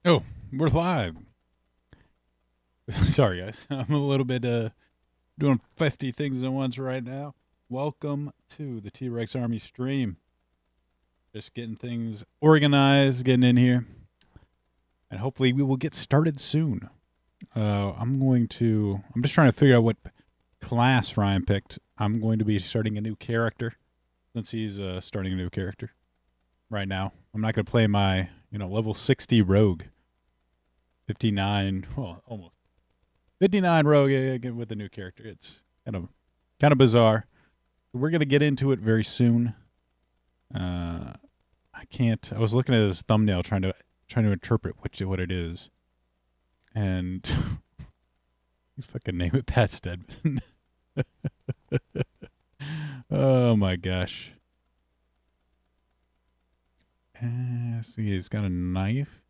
Oh, we're live. Sorry, guys. I'm a little bit doing 50 things at once right now. Welcome to the T Rex Army stream. Just getting things organized, getting in here, and hopefully we will get started soon. I'm just trying to figure out what class Ryan picked. I'm going to be starting a new character since he's starting a new character right now. I'm not going to play my level 60 rogue. 59, well, almost 59 rogue with a new character. It's kind of bizarre. We're gonna get into it very soon. I can't. I was looking at his thumbnail trying to interpret what it is, and you fucking name it Pat Stedman. Oh my gosh. See, he's got a knife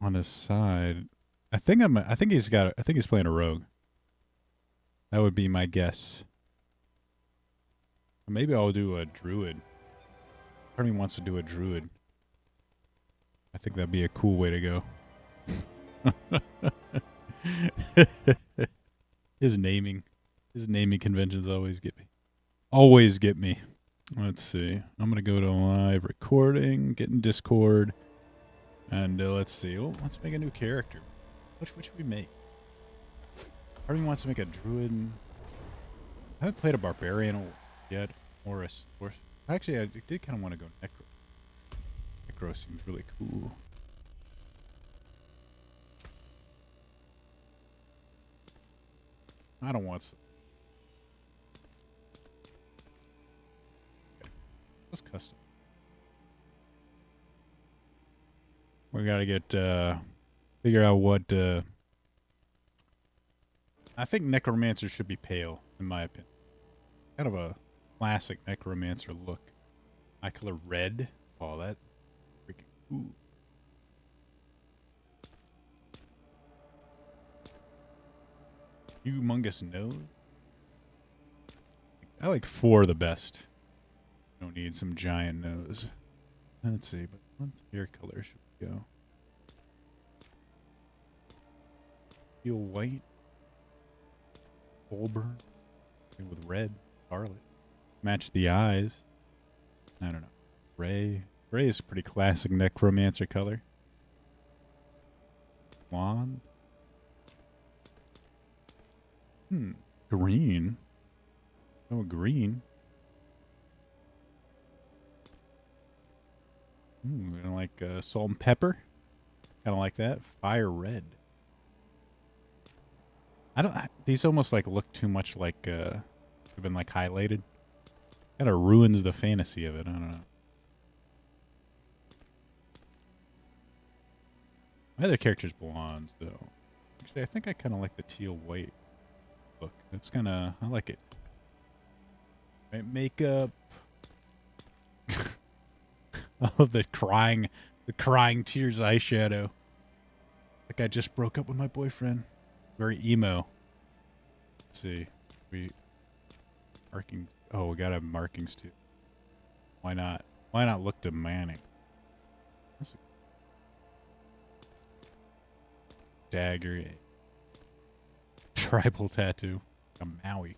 on his side. I think he's playing a rogue. That would be my guess. Maybe I'll do a druid. Part of me wants to do a druid. I think that'd be a cool way to go. his naming conventions always get me. Always get me. Let's see. I'm gonna go to live recording, get in Discord, and let's see. Oh, let's make a new character. Which should we make? Part of me wants to make a druid. I haven't played a barbarian yet, or actually, I did kind of want to go necro. Necro seems really cool. I don't want some. Okay. Let's custom. We gotta get figure out what. I think necromancers should be pale, in my opinion. Kind of a classic necromancer look. I color red. Oh, that freaking cool. Humongous nose. I like 4 the best. Don't need some giant nose. Let's see, but what hair color should we go? Feel white. Goldburn. With red. Scarlet. Match the eyes. I don't know. Gray. Gray is a pretty classic necromancer color. Blonde. Green. Oh, green. Kind of like salt and pepper. Kind of like that. Fire red. These almost like look too much like have been like highlighted. Kind of ruins the fantasy of it. I don't know. My other character's blonde, though. Actually, I think I kind of like the teal white look. It's kind of, I like it. Right, makeup. Oh, the crying tears eyeshadow. Like I just broke up with my boyfriend. Very emo. Let's see. Markings. Oh, we gotta have markings too. Why not? Why not look demanding? Dagger. Tribal tattoo. A Maui.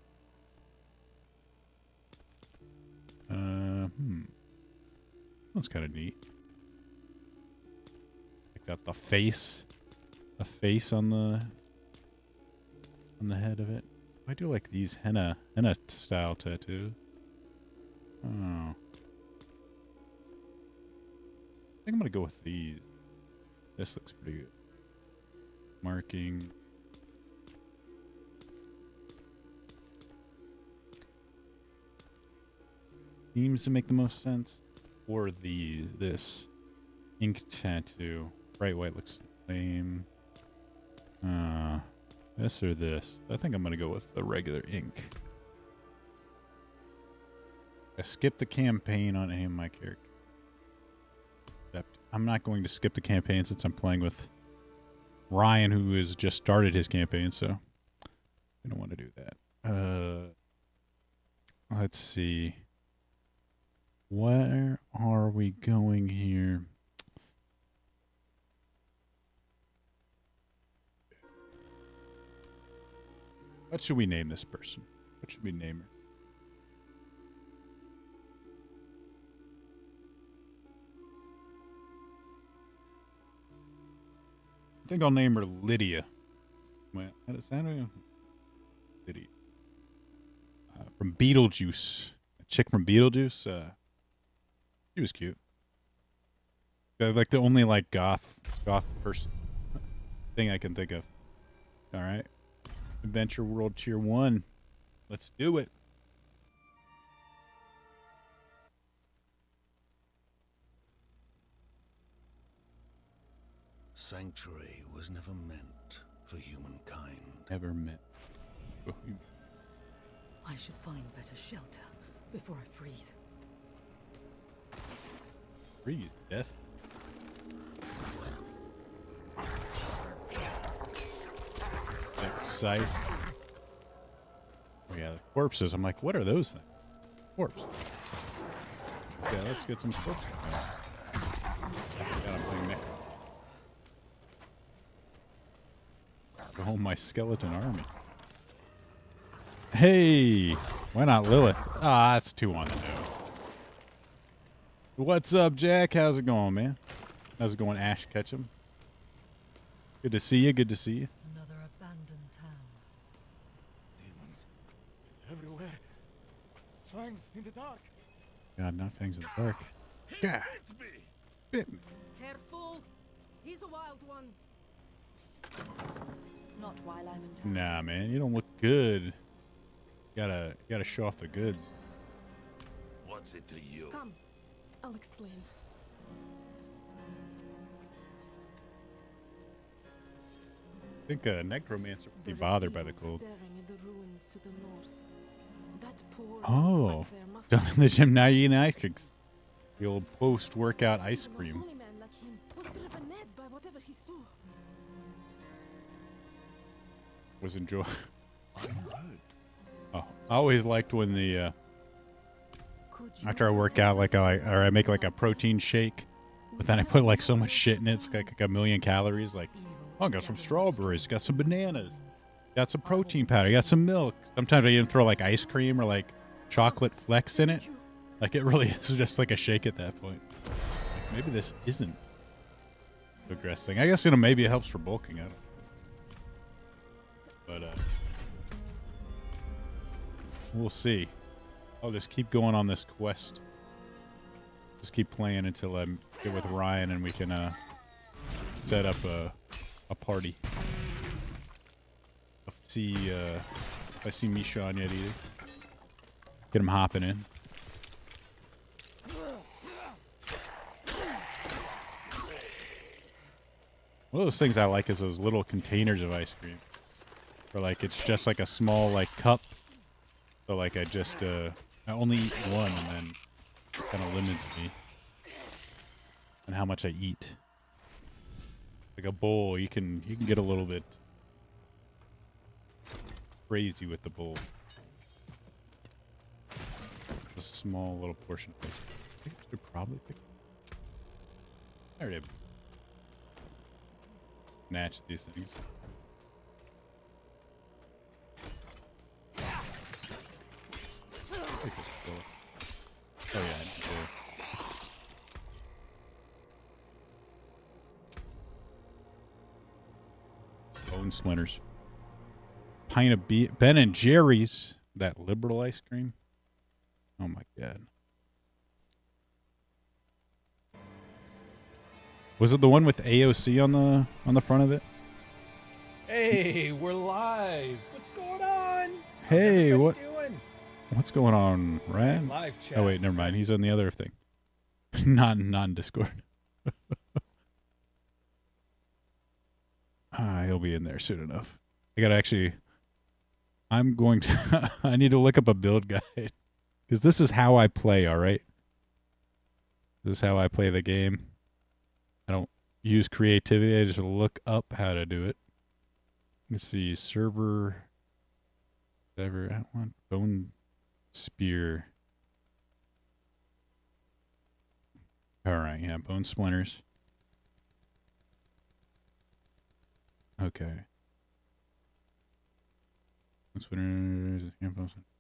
That's kind of neat. Like that, the face on the head of it. I do like these henna style tattoos. Oh, I think I'm gonna go with these. This looks pretty good. Marking. Seems to make the most sense. Or this ink tattoo. Bright white looks lame. This or this. I think I'm gonna go with the regular ink. I skipped the campaign on any of my characters. I'm not going to skip the campaign since I'm playing with Ryan, who has just started his campaign, so I don't want to do that. Let's see. Where are we going here? What should we name this person? What should we name her? I think I'll name her Lydia. Well, how does that? Lydia. From Beetlejuice. A chick from Beetlejuice. She was cute. Like the only like goth person thing I can think of. All right. Adventure World Tier 1. Let's do it. Sanctuary was never meant for humankind. Never meant. I should find better shelter before I freeze. Freeze, death. Sight. Oh yeah, the corpses. I'm like, what are those things? Corpse. Yeah, let's get some corpses. Gotta bring me. Oh, my skeleton army. Hey, why not Lilith? Ah, that's 2 on the nose. What's up, Jack? How's it going, man? How's it going, Ash Ketchum? Good to see you. Good to see you. Another abandoned town. Demons everywhere. Fangs in the dark. God, not fangs in the dark. God. Bit me. Careful! He's a wild one. Not while I'm in town. Nah, man, you don't look good. You gotta show off the goods. What's it to you? Come, I'll explain. I think a necromancer would be bothered by the cold. Staring in the ruins to the north. That poor Oh, back there must down have in the gym now you eating ice creams. The old post-workout ice been a cream. holy man like him was driven mad by whatever he saw. Was enjoy. Oh, I always liked when the after I work out, like I make like a protein shake, but then I put like so much shit in it, it's like a million calories. Like, oh, I got some strawberries, got some bananas, got some protein powder, got some milk. Sometimes I even throw like ice cream or like chocolate flecks in it. Like it really is just like a shake at that point. Like, maybe this isn't progressing. I guess maybe it helps for bulking. I don't know. But we'll see. I'll just keep going on this quest. Just keep playing until I get with Ryan and we can set up a party. If I see Michonne yet either. Get him hopping in. One of those things I like is those little containers of ice cream. Or like it's just like a small like cup. So like I only eat one and then it kind of limits me and how much I eat. Like a bowl, you can get a little bit crazy with the bowl. A small little portion. I think I should probably pick. I already have snatched these things. Oh yeah, bone splinters. Pint of Ben and Jerry's, that liberal ice cream. Oh my god. Was it the one with AOC on the front of it? Hey, we're live. What's going on? Hey, How's what? everybody doing? What's going on, Ryan? Live chat. Oh wait, never mind. He's on the other thing. not in Discord. He'll be in there soon enough. I'm going to I need to look up a build guide because this is how I play, all right? This is how I play the game. I don't use creativity. I just look up how to do it. Let's see, server I want bone spear. All right, yeah, bone splinters. Okay.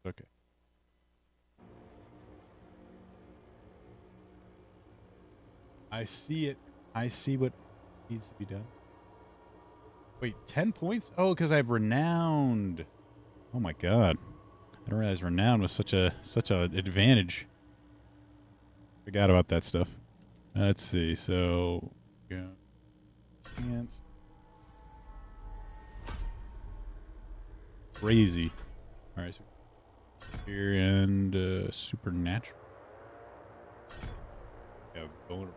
Okay. I see it. I see what needs to be done. Wait, 10 points? Oh, because I have renowned. Oh my god. I didn't realize renown was such a advantage. Forgot about that stuff. Let's see. So, yeah. Chance. Crazy. All right. So here and supernatural. Yeah, vulnerable.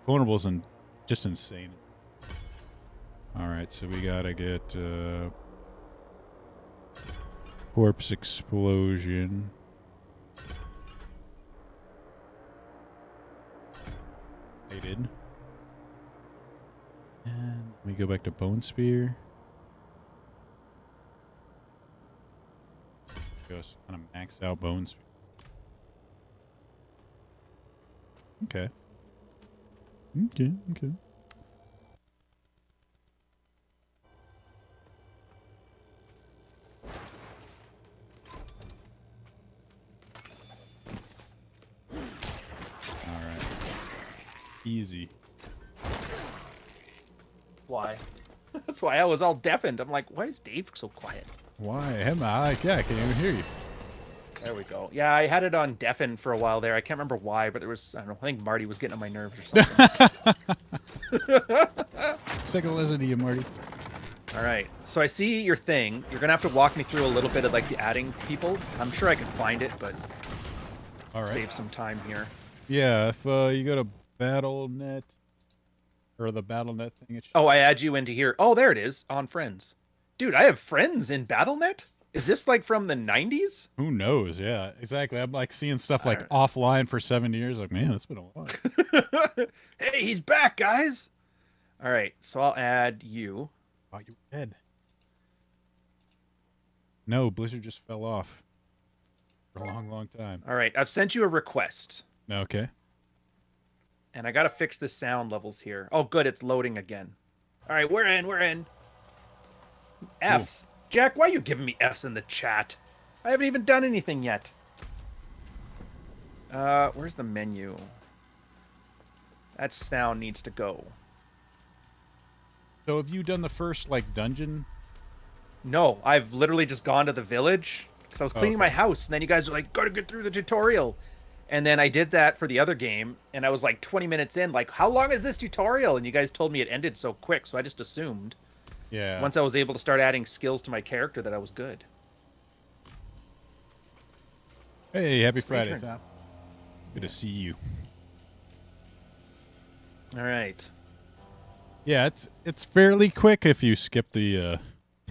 Vulnerable's just insane. All right, so we gotta get corpse explosion. They did. And we go back to bone spear. Just kind of max out bone spear. Okay. Okay. Easy. Why? That's why I was all deafened. I'm like, why is Dave so quiet? Why am I? Yeah, I can't even hear you. There we go. Yeah, I had it on deafen for a while there. I can't remember why, but there was, I don't know, I think Marty was getting on my nerves or something. Take a listen to you, Marty. All right. So I see your thing. You're going to have to walk me through a little bit of like the adding people. I'm sure I can find it, but all right. Save some time here. Yeah, if you go to BattleNet or the BattleNet thing. Oh, I add you into here. Oh, there it is on Friends. Dude, I have friends in BattleNet? Is this like from the 90s? Who knows? Yeah, exactly. I'm like seeing stuff like offline for 7 years. Like, man, it's been a while. Hey, he's back, guys. All right, so I'll add you. Oh, you're dead. No, Blizzard just fell off for a long time. All right, I've sent you a request. Okay. And I got to fix the sound levels here. Oh, good, it's loading again. All right, we're in. F's. Cool. Jack, why are you giving me F's in the chat? I haven't even done anything yet. Where's the menu? That sound needs to go. So have you done the first, like, dungeon? No, I've literally just gone to the village because I was cleaning my house, and then you guys were like, gotta get through the tutorial. And then I did that for the other game, and I was like 20 minutes in, like, how long is this tutorial? And you guys told me it ended so quick, so I just assumed. Yeah. Once I was able to start adding skills to my character that I was good. Hey, happy Friday. Good to see you. All right. Yeah, it's fairly quick if you skip the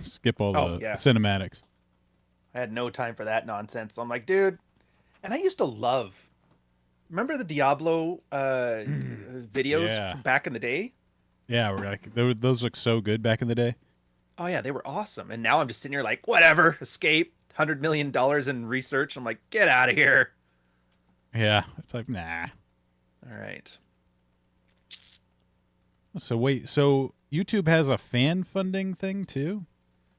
skip all the cinematics. I had no time for that nonsense. I'm like, dude, and I used to love. Remember the Diablo videos from back in the day? Yeah, we're like those look so good back in the day. Oh yeah, they were awesome. And now I'm just sitting here like, whatever, escape, $100 million in research. I'm like, get out of here. Yeah, it's like nah. All right. So wait, so YouTube has a fan funding thing too?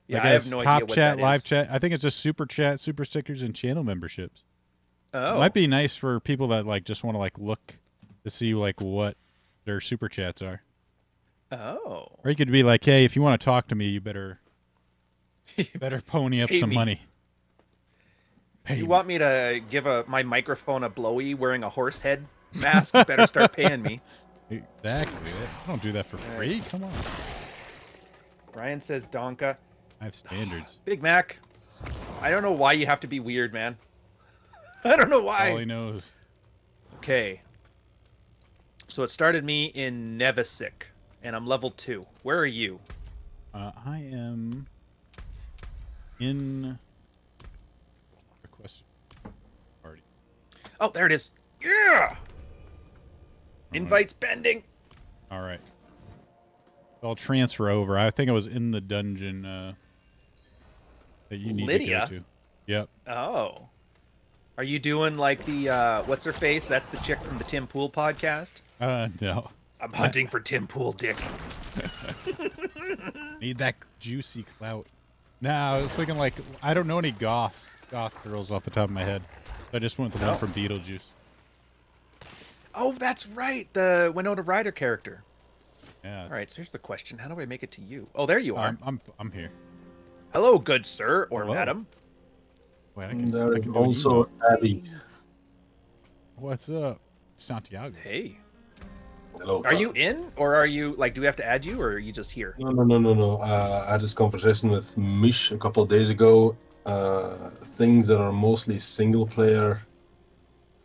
Yeah, like I have no idea what chat, that live is. chat. I think it's just super chat, super stickers, and channel memberships. Oh, it might be nice for people that like just want to like look to see like what their super chats are. Oh. Or you could be like, hey, if you want to talk to me, you better pony up some money. You want me to give my microphone a blowy wearing a horse head mask? You better start paying me. Exactly. I don't do that for free. Come on. Ryan says Donka. I have standards. Big Mac. I don't know why you have to be weird, man. I don't know why. All he knows. Okay. So it started me in Nevisic, and I'm level 2. Where are you? I am in request party. Oh, there it is. Yeah. Invites pending. All right. I'll transfer over. I think I was in the dungeon that you need to go to. Yep. Oh. Are you doing like the what's her face? That's the chick from the Tim Pool podcast? No. I'm hunting for Tim Pool dick. Need that juicy clout. Nah, I was thinking like I don't know any goth girls off the top of my head. I just went with the one from Beetlejuice. Oh, that's right. The Winona Ryder character. Yeah. All right, so here's the question. How do I make it to you? Oh, there you are. I'm here. Hello, good sir or Hello. madam. Wait, There I is can do an also emote. Abby. What's up, Santiago? Hey. Hello. Are you in, or are you, like, do we have to add you, or are you just here? No. I had this conversation with Mish a couple of days ago. Things that are mostly single player,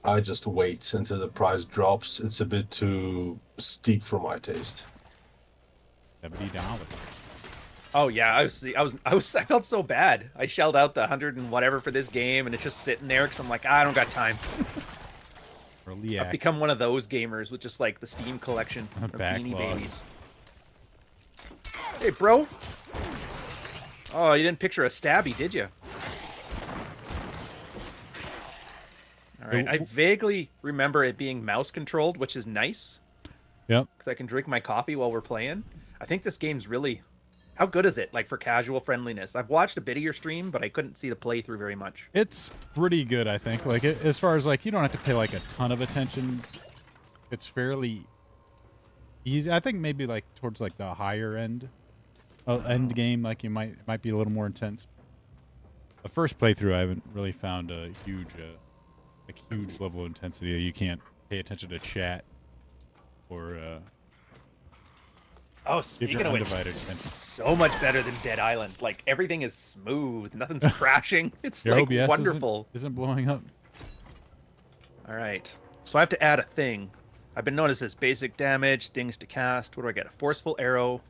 I just wait until the price drops. It's a bit too steep for my taste. $70. Oh yeah, I felt so bad. I shelled out the 100 and whatever for this game, and it's just sitting there because I'm like, I don't got time. I've become one of those gamers with just like the Steam collection of Beanie Babies. Hey, bro. Oh, you didn't picture a stabby, did you? All right, I vaguely remember it being mouse controlled, which is nice. Yep. Because I can drink my coffee while we're playing. I think this game's really... How good is it, like, for casual friendliness? I've watched a bit of your stream, but I couldn't see the playthrough very much. It's pretty good, I think. Like, as far as, like, you don't have to pay, like, a ton of attention. It's fairly easy. I think maybe, like, towards, like, the higher end game, like, you might be a little more intense. The first playthrough, I haven't really found a huge level of intensity. You can't pay attention to chat or, Oh, speaking of which, so much better than Dead Island. Like, everything is smooth. Nothing's crashing. It's, your like, OBS wonderful. Isn't blowing up. All right. So I have to add a thing. I've been noticed as basic damage, things to cast. What do I get? A forceful arrow.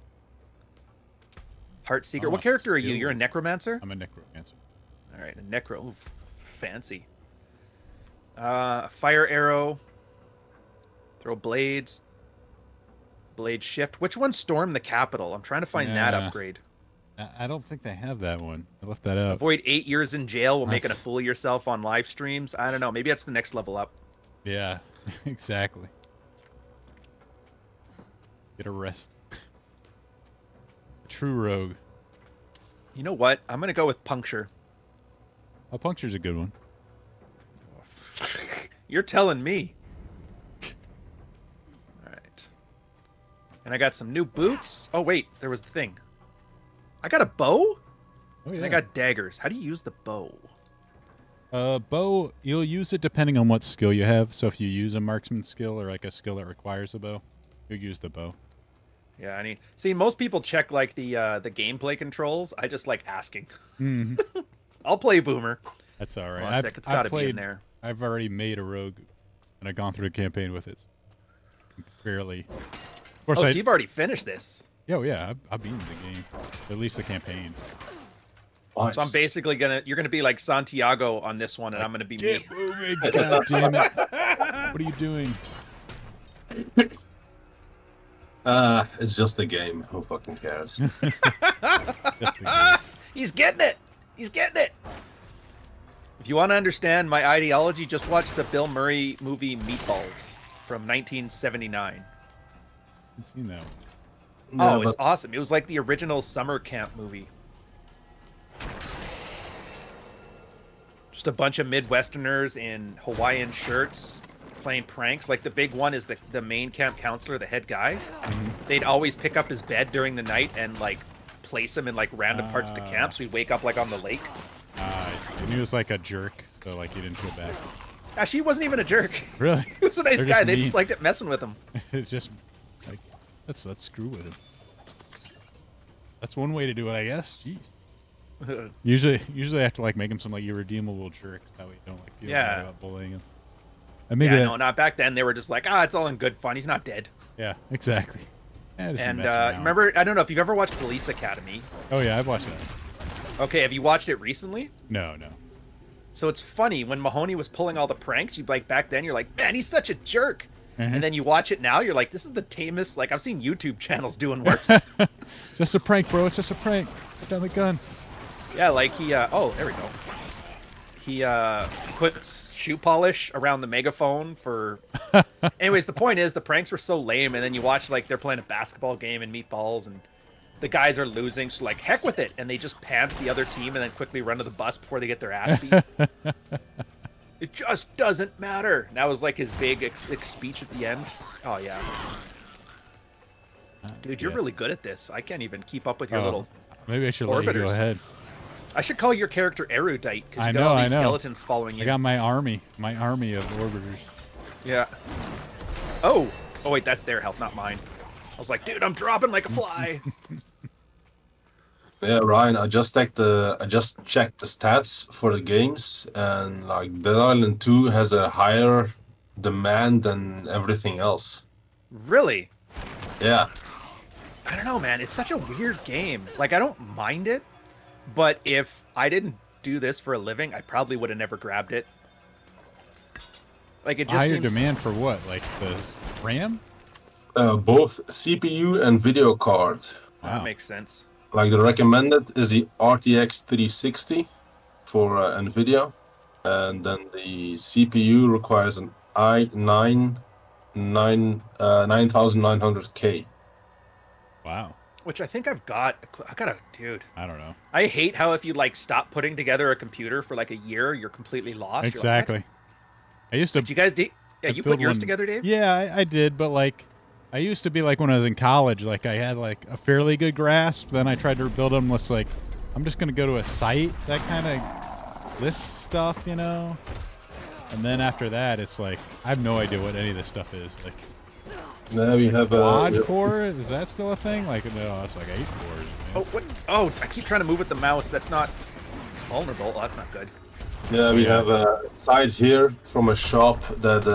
Heartseeker. Oh, What character are you? skills. You're a necromancer? I'm a necromancer. All right, a necro. Ooh, fancy. A fire arrow. Throw blades. Blade shift. Which one's storm the capital? I'm trying to find that upgrade. I don't think they have that one. I left that out. Avoid 8 years in jail while making a fool of yourself on live streams. I don't know. Maybe that's the next level up. Yeah, exactly. Get arrested. True rogue. You know what? I'm going to go with puncture. Oh, puncture's a good one. You're telling me. All right. And I got some new boots. Oh, wait. There was the thing. I got a bow? Oh, yeah. And I got daggers. How do you use the bow? Bow, you'll use it depending on what skill you have. So if you use a marksman skill or like a skill that requires a bow, you'll use the bow. Yeah, I mean, see, most people check like the gameplay controls. I just like asking. Mm-hmm. I'll play Boomer. That's all right. Oh, it's got to be in there. I've already made a rogue, and I've gone through the campaign with it. Fairly. Of course, so you've already finished this. Oh yeah, I've beaten the game, at least the campaign. Nice. So I'm basically you're gonna be like Santiago on this one, and I'm gonna be me. Moving, God damn it! What are you doing? It's just a game. Who fucking cares? He's getting it. He's getting it. If you want to understand my ideology, just watch the Bill Murray movie Meatballs from 1979. I've seen that one. No, It's awesome. It was like the original summer camp movie. Just a bunch of Midwesterners in Hawaiian shirts playing pranks. Like the big one is the main camp counselor, the head guy. They'd always pick up his bed during the night and like place him in like random parts of the camp, so he'd wake up like on the lake. And he was like a jerk, so like he didn't feel bad. Actually, he wasn't even a jerk. Really? He was a nice They're guy. just They mean. just liked it messing with him. It's just like let's screw with him. That's one way to do it, I guess. Jeez. Usually I have to like make him some like irredeemable jerks. That way you don't like feel bad about bullying him. And maybe no, not back then. They were just like, it's all in good fun. He's not dead. Yeah, exactly. Yeah, just And messing around. remember, I don't know if you've ever watched Police Academy. Oh yeah, I've watched that. Okay, have you watched it recently? No. So it's funny when Mahoney was pulling all the pranks. You like back then, you're like, man, he's such a jerk. Mm-hmm. And then you watch it now, you're like, this is the tamest. Like I've seen YouTube channels doing worse. Just a prank, bro. It's just a prank. Put down the gun. Yeah, like he. Oh, there we go. He puts shoe polish around the megaphone for. Anyways, the point is the pranks were so lame, and then you watch like they're playing a basketball game and meatballs, and the guys are losing, so like heck with it, and they just pants the other team and then quickly run to the bus before they get their ass beat. It just doesn't matter. That was like his big speech at the end. Oh yeah, dude, you're Yes. really good at this. I can't even keep up with your Oh, little. maybe I should let you go orbiters. ahead. I should call your character erudite because I you got know, all I these know. skeletons following you. I got my army of orbiters. Yeah. Oh wait, that's their health, not mine. I was like, dude, I'm dropping like a fly. Yeah, Ryan, I just checked the stats for the games, and like Dead Island 2 has a higher demand than everything else. Really? Yeah. I don't know, man. It's such a weird game. Like, I don't mind it, but if I didn't do this for a living, I probably would have never grabbed it. Like, it just Higher seems... demand for what? Like the RAM? Both CPU and video card. Wow. That makes sense. Like the recommended is the RTX 360 for NVIDIA, and then the CPU requires an i9 9900K. Wow. Which I think I've got. I got a... Dude. I don't know. I hate how if you, like, stop putting together a computer for, like, a year, you're completely lost. You're like, Exactly. I used to. "What?" Did you guys... Yeah, I you built put yours one- together, Dave? Yeah, I did, but like, I used to be like when I was in college, like I had like a fairly good grasp. Then I tried to build them with like, I'm just gonna go to a site that kind of lists stuff, you know. And then after that, it's like I have no idea what any of this stuff is. Like, Now we have quad core, is that still a thing? Like, no, it's like 8 cores. Man. Oh, what? Oh, I keep trying to move with the mouse. That's not vulnerable. Oh, that's not good. we have a site here from a shop that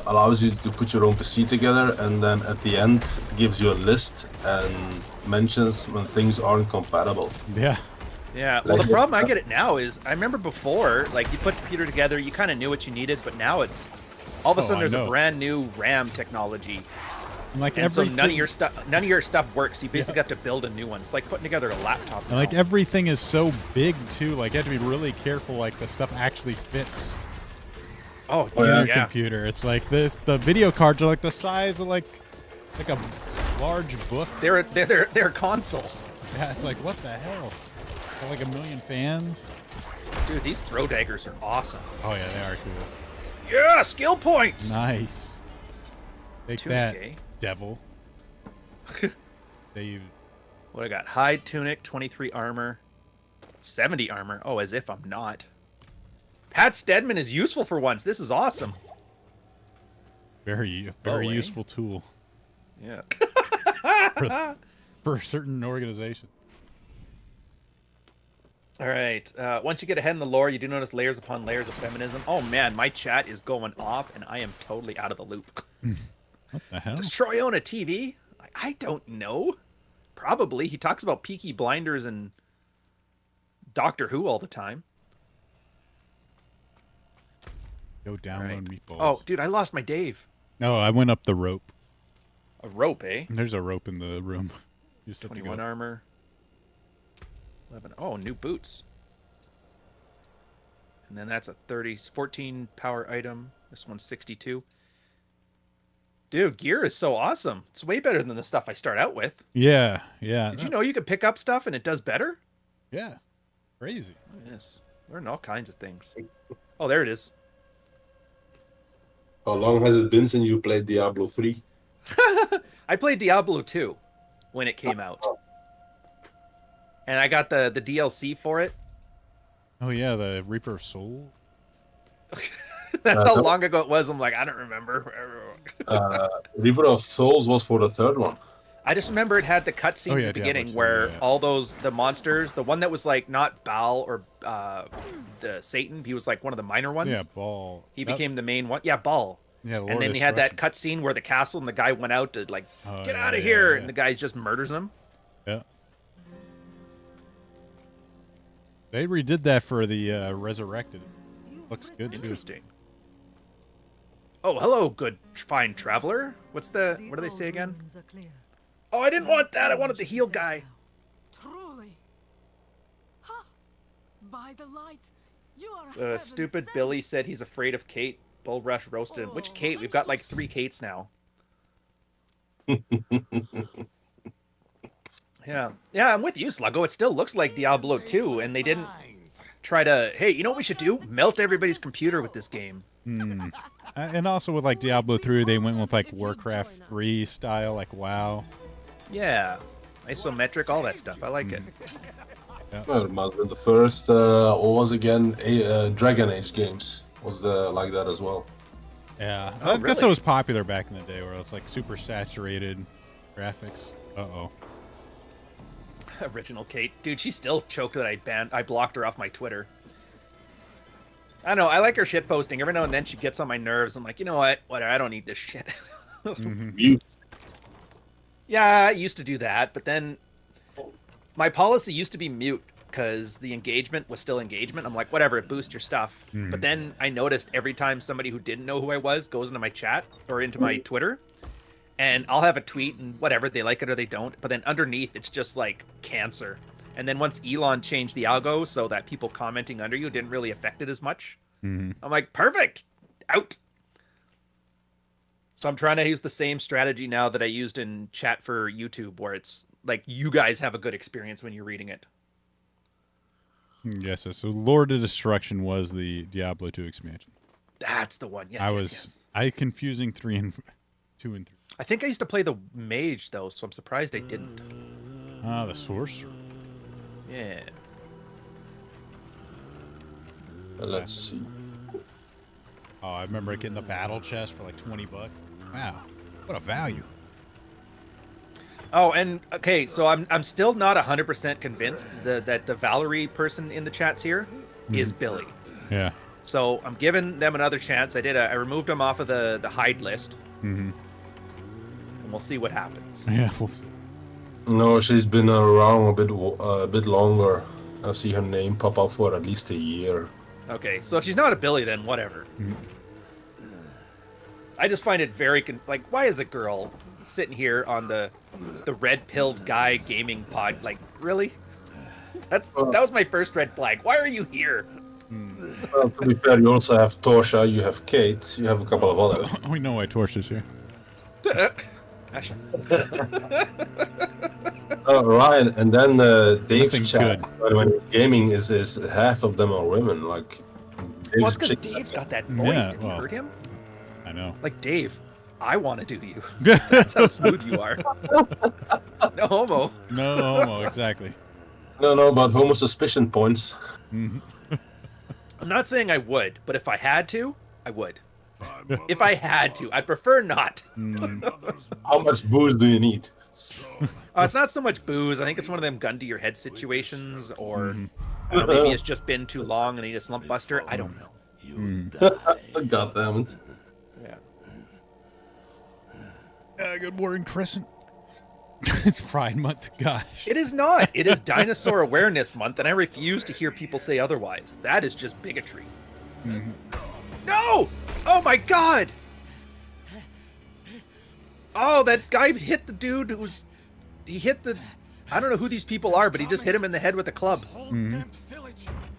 allows you to put your own PC together, and then at the end gives you a list and mentions when things aren't compatible. Yeah. Yeah, well, the problem I get it now is I remember before, like, you put the computer together, you kind of knew what you needed, but now it's all of a Oh, sudden I there's a know. brand new RAM technology, And like and so everything, none of your stuff works. You basically have to build a new one. It's like putting together a laptop. and like now. everything is so big too. Like you have to be really careful. Like the stuff actually fits Oh, Oh, in yeah. your yeah. computer. It's like this. The video cards are like the size of like a large book. They're a console. Yeah, it's like what the hell? Got like a million fans. Dude, these throw daggers are awesome. Oh yeah, they are cool. Yeah, skill points. Nice. Take Tunic, that, eh? devil. They What I got? Hide tunic, 23 armor, 70 armor. Oh, as if I'm not. Pat Stedman is useful for once. This is awesome. very Oh, eh? useful tool Yeah. for certain organizations. All right. Once you get ahead in the lore, you do notice layers upon layers of feminism. Oh man, my chat is going off, and I am totally out of the loop. What the hell? Does Troy own a TV? I don't know. Probably. He talks about Peaky Blinders and Doctor Who all the time. Go down Right. on meatballs. Oh, dude, I lost my Dave. No, I went up the rope. A rope, eh? There's a rope in the room. You just have to 21 go. armor. 11. Oh, new boots. And then that's a 14 power item. This one's 62. Dude, gear is so awesome. It's way better than the stuff I start out with. Yeah, yeah. Did you know you could pick up stuff and it does better? Yeah. Crazy. Yes. Learn all kinds of things. Oh, there it is. How long has it been since you played Diablo 3? I played Diablo 2 when it came out. And I got the DLC for it. Oh yeah, the Reaper of Soul. That's how long ago it was. I'm like, I don't remember. Reaper of Souls was for the third one. I just remember it had the cutscene Oh, at yeah, the beginning Diablo 2, where yeah. all the monsters, the one that was like not Baal or the Satan, he was like one of the minor ones. Yeah, ball. He became the main one. Yeah, Baal. Yeah, Lord And then of he had that Destruction. cutscene where the castle and the guy went out to like, Oh, get yeah, out of yeah, here, yeah. and the guy just murders him. Yeah. They redid that for the Resurrected. Looks good too. Interesting. Oh, hello, good fine traveler. What do they say again? Oh, I didn't want that. I wanted the heal guy. Truly. Ha! By the light, you are heaven Stupid sent. Billy said he's afraid of Kate. Bull Rush roasted him. Which Oh, Kate? I'm We've got so like 3 Kates now. Yeah, yeah, I'm with you, Sluggo. It still looks like Diablo 2, and they didn't try to. Hey, you know what we should do? Melt everybody's computer with this game. And also with like Diablo 3, they went with like Warcraft 3 style, like WoW. Yeah, isometric, all that stuff. I like it. Well, it must have been the first, what was again, Dragon Age games was like that as well. Yeah, Oh, I guess really? it was popular back in the day, where it's like super saturated graphics. Uh-oh. Original Kate, dude, she's still choked that I blocked her off my Twitter. I don't know. I like her shit posting. Every now and then she gets on my nerves. I'm like, you know what? Whatever. I don't need this shit. Mute. Yeah, I used to do that, but then my policy used to be mute because the engagement was still engagement. I'm like, whatever, it boosts your stuff. But then I noticed every time somebody who didn't know who I was goes into my chat or into my Twitter, and I'll have a tweet and whatever, they like it or they don't. But then underneath, it's just like cancer. And then once Elon changed the algo so that people commenting under you didn't really affect it as much, I'm like, perfect, out. So I'm trying to use the same strategy now that I used in chat for YouTube, where it's like you guys have a good experience when you're reading it. Yes, so Lord of Destruction was the Diablo 2 expansion. That's the one. Yes, yes. I confusing 2 and 3. I think I used to play the mage though, so I'm surprised I didn't. Ah, the sorcerer. Yeah. Let's see. Oh, I remember getting the battle chest for like $20. Wow, what a value. Oh, and okay, so I'm still not 100% convinced that the Valerie person in the chats here is Billy. Yeah. So I'm giving them another chance. I removed them off of the hide list. And we'll see what happens. Yeah. No, she's been around a bit longer. I see her name pop up for at least a year. Okay, so if she's not a Billy, then whatever. I just find it very like, why is a girl sitting here on the red-pilled guy gaming pod? Like, really? That was my first red flag. Why are you here? Well, to be fair, you also have Torsha, you have Kate, you have a couple of others. We know why Torch is here. Ryan, and then Dave's Nothing chat when he's gaming is half of them are women. Like, Well, it's Dave's because chick- Dave's got that voice. Yeah, Have you heard him? I know. Like, Dave, I want to do you. That's how smooth you are. No homo. No homo, exactly. No, but homo suspicion points. I'm not saying I would, but if I had to, I would. If I had to, I'd prefer not. How much booze do you need? It's not so much booze. I think it's one of them gun to your head situations, or I don't know, maybe it's just been too long and I need a slump buster. I don't know. God damn it. Yeah. Good morning, Crescent. It's Pride Month, gosh. It is not. It is Dinosaur Awareness Month, and I refuse to hear people say otherwise. That is just bigotry. No! Oh my god! Oh, that guy hit the dude who's... He hit the... I don't know who these people are, but he just hit him in the head with a club.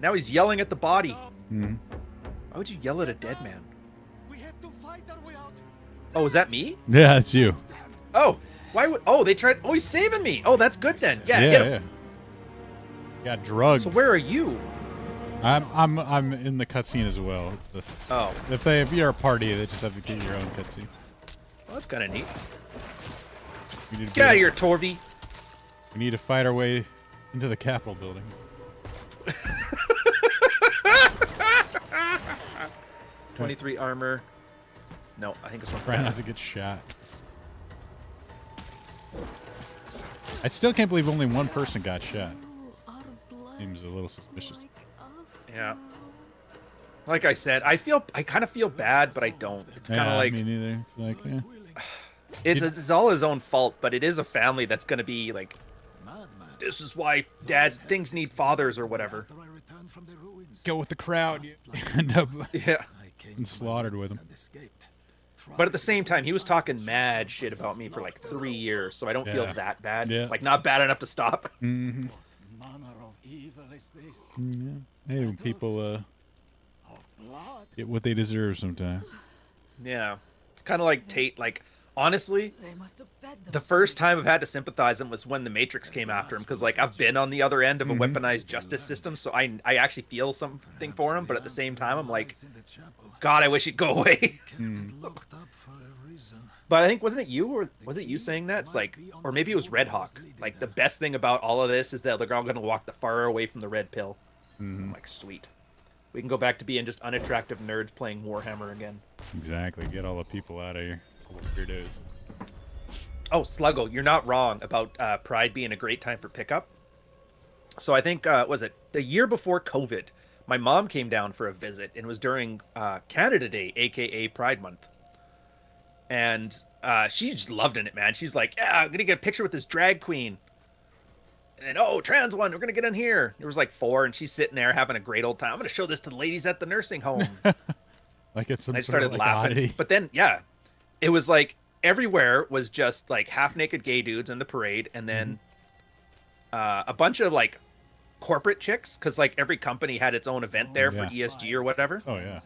Now he's yelling at the body. Why would you yell at a dead man? Oh, is that me? Yeah, it's you. Oh, why would... Oh, they tried... Oh, he's saving me! Oh, that's good then. Yeah, hit him. Got drugged. So where are you? I'm in the cutscene as well. It's just, Oh, if you're a party, they just have to get your own cutscene. well, that's kind of neat. We need to Get out of here, Torvi. We need to fight our way into the Capitol building. 23 armor. No, I think this one's Try bad. not to get shot. I still can't believe only one person got shot. Seems a little suspicious. Yeah. Like I said, I kind of feel bad, but I don't. It's kind of like me neither. It's like, yeah. it's all his own fault, but it is a family that's gonna be like, this is why things need fathers or whatever. Go with the crowd. You end up Yeah. getting slaughtered with them. But at the same time, he was talking mad shit about me for like 3 years, so I don't feel Yeah. that bad. Yeah. Like not bad enough to stop. Mm-hmm. Yeah. Hey, when people get what they deserve sometimes. Yeah. It's kind of like Tate, like honestly, They must have fed them. the first time I've had to sympathize him was when the Matrix came after him, because like I've been on the other end of a weaponized justice system, so I actually feel something for him, but at the same time I'm like, God, I wish he'd go away. But I think wasn't it you, or was it you saying that? It's like, or maybe it was Red Hawk. Like the best thing about all of this is that they're all gonna walk the far away from the red pill. I'm like, sweet. We can go back to being just unattractive nerds playing Warhammer again. Exactly. Get all the people out of here. All the weirdos. Oh, Sluggo, you're not wrong about Pride being a great time for pickup. So I think, was it the year before COVID, my mom came down for a visit, and it was during Canada Day, aka Pride Month. And she just loved in it, man. She's like, yeah, I'm going to get a picture with this drag queen. And then, oh, trans one, we're going to get in here. There was like 4, and she's sitting there having a great old time. I'm going to show this to the ladies at the nursing home. Like it's some I sort started of like laughing. oddity. But then, yeah, it was like everywhere was just like half-naked gay dudes in the parade, and then a bunch of like corporate chicks, because like every company had its own event there for ESG or whatever. Oh yeah.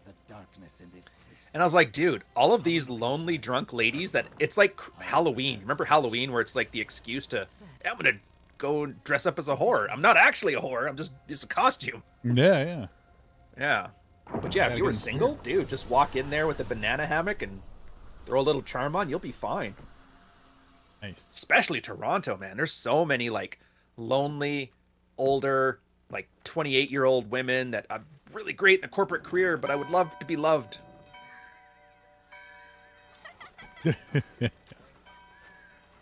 And I was like, dude, all of these lonely drunk ladies, that it's like Halloween. Remember Halloween, where it's like the excuse to, hey, I'm gonna go dress up as a whore. I'm not actually a whore. It's a costume. Yeah. Yeah. But yeah, if you were single, dude, just walk in there with a banana hammock and throw a little charm on, you'll be fine. Nice. Especially Toronto, man. There's so many like lonely, older, like 28-year-old women that are really great in a corporate career, but I would love to be loved.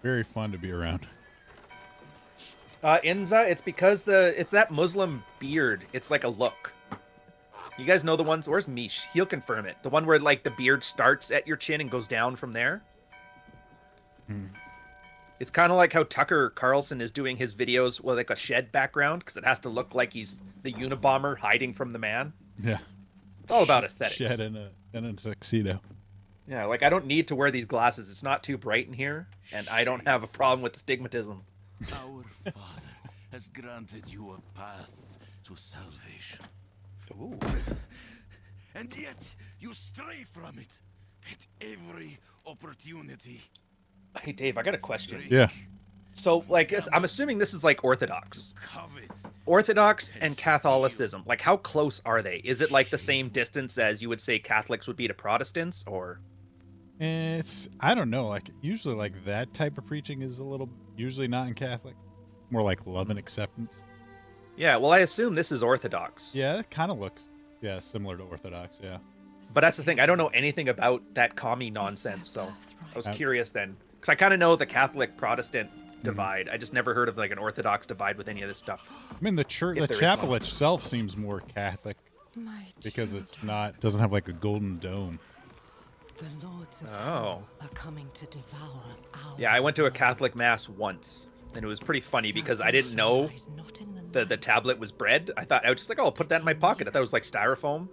Very fun to be around. Inza, it's because it's that Muslim beard. It's like a look. You guys know the ones? Where's Mish? He'll confirm it. The one where like the beard starts at your chin and goes down from there. It's kind of like how Tucker Carlson is doing his videos with like a shed background, because it has to look like he's the Unabomber hiding from the man. Yeah. It's all about aesthetics. Shed in a tuxedo. Yeah, like I don't need to wear these glasses. It's not too bright in here, and I don't have a problem with stigmatism. Our Father has granted you a path to salvation. Ooh. And yet you stray from it at every opportunity. Hey, Dave, I got a question. Yeah. So, like, I'm assuming this is like Orthodox. Covet. Orthodox and Catholicism, like, how close are they? Is it like the same distance as you would say Catholics would be to Protestants, or? I don't know. Like usually, like that type of preaching is usually not in Catholic. More like love and acceptance. Yeah, well, I assume this is Orthodox. Yeah, it kind of looks similar to Orthodox. Yeah. But that's the thing. I don't know anything about that commie nonsense, so I was curious then, because I kind of know the Catholic Protestant divide. I just never heard of like an Orthodox divide with any of this stuff. I mean, the church, the If there is chapel one. itself seems more Catholic My because it's children, doesn't have like a golden dome. the lords of Oh. hell are coming to devour our Yeah, I went to a Catholic mass once, and it was pretty funny because I didn't know lies not in the the tablet was bread. I thought I was just like, oh, I'll put that in my pocket. I thought it was like styrofoam,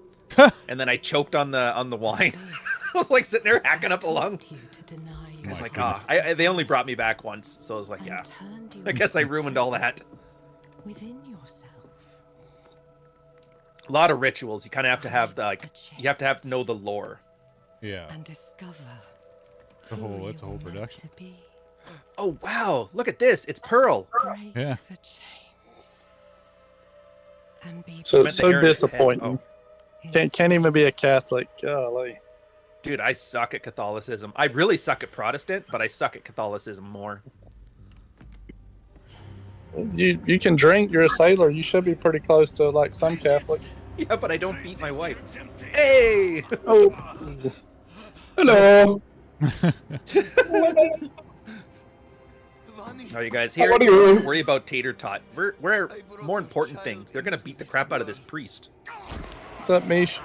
and then I choked on the wine. I was like sitting there hacking up a lung. You to deny I was My like, goodness. they only brought me back once, so I was like, and yeah, turned you I guess I into ruined all that. within yourself. A lot of rituals. You kind of have to have the Break like, the you have to chains know the lore. Yeah. and discover The who whole- it's a you whole were meant production. to be. Oh wow, look at this! It's Pearl. Break Yeah. the chains and be So meant to so hear in his head. disappointing. Oh. Can't even be a Catholic. Golly. Dude, I suck at Catholicism. I really suck at Protestant, but I suck at Catholicism more. You can drink. You're a sailor. You should be pretty close to like some Catholics. Yeah, but I don't beat my wife. Hey! Oh. Hello. Are you guys here? What are Don't you? worry about Tater Tot. We're more important things. They're gonna beat the crap out of this priest. What's up, Mish?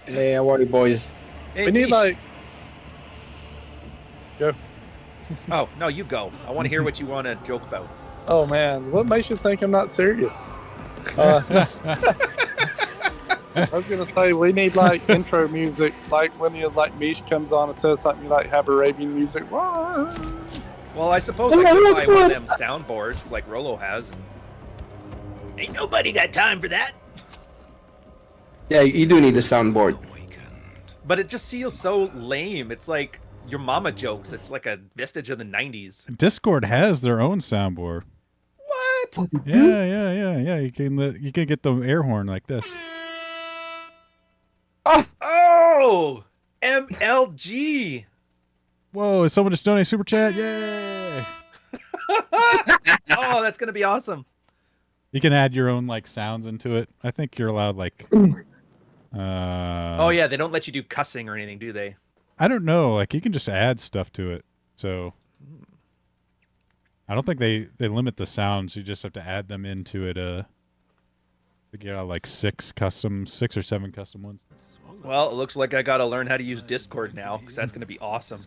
Hey, how are you, boys? Hey, We need Mish. like. Go. Oh no, you go. I want to hear what you want to joke about. Oh man, what makes you think I'm not serious? I was gonna say we need like intro music, like when you like Mish comes on and says something, you like have Arabian music. Wah. Well, I suppose I could buy one of them soundboards like Rolo has. Ain't nobody got time for that. Yeah, you do need a soundboard. But it just feels so lame. It's like your mama jokes. It's like a vestige of the 90s. Discord has their own soundboard. What? Yeah. You can get the air horn like this. Oh, MLG. Whoa! Is someone just donating super chat? Yay! Oh, that's gonna be awesome. You can add your own like sounds into it. I think you're allowed like. Oh yeah, they don't let you do cussing or anything, do they? I don't know. Like you can just add stuff to it. So I don't think they limit the sounds. You just have to add them into it. To get out like 6 or 7 custom ones. Well, it looks like I gotta learn how to use Discord now, because that's gonna be awesome.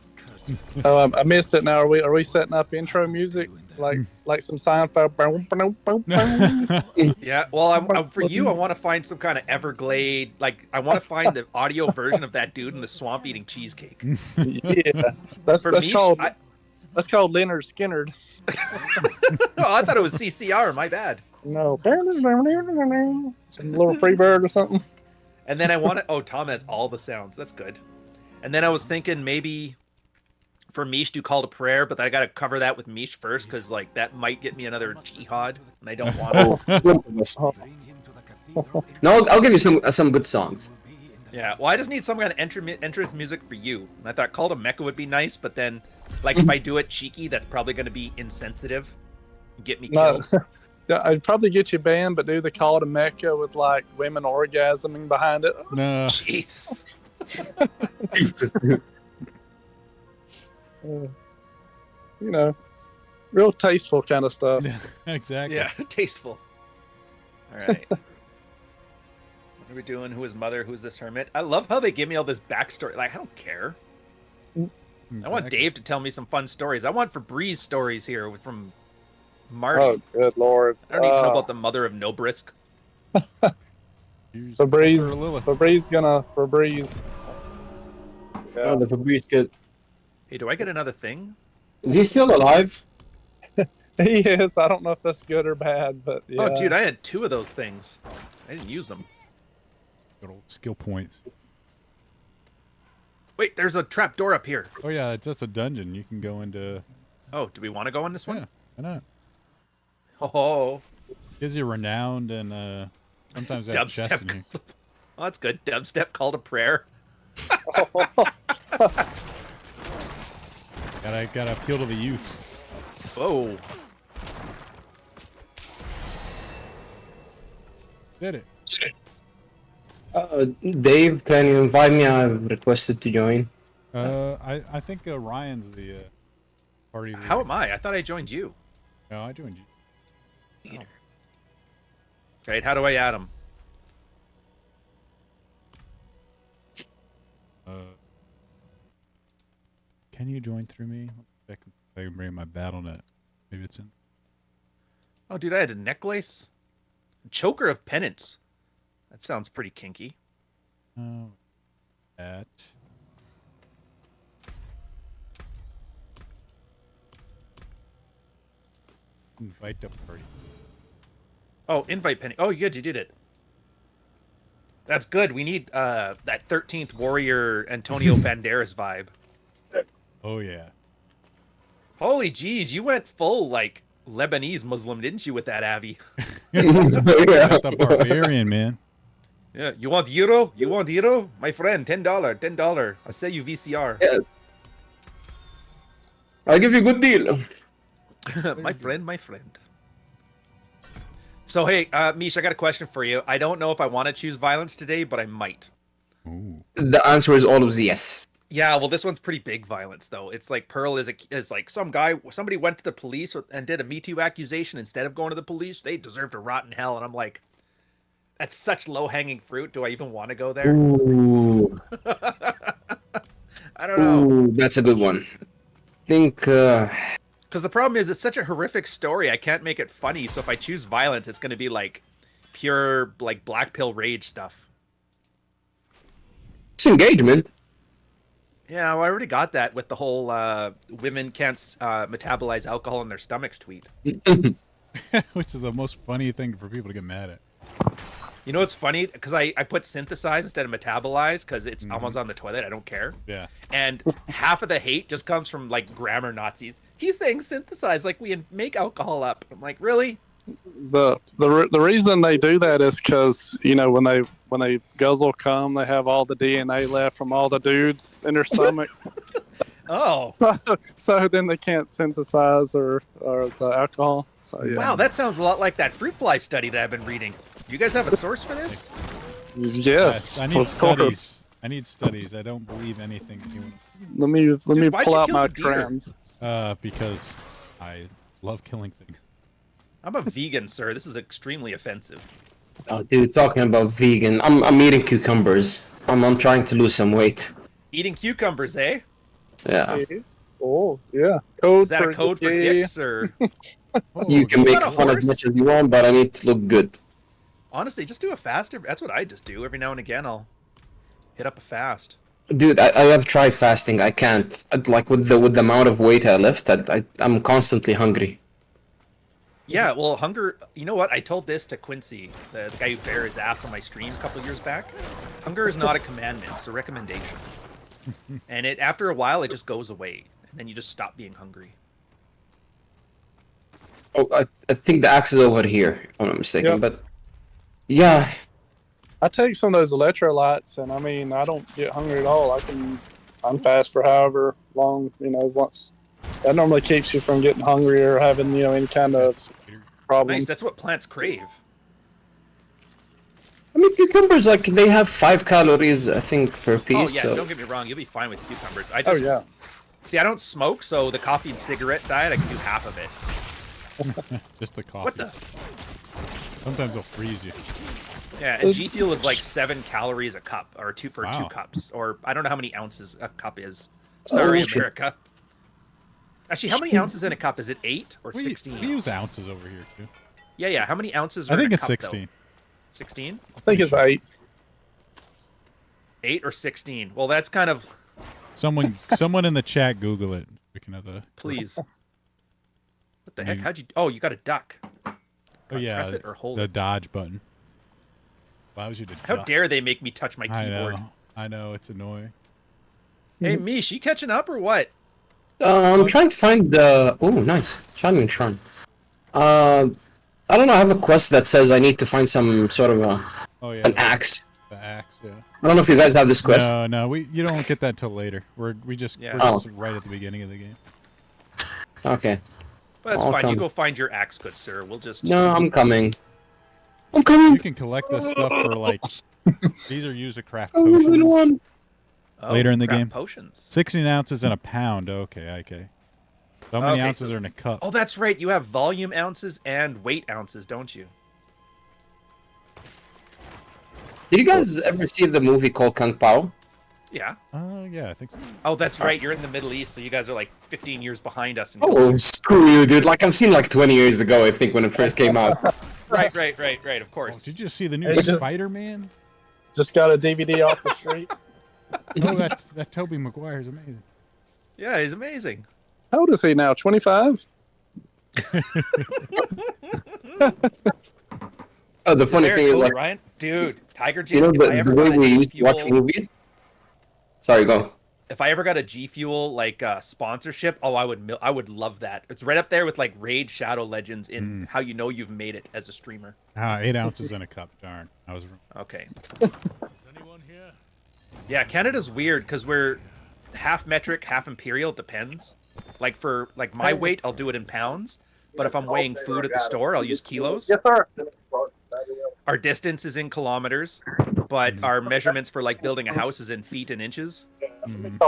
I missed it. Now are we setting up intro music like some Seinfeld? Yeah. Well, for you, I want to find some kind of Everglade. Like, I want to find the audio version of that dude in the swamp eating cheesecake. Yeah, that's For me, that's called Leonard Skinner. Oh, I thought it was CCR. My bad. No, some little free bird or something. And then I want to. Oh, Tom has all the sounds. That's good. And then I was thinking maybe for Mish do call to prayer, but I got to cover that with Mish first because like that might get me another jihad, and I don't want to. No, I'll give you some good songs. Yeah. Well, I just need some kind of entrance music for you. And I thought call to Mecca would be nice, but then like if I do it cheeky, that's probably going to be insensitive. Get me killed. Yeah, I'd probably get you banned, but do the call to Mecca with like women orgasming behind it. No. Jesus. Jesus, dude. You know, real tasteful kind of stuff. Exactly. Yeah, tasteful. All right. What are we doing? Who is mother? Who's this hermit? I love how they give me all this backstory. Like, I don't care. I want Dave to tell me some fun stories. I want Febreze stories here from Marty. Oh, good lord! I don't need to know about the mother of Nobrisk. Febreze. Yeah. Oh, the Fabrice kid. Hey, do I get another thing? Is he still alive? He is. I don't know if that's good or bad, but yeah. Oh, dude, I had 2 of those things. I didn't use them. Good old skill points. Wait, there's a trap door up here. Oh yeah, that's a dungeon. You can go into. Oh, do we want to go in this one? Yeah, why not? Oh, Gives you renowned and sometimes they have chests in dubstep. here. Oh, that's good. Dubstep call to prayer. Gotta appeal to the youth. Whoa. Did it? Dave, can you invite me? I've requested to join. I think Ryan's the party leader. How am I? I thought I joined you. No, I joined you. Right, how do I add him? Can you join through me? I can bring my BattleNet. Maybe it's in. Oh, dude, I had a necklace. Choker of penance. That sounds pretty kinky. Oh, that. Invite the party. Oh, invite penny. Oh, good, you did it. That's good. We need that 13th warrior Antonio Banderas vibe. Oh yeah. Holy jeez, you went full like Lebanese Muslim, didn't you, with that Avi? Got the barbarian, man. Yeah, you want euro? You want euro? My friend, $10, $10. I'll sell you VCR. Yes. I'll give you a good deal. my friend. So hey, Mish, I got a question for you. I don't know if I want to choose violence today, but I might. Ooh. The answer is always yes. Yeah, well, this one's pretty big violence though. It's like Pearl is like somebody went to the police and did a Me Too accusation instead of going to the police. They deserve to rot in hell, and I'm like, that's such low hanging fruit. Do I even want to go there? Ooh. I don't know. Ooh, that's a good one. I think. Because the problem is, it's such a horrific story. I can't make it funny. So if I choose violence, it's going to be like pure like black pill rage stuff. It's engagement. Yeah, well, I already got that with the whole women can't metabolize alcohol in their stomachs tweet. Which is the most funny thing for people to get mad at. You know what's funny? Because I put synthesize instead of metabolize because it's almost on the toilet. I don't care. Yeah. And half of the hate just comes from like grammar Nazis. Do you think synthesize like we make alcohol up? I'm like, really? The reason they do that is because when they guzzle cum, they have all the DNA left from all the dudes in their stomach. Oh. So then they can't synthesize or the alcohol. So yeah. Wow, that sounds a lot like that fruit fly study that I've been reading. You guys have a source for this? Yes. I need of studies. course. I need studies. I don't believe anything anyone. Let me why'd pull you out kill my the deer? trends. Because I love killing things. I'm a vegan, sir. This is extremely offensive. Oh, dude, talking about vegan. I'm eating cucumbers. I'm trying to lose some weight. Eating cucumbers, eh? Yeah. Oh yeah. Code Is that a code for gay. dicks or? You can you make got a fun as horse? much as you want, but I need to look good. Honestly, just do a fast. That's what I just do. Every now and again, I'll hit up a fast. Dude, I have tried fasting. I can't. Like with the amount of weight I lift, I'm constantly hungry. Yeah, well, hunger. You know what? I told this to Quincy, the guy who bare his ass on my stream a couple years back. Hunger is not a commandment; it's a recommendation. And after a while, it just goes away, and then you just stop being hungry. Oh, I think the axe is over here, if I'm not mistaken. Yep. But yeah, I take some of those electrolytes, and I mean, I don't get hungry at all. I'm fast for however long, once. That normally keeps you from getting hungry or having, any kind of problems. Nice. That's what plants crave. I mean cucumbers they have 5 calories I think per piece. Oh yeah, so. don't get me wrong. You'll be fine with cucumbers. I Oh just yeah. see. I don't smoke, so the coffee and cigarette diet, I can do half of it. Just the coffee. What the? Sometimes they'll freeze you. Yeah, and G Fuel is like 7 calories a cup, or 2 Wow. cups, or I don't know how many ounces a cup is. Sorry, shit. America. Actually, how many ounces in a cup? Is it 8 or We 16? use ounces over here too. Yeah. How many ounces are I think in a it's cup, 16. 16? I think it's 8. 8 or 16? Well, that's kind of... Someone in the chat Google it. Speaking of the. Please. What the heck? How'd you... Oh, you got a duck. Oh yeah. Press it or hold the it. dodge button allows you to. How duck. dare they make me touch my keyboard? I know. It's annoying. Hey, Mish, you catching up or what? I'm trying to find the. Oh, nice. Shining Shrine. I don't know. I have a quest that says I need to find some sort of Oh yeah. an axe. The axe. Yeah. I don't know if you guys have this quest. No. You don't get that till later. We're just Oh. right at the beginning of the game. Okay. Well, that's I'll fine. You come. go find your axe, good sir. We'll just... No, I'm coming. I'm You coming. can collect this stuff for like. These are used to craft I'm the potions. one. Oh, later in the craft game. Potions. 16 ounces in a pound. Okay. So how many Okay, ounces so- are in a cup? Oh, that's right. You have volume ounces and weight ounces, don't you? Did you guys ever see the movie called Kung Pao? Yeah. Yeah, I think so. Oh, that's right. You're in the Middle East, so you guys are like 15 years behind us. In Oh, culture. screw you, dude. Like, I've seen 20 years ago, I think, when it first came out. Right. Of Oh, course. did you see the new Hey, just- Spider-Man? Just got a DVD off the street. Oh, that Tobey Maguire is amazing. Yeah, he's amazing. How old is he now? 25? Oh, the funny There, thing is, Cody like, Ryan, dude, Tiger you know, Jam. If I the ever way got a we G used to watch Fuel, movies? Sorry, go. if I ever got a G Fuel sponsorship, oh, I would love that. It's right up there with like Raid Shadow Legends in how you know you've made it as a streamer. 8 ounces in a cup. Darn, I was wrong. Okay. Is anyone here? Yeah, Canada's weird because we're half metric, half imperial. It depends. Like for my weight, I'll do it in pounds. But if I'm weighing food at the store, I'll use kilos. Yes, sir. Our distance is in kilometers, but our measurements for like building a house is in feet and inches. And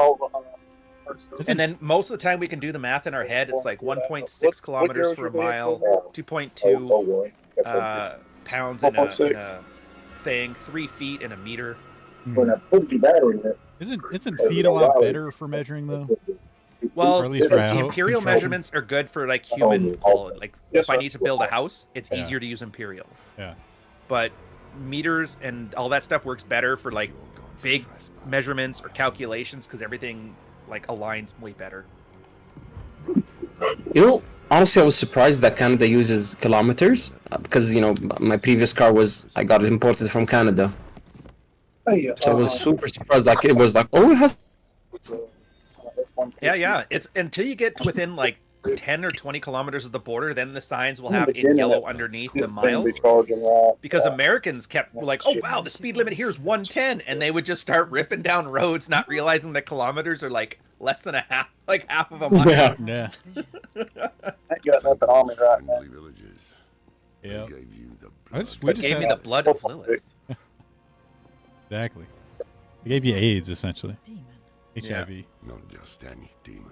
then most of the time we can do the math in our head. It's like 1.6 kilometers for a mile, 2.2 pounds in a thing, 3 feet in a meter. Isn't feet a lot better for measuring though? Well, Or at least for the how- imperial control. measurements are good for like human quality. Like if I need to build a house, it's Yeah. easier to use imperial. Yeah. But meters and all that stuff works better for like big measurements or calculations because everything like aligns way better. You know, honestly, I was surprised that Canada uses kilometers because my previous car I got it imported from Canada, Hey, so I was super surprised. Like it was like, oh, it has. Yeah. It's until you get within like 10 or 20 kilometers of the border, then the signs will In the have in beginning, yellow it underneath didn't the seem to be miles. charging right. Because Americans were like, oh wow, the speed limit here is 110, and they would just start ripping down roads, not realizing that kilometers are like less than half of a mile. Yeah. Yeah. Ain't got nothing on me right now. Friendly villages. Yeah. They gave you the I just, we blood. just Gave me had, the blood of Lilith. exactly. They gave you AIDS essentially. Demon. HIV. Not just any demon.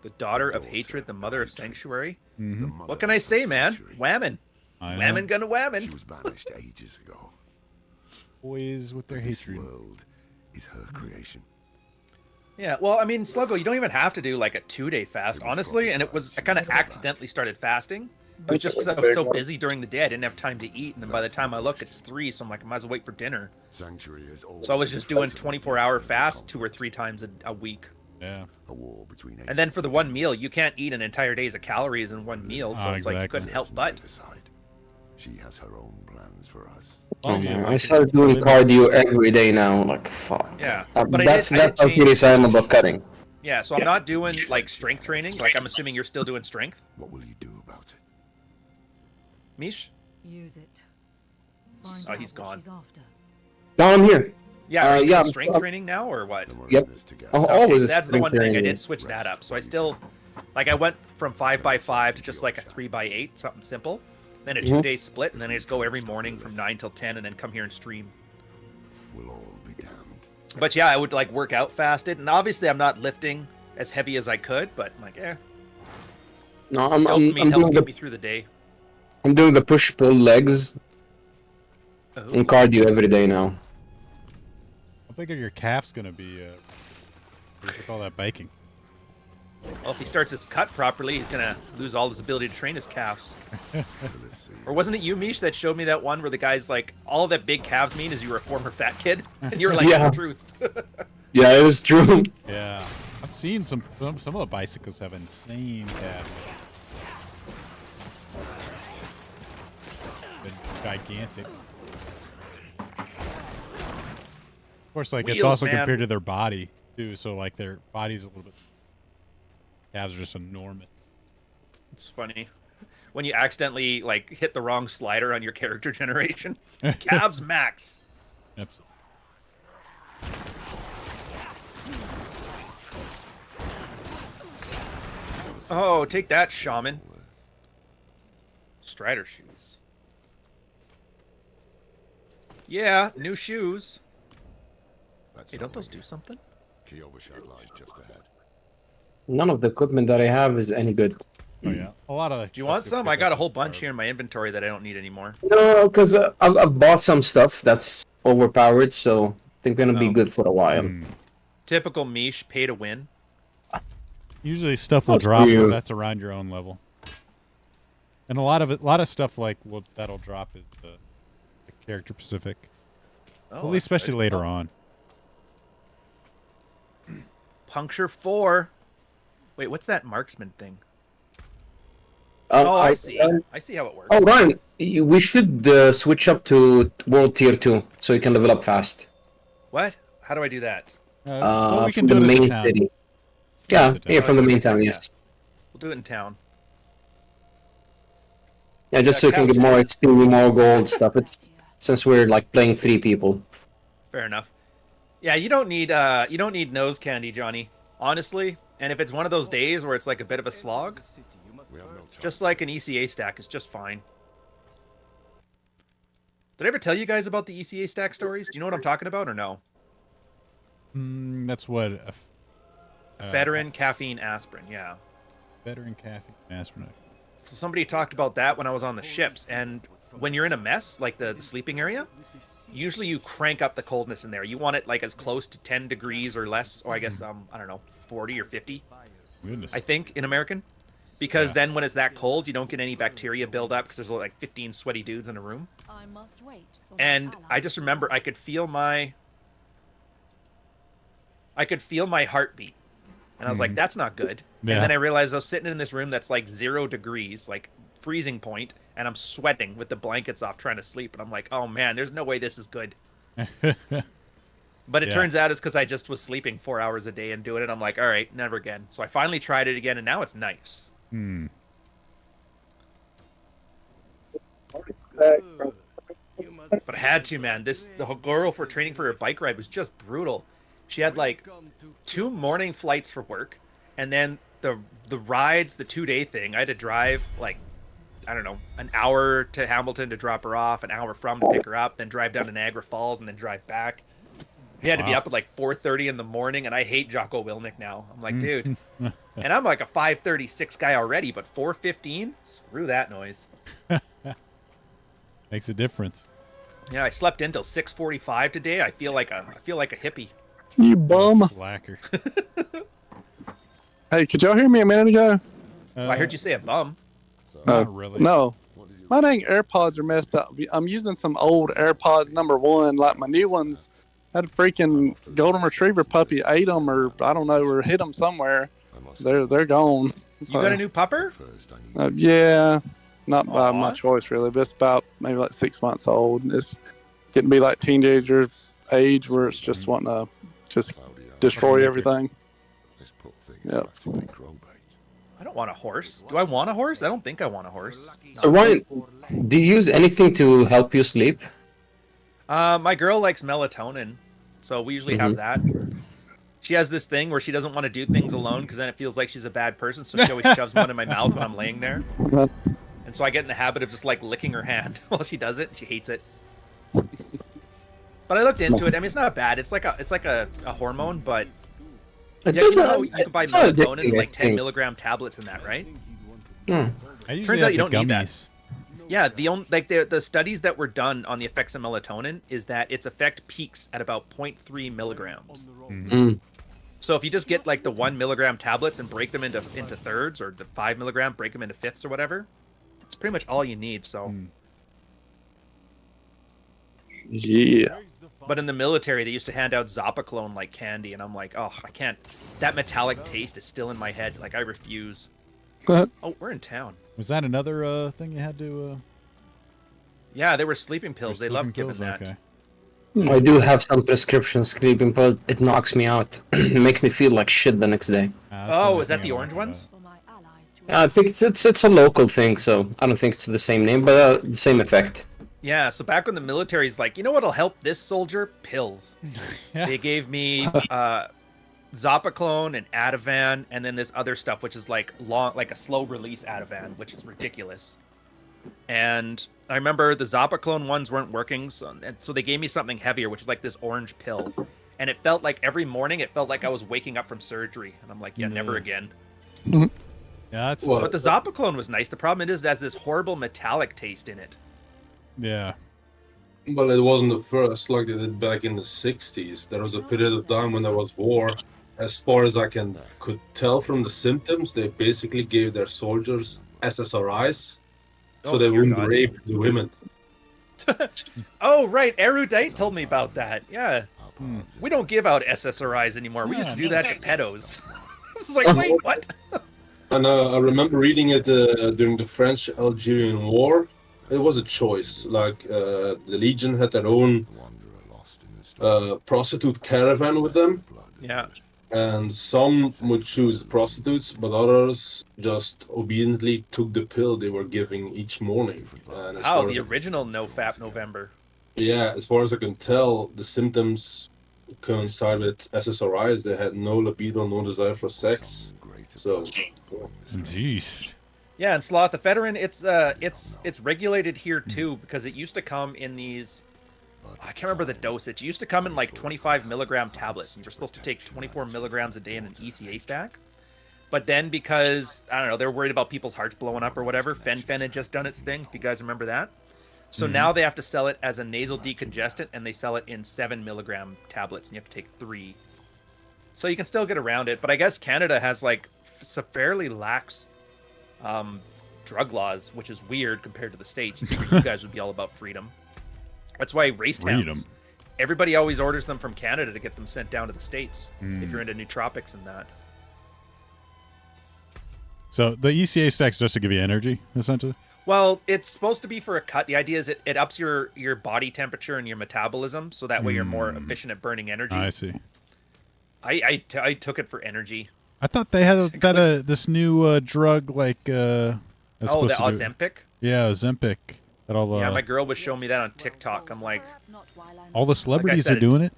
The daughter of hatred, the mother of sanctuary. The Mm-hmm. mother What can I of say, man? sanctuary. Whammon. I know. Whammon gonna She whammon. was banished ages ago. Boys with their This hatred. world is her creation. Yeah, well, I mean, Sluggo, you don't even have to do like a 2-day fast, honestly. And I kind of accidentally started fasting. It was just because I was so busy during the day, I didn't have time to eat. And then by the time I look, it's 3, so I'm like, I might as well wait for dinner. Sanctuary is So I was just doing 24-hour fast 2 or 3 times a week. Yeah. a war between And then for the one meal, you can't eat an entire day's of calories in one meal, so Oh, it's like you exactly. couldn't help but. decide. She has her own plans for us. Oh, man. I started doing cardio every day now. Like fuck. Yeah, but I that's did how change- serious I am about cutting. Yeah, so I'm not doing like strength training. Like I'm assuming you're still doing strength, What will you do about it? Mish? Use it. Find Oh, out he's what gone. she's after. No, I'm here. Yeah, are you yeah, doing strength training now or what? Then we're Yep. in this together. Oh, Okay, always so a that's the strength one thing I training. did switch that up. So I still, like, I went from 5x5 to just like a 3x8, something simple. Then a 2-day split, and then I just go every morning from 9 till 10, and then come here and stream. We'll all be damned. But yeah, I would like work out fasted, and obviously I'm not lifting as heavy as I could, but I'm like, No, I'm dopamine helps doing get the me through the day. I'm doing the push pull legs Oh. and cardio every day now. How big are your calves gonna be? With all that biking. Well, if he starts his cut properly, he's gonna lose all his ability to train his calves. So let's see. Or wasn't it you, Mish, that showed me that one where the guy's like, all that big calves mean is you were a former fat kid, and you were like, Yeah. the truth. Yeah, it is true. Yeah. I've seen some of the bicycles have insane calves. Been gigantic. Of course, like it's Wheels, also man. compared to their body too. So like their body's a little bit. Calves are just enormous. It's funny when you accidentally like hit the wrong slider on your character generation. Calves max. Absolutely. Oh, take that, shaman. Strider shoes. Yeah, new shoes. That's Hey, not don't those like do it. something? Key overshot lies just ahead. None of the equipment that I have is any good. Oh yeah. A lot of. Do you want some? I got a whole bunch here in my inventory that I don't need anymore. No, because I've bought some stuff that's overpowered, so they're gonna be Oh. good for a while. Hmm. Typical Mish, pay to win. Usually stuff will That's drop, but weird. that's around your own level. And a lot of stuff like that'll drop is the character specific. Oh, At least that's especially good. later Oh, on. Puncture 4. Wait, what's that marksman thing? Oh, Oh, I see. I see how it works. Oh, Ryan, we should switch up to World Tier 2 so you can level up fast. What? How do I do that? Well, we From can do the it in main town. city. Yeah, Yeah, the town. yeah, from the main Yeah. town, yes. We'll do it in town. Yeah, just Yeah, so you can get more couches. XP, more gold stuff. It's since we're like playing 3 people. Fair enough. Yeah, you don't need nose candy, Johnny. Honestly, and if it's one of those days where it's like a bit of a slog, We have no time. just like an ECA stack is just fine. Did I ever tell you guys about the ECA stack stories? Do you know what I'm talking about or no? That's what Ephedrine, caffeine, aspirin. Yeah. veteran caffeine aspirin. So somebody talked about that when I was on the ships, and when you're in a mess, like the sleeping area, usually you crank up the coldness in there. You want it like as close to 10 degrees or less, or I guess I don't know, 40 or 50, Goodness. I think in American, because Yeah. then when it's that cold, you don't get any bacteria build up because there's like 15 sweaty dudes in a room. I must wait for my And I ally. just remember I could feel my heartbeat And I was like, that's not good. Yeah. And then I realized I was sitting in this room that's like 0 degrees, like freezing point, and I'm sweating with the blankets off trying to sleep. And I'm like, oh man, there's no way this is good. But it Yeah. turns out it's because I just was sleeping 4 hours a day and doing it. I'm like, all right, never again. So I finally tried it again, and now it's nice. Hmm. But I had to, man. The whole girl for training for her bike ride was just brutal. She had like 2 morning flights for work, and then the rides, the 2-day thing. I had to drive like, I don't know, an hour to Hamilton to drop her off, an hour from to pick her up, then drive down to Niagara Falls, and then drive back. He had to be Wow. up at like 4:30 in the morning, and I hate Jocko Willnick now. I'm like, dude, and I'm like a 5:36 guy already, but 4:15, screw that noise. Makes a difference. Yeah, I slept in till 6:45 today. I feel like a hippie. You bum. Slacker. Hey, could y'all hear me a minute ago? I heard you say a bum. Not really. No. My dang AirPods are messed up. I'm using some old AirPods #1. Like my new ones had a freaking golden retriever puppy ate them, or I don't know, or hit them somewhere. They're gone. You got a new pupper? Yeah, not by Aw. my choice really, but it's about maybe like 6 months old. It's getting to be like teenager age where it's just wanting to just destroy everything. Yep. I don't want a horse. Do I want a horse? I don't think I want a horse. So Ryan, do you use anything to help you sleep? My girl likes melatonin, so we usually have that. She has this thing where she doesn't want to do things alone because then it feels like she's a bad person, so she always shoves one in my mouth when I'm laying there. And so I get in the habit of just like licking her hand while she does it, and she hates it. But I looked into it. I mean, it's not bad. It's like a hormone, but It yeah, you doesn't- know, you can buy it's not melatonin, addicting, I like 10 think. milligram tablets in that, right? Hmm. I usually Turns out have you the don't need that. gummies. Yeah, the studies that were done on the effects of melatonin is that its effect peaks at about 0.3 milligrams. Mm. So if you just get like the 1 milligram tablets and break them into thirds, or the 5 milligram, break them into fifths or whatever, it's pretty much all you need. So, Yeah. but in the military, they used to hand out Zopiclone like candy, and I'm like, oh, I can't. That metallic taste is still in my head. Like I refuse. Oh, we're in town. Was that another thing you had to? Yeah, there were sleeping pills. They sleeping loved giving pills? that. Okay. I do have some prescription sleeping pills. It knocks me out. It makes me feel like shit the next day. That's Oh, another is that thing the I'm orange worried ones? For my allies to I think it's a local thing, so I don't think it's the same name, but the same effect. Yeah, so back when the military's like, you know what'll help this soldier? Pills. Yeah. They gave me Zopiclone and Ativan, and then this other stuff, which is like a slow release Ativan, which is ridiculous. And I remember the Zopiclone ones weren't working, so they gave me something heavier, which is like this orange pill. And it felt like every morning, it felt like I was waking up from surgery. And I'm like, yeah, never again. Yeah, that's Well, But the Zopiclone was nice. The problem is it has this horrible metallic taste in it. yeah. Well, it wasn't the first like they did back in the 60s. There was a period of time when there was war. As far as I could tell from the symptoms, they basically gave their soldiers SSRIs so Oh, they dear wouldn't God. rape the women. Oh, right. Erudite told me about that. Yeah. We don't give out SSRIs anymore. We used to do that to pedos. It's like, wait, what? And I remember reading it during the French-Algerian War. It was a choice. Like the Legion had their own prostitute caravan with them, Yeah. and some would choose prostitutes, but others just obediently took the pill they were giving each morning. And as Oh, far the as, original No Fap November. yeah, as far as I can tell, the symptoms coincide with SSRIs. They had no libido, no desire for sex. So, Jeez. Yeah, and Sloth the Veteran, it's regulated here too because it used to come in these. I can't remember the dosage. It used to come in like 25 milligram tablets, and you're supposed to take 24 milligrams a day in an ECA stack. But then because I don't know, they're worried about people's hearts blowing up or whatever. Fen had just done its thing. If you guys remember that. So now they have to sell it as a nasal decongestant, and they sell it in 7 milligram tablets, and you have to take 3. So you can still get around it, but I guess Canada has like fairly lax drug laws, which is weird compared to the States. You guys would be all about freedom. That's why race towns. Freedom. Everybody always orders them from Canada to get them sent down to the States if you're into nootropics and that. So the ECA stack's just to give you energy, essentially. Well, it's supposed to be for a cut. The idea is it ups your body temperature and your metabolism, so that way you're more efficient at burning energy. I see. I took it for energy. I thought they had this new drug like. That's The supposed to do- Ozempic. Yeah, Ozempic. That all. Yeah, my girl was showing me that on TikTok. I'm like, all the celebrities said, are doing it.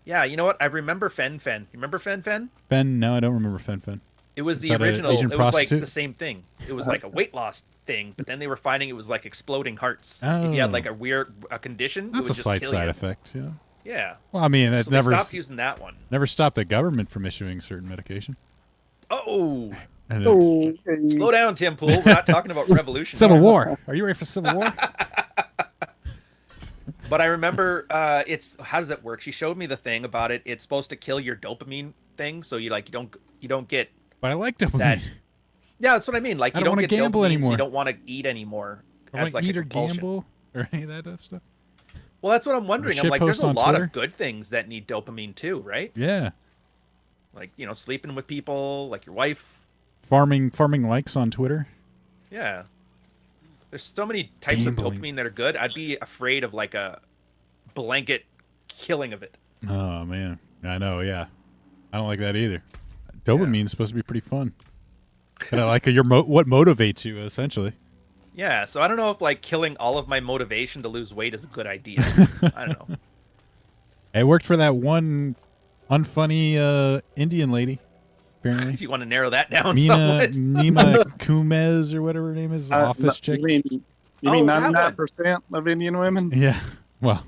yeah, you know what? I remember Fen. You remember Fen? Ben, no, I don't remember Fen. It was Is the that a original. Asian It was like prostitute? the same thing. It was like a weight loss thing, but then they were finding it was like exploding hearts. So if you had like a condition, it That's would a just slight kill side you. effect. Yeah. Yeah. Well, I mean, that's So they never stopped using that one. never stopped the government from issuing certain medication. Oh, And it's- Oh, slow down, Tim Pool. We're not talking about revolution. Civil here. War. Are you ready for Civil War? But I remember, it's how does it work? She showed me the thing about it. It's supposed to kill your dopamine thing, so you don't get. But I like dopamine. That- Yeah, that's what I mean. Like I you don't don't wanna get gamble dopamine, so anymore. you don't want to eat anymore. I want as to like eat a or compulsion. gamble or any of that stuff. Well, that's what I'm wondering. I'm shit like, there's post a on lot Twitter. of good things that need dopamine too, right? Yeah. Like sleeping with people, like your wife. Farming likes on Twitter. Yeah. There's so many types Gambling. of dopamine that are good. I'd be afraid of like a blanket killing of it. Oh man, I know. Yeah, I don't like that either. Dopamine's supposed to be pretty fun. And I like what motivates you essentially. Yeah, so I don't know if like killing all of my motivation to lose weight is a good idea. I don't know. It worked for that one unfunny Indian lady. Apparently, If you want to narrow that down Nima somewhat. Kumes or whatever her name is, office chick. You mean Oh, that one. 99% of Indian women? Yeah, well,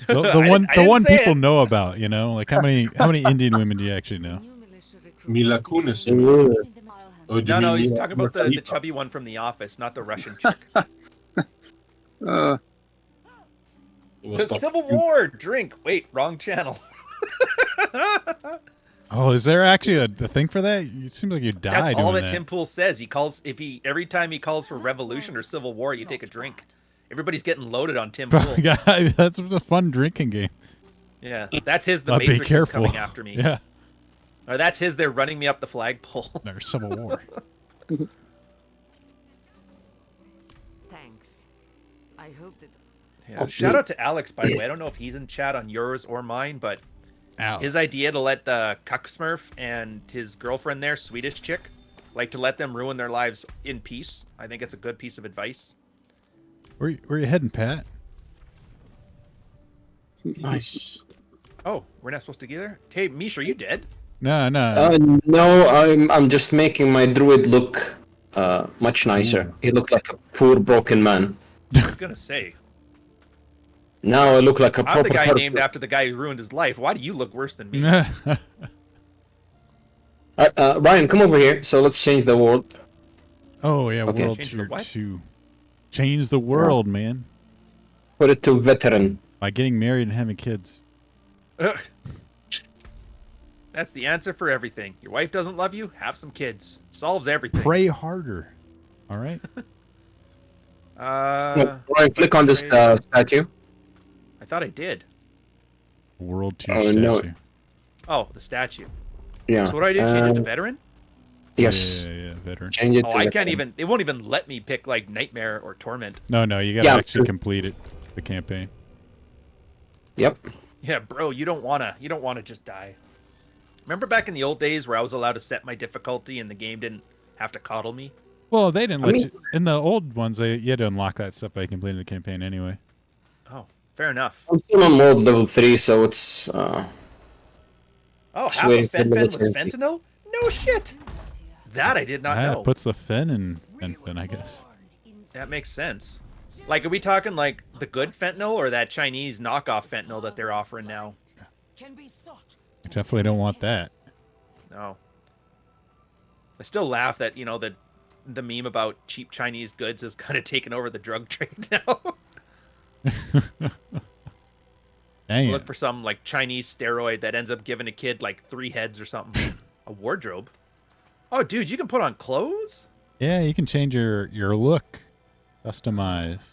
the I one didn't say people it. know about, like how many Indian women do you actually know? Mila Kunis. Oh, do you No, mean he's Mila talking about the Khalifa? chubby one from The Office, not the Russian chick. Uh, It was The like- Civil War drink. Wait, wrong channel. Oh, is there actually a thing for that? You seem like you died That's all doing that Tim Pool says. He calls every time he calls for revolution or civil war, you take a drink. Everybody's getting loaded on Tim Pool. Yeah, that's a fun drinking game. Yeah, that's his. The But be Matrix is careful. coming after me. Yeah, Or that's his. They're running me up the flagpole. there's Civil War. Thanks. I hope that Yeah. Shout out to Alex, by the way. I don't know if he's in chat on yours or mine, but Ow. his idea to let the Cuck Smurf and his girlfriend there, Swedish chick, like to let them ruin their lives in peace. I think it's a good piece of advice. Where you heading, Pat? Nice. Oh, we're not supposed to get there? Hey, Mish, are you dead? No. No, I'm just making my druid look much nicer. He looked like a poor broken man. I was gonna say. Now I look like a I'm proper. the guy herd- named after the guy who ruined his life. Why do you look worse than me? Ryan, come over here. So let's change the world. Oh yeah, Okay. World Change the Tier what? 2. Change the world, man. Put it to veteran. By getting married and having kids. Ugh. That's the answer for everything. Your wife doesn't love you? Have some kids. Solves everything. Pray harder. All right. No, Ryan, click on this pray- statue. I thought I did. World Tier Oh, statue. no. Oh, the statue. Yeah. So what do I do? Change it to veteran? Yes. Yeah, veteran. Change it. Oh, to I veteran. can't even. It won't even let me pick like nightmare or torment. No, you gotta Yeah. actually complete it. The campaign. Yep. Yeah, bro, you don't wanna just die. Remember back in the old days where I was allowed to set my difficulty and the game didn't have to coddle me? Well, they didn't I let mean- you. In the old ones, you had to unlock that stuff by completing the campaign anyway. Oh, fair enough. I'm still on mode level 3, so it's Oh, Just half waiting of for the Fen was military. fentanyl? No shit. That I did not Yeah, know. it puts the fen in fen, I guess. That makes sense. Like, are we talking like the good fentanyl or that Chinese knockoff fentanyl that they're offering now? can be sought. You definitely don't want that. No. I still laugh that the meme about cheap Chinese goods has kind of taken over the drug trade now. Dang Look it. for some like Chinese steroid that ends up giving a kid like 3 heads or something. A wardrobe. Oh, dude, you can put on clothes? Yeah, you can change your look, customize.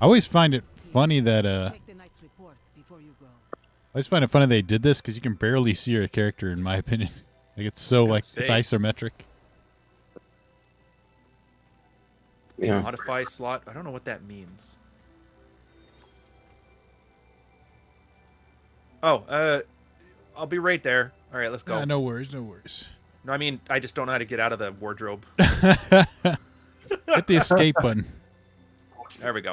I always find it funny that Take the night's report before you go. I always find it funny they did this because you can barely see your character, in my opinion. Like it's so gonna like it's say. isometric. Yeah. Modify slot. I don't know what that means. Oh, I'll be right there. All right, let's go. No worries, no worries. No, I mean, I just don't know how to get out of the wardrobe. Hit the escape button. There we go.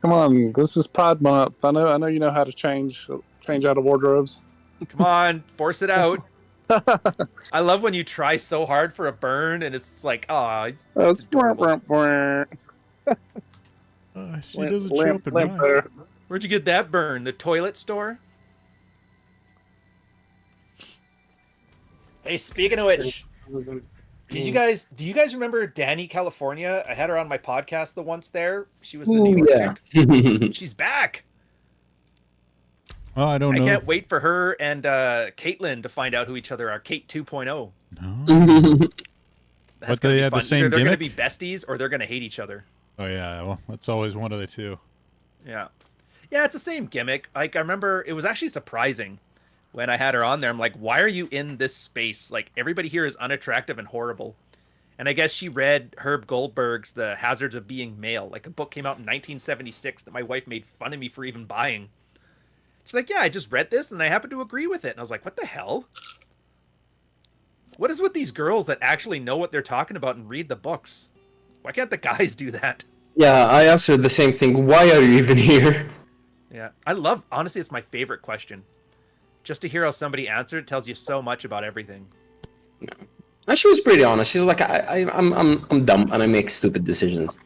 Come on, this is Pride Month. I know you know how to change out of wardrobes. Come on, force it out. I love when you try so hard for a burn and it's like, ah, That's adorable. She doesn't show up in mine. there. Where'd you get that burn? The toilet store? Hey, speaking of which, do you guys remember Danny, California? I had her on my podcast the once there. She was the New York chick. She's back. Oh, I don't know. I can't wait for her and Caitlin to find out who each other are. Kate 2.0. Oh. That's But they gonna be have the fun. same Either they're gimmick? going to be besties or they're going to hate each other. Oh yeah, well, that's always one of the two. Yeah. Yeah, it's the same gimmick. Like, I remember it was actually surprising when I had her on there. I'm like, why are you in this space? Like, everybody here is unattractive and horrible. And I guess she read Herb Goldberg's The Hazards of Being Male. Like, a book came out in 1976 that my wife made fun of me for even buying. She's like, yeah, I just read this and I happen to agree with it. And I was like, what the hell? What is with these girls that actually know what they're talking about and read the books? Why can't the guys do that? Yeah, I asked her the same thing. Why are you even here? Yeah, honestly, it's my favorite question. Just to hear how somebody answered it tells you so much about everything. And she was pretty honest. She's like, I'm dumb and I make stupid decisions.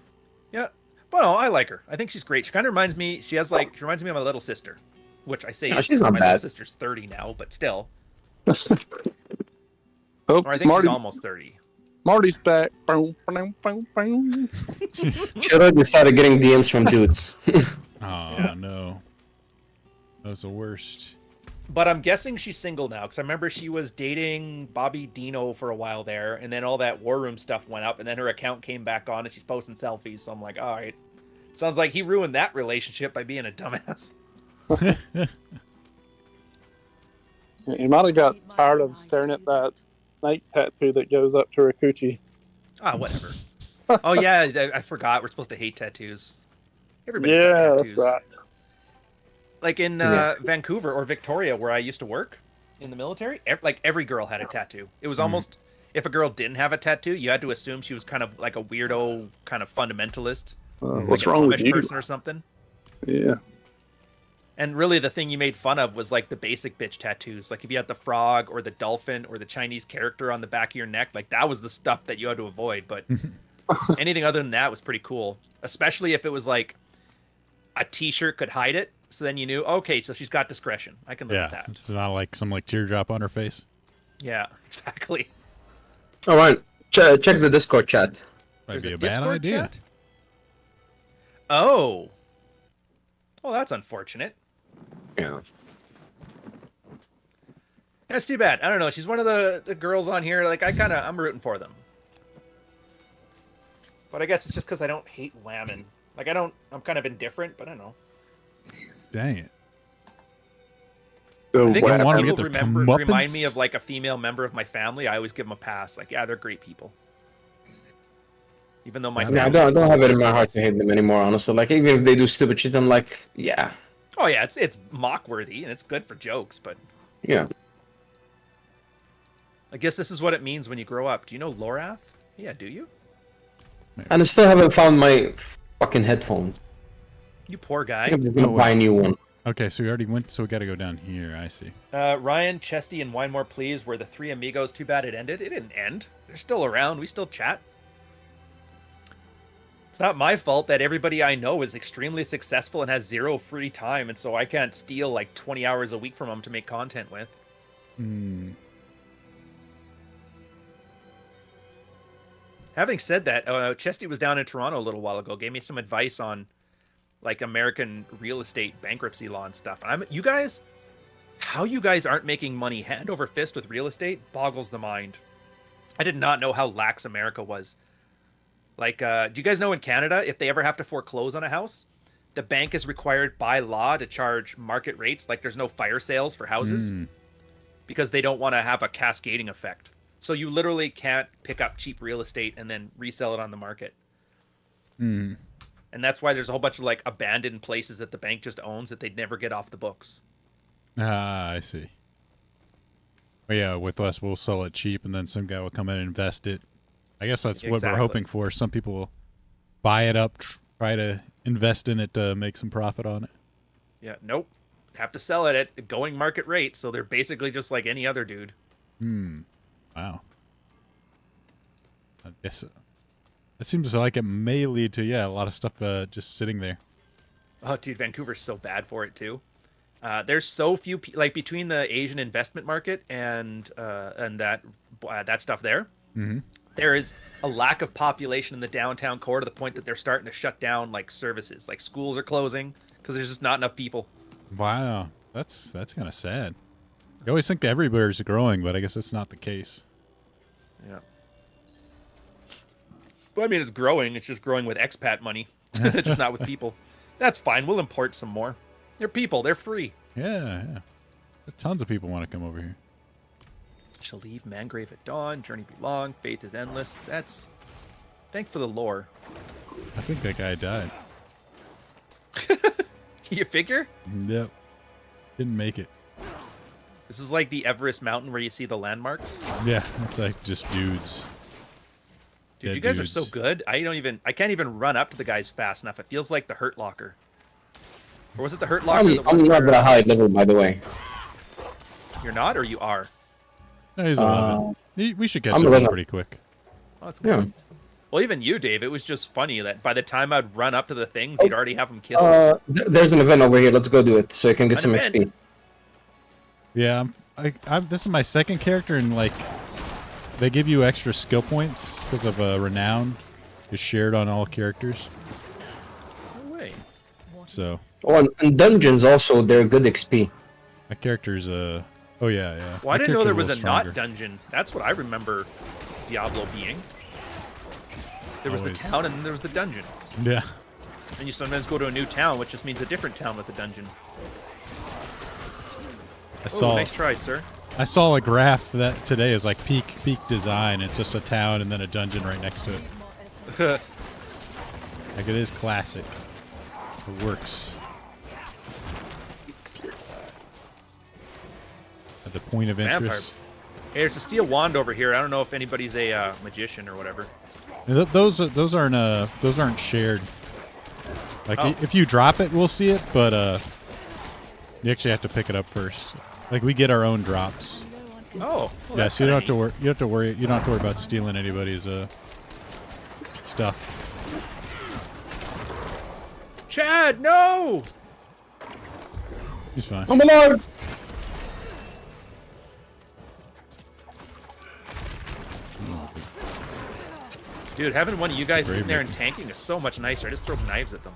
Yeah, but no, I like her. I think she's great. She kind of reminds me. She reminds me of my little sister, which I say No, she's not my bad. little sister's 30 now, but still. Oh, Or I think Marty, she's almost 30. Marty's back. Boom, boom, boom, boom. She already started getting DMs from dudes. Oh no, that was the worst. But I'm guessing she's single now because I remember she was dating Bobby Dino for a while there, and then all that War Room stuff went up, and then her account came back on, and she's posting selfies. So I'm like, all right, sounds like he ruined that relationship by being a dumbass. You might have got tired of staring at that snake tattoo that goes up to her coochie. Ah, whatever. Oh yeah, I forgot. We're supposed to hate tattoos. Everybody's got Yeah, tattoos. that's right. Like in Vancouver or Victoria, where I used to work in the military, every girl had a tattoo. It was almost, if a girl didn't have a tattoo, you had to assume she was kind of like a weirdo, kind of fundamentalist, What's like wrong a with Amish you? person or something. Yeah. And really, the thing you made fun of was like the basic bitch tattoos. Like if you had the frog or the dolphin or the Chinese character on the back of your neck, like that was the stuff that you had to avoid. But anything other than that was pretty cool, especially if it was like a T-shirt could hide it. So then you knew, okay, so she's got discretion. I can live with Yeah, that. it's not like some like teardrop on her face. Yeah, exactly. All right, check the Discord chat. Might There's be a bad Discord idea. chat? Oh. Well, that's unfortunate. Yeah. That's too bad. I don't know. She's one of the girls on here. Like, I'm rooting for them. But I guess it's just because I don't hate women. Like, I'm kind of indifferent, but I don't know. Dang it. So I think Well, if I wanna people get their remind me comeuppance. of like a female member of my family, I always give them a pass. Like, yeah, they're great people. Even though my Yeah, I don't have it in my heart to hate them anymore, honestly. Like, even if they do stupid shit, I'm like, yeah. Oh yeah, it's mock worthy and it's good for jokes, but Yeah. I guess this is what it means when you grow up. Do you know Lorath? Yeah, do you? And I still haven't found my fucking headphones. You poor I guy. think I'm just gonna Oh, buy wow. a new one. Okay, so we already went. So we got to go down here. I see. Ryan, Chesty, and Wine More Please were the three amigos. Too bad it ended. It didn't end. They're still around. We still chat. It's not my fault that everybody I know is extremely successful and has zero free time, and so I can't steal like 20 hours a week from them to make content with. Hmm. Having said that, Chesty was down in Toronto a little while ago, gave me some advice on like American real estate bankruptcy law and stuff. You guys, how you guys aren't making money hand over fist with real estate boggles the mind. I did not know how lax America was. Like, do you guys know in Canada, if they ever have to foreclose on a house, the bank is required by law to charge market rates. Like, there's no fire sales for houses. because they don't want to have a cascading effect. So you literally can't pick up cheap real estate and then resell it on the market. Hmm. And that's why there's a whole bunch of like abandoned places that the bank just owns that they'd never get off the books. Ah, I see. But yeah, with us, we'll sell it cheap, and then some guy will come in and invest it. I guess that's what we're Exactly. hoping for. Some people will buy it up, try to invest in it to make some profit on it. Yeah, nope. Have to sell it at going market rate, so they're basically just like any other dude. Wow. I guess it seems like it may lead to, a lot of stuff just sitting there. Oh, dude, Vancouver's so bad for it too. There's so few like between the Asian investment market and that stuff there. Mm-hmm. There is a lack of population in the downtown core to the point that they're starting to shut down like services, like schools are closing because there's just not enough people. Wow, that's kind of sad. You always think everywhere's growing, but I guess that's not the case. Yeah. Well, I mean, it's growing. It's just growing with expat money, just not with people. That's fine. We'll import some more. They're people. They're free. Yeah. Tons of people want to come over here. Shall leave Mangrave at dawn. Journey be long. Faith is endless. That's. Thank for the lore. I think that guy died. You figure? Yep. Didn't make it. This is like the Everest Mountain where you see the landmarks. Yeah, it's like just dudes. Dude, Dead you guys dudes. are so good. I can't even run up to the guys fast enough. It feels like the Hurt Locker. Or was it the Hurt Locker? I'm not that high level, by the way. You're not, or you are? No, he's 11. We should catch I'm up 11. pretty quick. Oh, that's good. Yeah. Well, even you, Dave, it was just funny that by the time I'd run up to the things, you'd already have them killed. There's an event over here. Let's go do it so you can get An some event? XP. Yeah, this is my second character, and like, they give you extra skill points because of renown is shared on all characters. No way. So Oh, and dungeons also, they're good XP. my character's oh yeah. Well, I My didn't know there character's was a little not stronger. dungeon. That's what I remember Diablo being. There was Always. the town and then there was the dungeon. Yeah. And you sometimes go to a new town, which just means a different town with a dungeon. I Oh, saw nice try, sir. I saw a graph that today is like peak design. It's just a town and then a dungeon right next to it. Like it is classic. It works. At the point of Vampire. interest. Hey, there's a steel wand over here. I don't know if anybody's a magician or whatever. Those aren't shared. Like Oh. if you drop it, we'll see it, but you actually have to pick it up first. Like we get our own drops. Oh. Well, Yeah, that's so you don't have kinda to worry. You don't have to worry about stealing anybody's stuff. neat. Chad, no! He's fine. I'm alive! Dude, having one of you guys Brave sitting there and making. tanking is so much nicer. I just throw knives at them.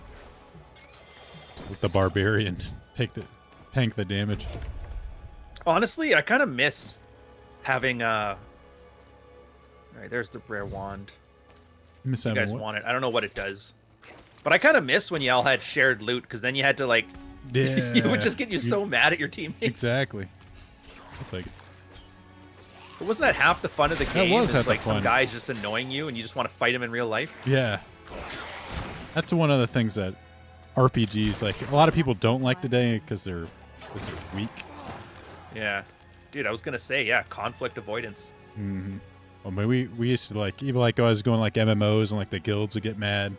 With the barbarian, tank the damage. Honestly, I kind of miss having All right, there's the rare wand. Miss You having guys what? want it. I don't know what it does. But I kind of miss when y'all had shared loot, because then you had to, like... Yeah. it would just get you so mad at your teammates. Exactly. I'll take it. But wasn't that half the fun of the game? was It's half the like some fun. guy's just annoying you, and you just want to fight him in real life? Yeah. That's one of the things that RPGs, like, a lot of people don't like today because they're weak. Yeah. Dude, I was going to say, yeah, conflict avoidance. Mm-hmm. Well, I mean, we used to, like, even like I was going like MMOs and like the guilds would get mad.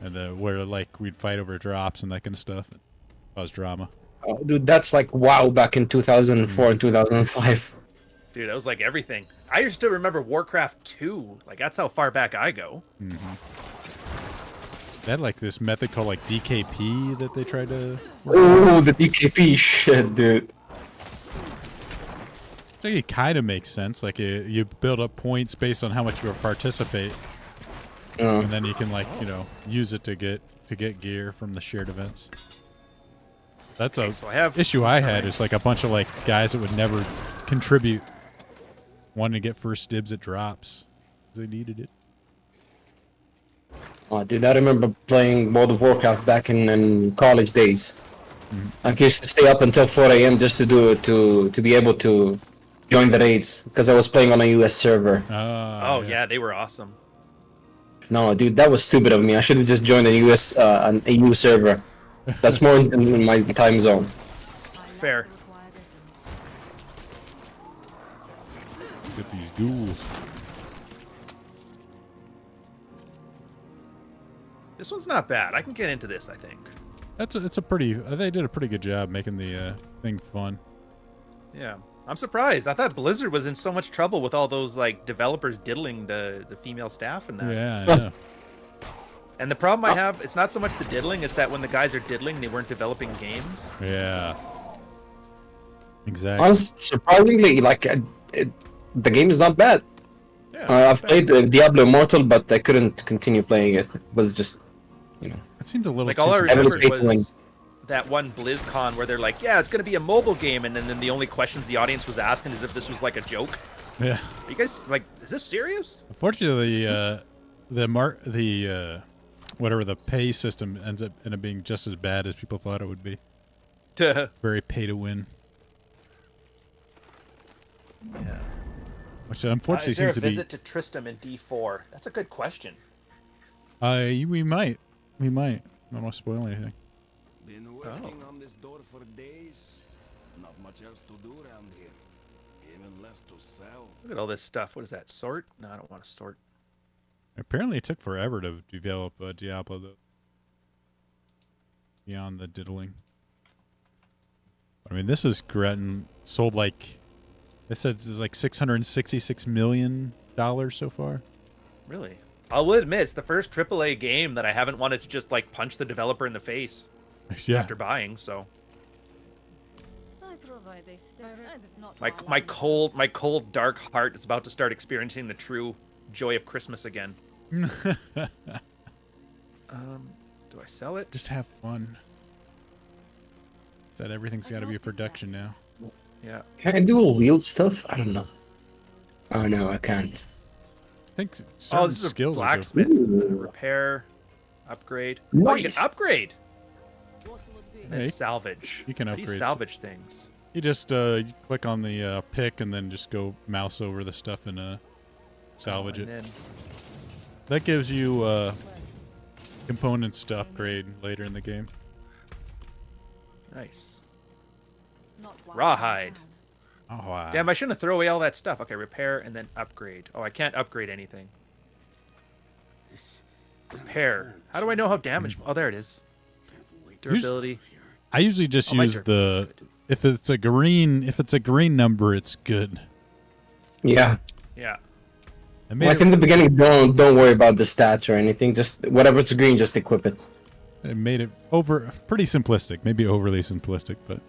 And where like we'd fight over drops and that kind of stuff. It caused drama. Oh, dude, that's like WoW back in 2004 and 2005. Dude, that was like everything. I used to remember Warcraft 2. Like, that's how far back I go. They had like this method called like DKP that they tried to Oh, the DKP shit, dude. I think it kind of makes sense. Like you build up points based on how much you participate, and then you can like use it to get gear from the shared events. That's a So I have... issue I had is like a bunch of like guys that would never contribute, wanting to get first dibs at drops because they needed it. Oh, dude, I remember playing World of Warcraft back in college days. I used to stay up until 4 a.m. just to do it to be able to join the raids because I was playing on a US server. Oh yeah, they were awesome. No, dude, that was stupid of me. I should have just joined a US an EU server. That's more in my time zone. Fair. Get these duels. This one's not bad. I can get into this, I think. It's a pretty. They did a pretty good job making the thing fun. Yeah. I'm surprised. I thought Blizzard was in so much trouble with all those like developers diddling the female staff and that. Yeah, I know. And the problem I have, it's not so much the diddling, it's that when the guys are diddling, they weren't developing games. Yeah. Exactly. Surprisingly, like the game is not bad. Yeah, I've played Diablo Immortal, but I couldn't continue playing it. It was just, you know. It seemed a little. Like too all I simplistic. remembered was that one BlizzCon where they're like, yeah, it's going to be a mobile game, and then the only questions the audience was asking is if this was like a joke. Yeah. Are you guys like, is this serious? Unfortunately, whatever the pay system ends up being just as bad as people thought it would be. Very pay to win. Yeah. Which unfortunately Is there seems a to be. visit to Tristram in D4? That's a good question. We might. I don't want to spoil anything. Been working on this door for days. Not much else to do around here. Even less to sell. Look at all this stuff. What is that? Sort? No, I don't want to sort. Apparently, it took forever to develop Diablo, though. Beyond the diddling. I mean, this is sold like. It says it's like $666 million so far. Really? I will admit, it's the first AAA game that I haven't wanted to just like punch the developer in the face after buying. So my cold dark heart is about to start experiencing the true joy of Christmas again. Do I sell it? Just have fun. That everything's got to be a production now. Yeah. Can I do wield stuff? I don't know. Oh no, I can't. I think certain this is skills a are just- blacksmith. Repair, upgrade. Oh, you Nice. can upgrade. And then Hey, salvage. you can How do you upgrade salvage things? You just you click on the pick and then just go mouse over the stuff and salvage And it. then That gives you components to upgrade later in the game. nice. Rawhide. Oh wow! Damn, I shouldn't have thrown away all that stuff. Okay, repair and then upgrade. Oh, I can't upgrade anything. Repair. How do I know how damage? Oh, there it is. Durability. I usually just Oh, my use durability's the good. if it's a green number, it's good. Yeah. Yeah. I made Like it, in the beginning, don't worry about the stats or anything. Just whatever's green, just equip it. I made it pretty simplistic, maybe overly simplistic, but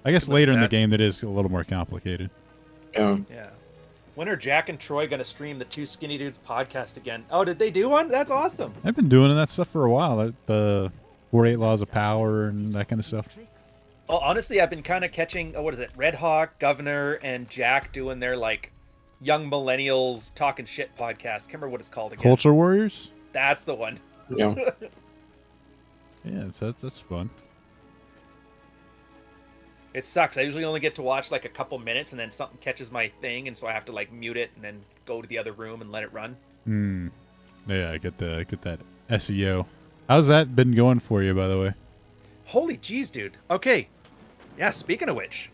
I guess later in the game that is a little more complicated. Yeah. Yeah. When are Jack and Troy gonna stream the Two Skinny Dudes podcast again? Oh, did they do one? That's awesome. I've been doing that stuff for a while. The 48 Laws of Power and that kind of stuff. Oh, honestly, I've been kind of catching. What is it? Red Hawk, Governor, and Jack doing their like young millennials talking shit podcast. Can't remember what it's called again. Culture Warriors. That's the one. Yeah. Yeah, that's fun. It sucks. I usually only get to watch like a couple minutes, and then something catches my thing, and so I have to like mute it and then go to the other room and let it run. Yeah, I get that SEO. How's that been going for you, by the way? Holy jeez, dude. Okay. Yeah, speaking of which,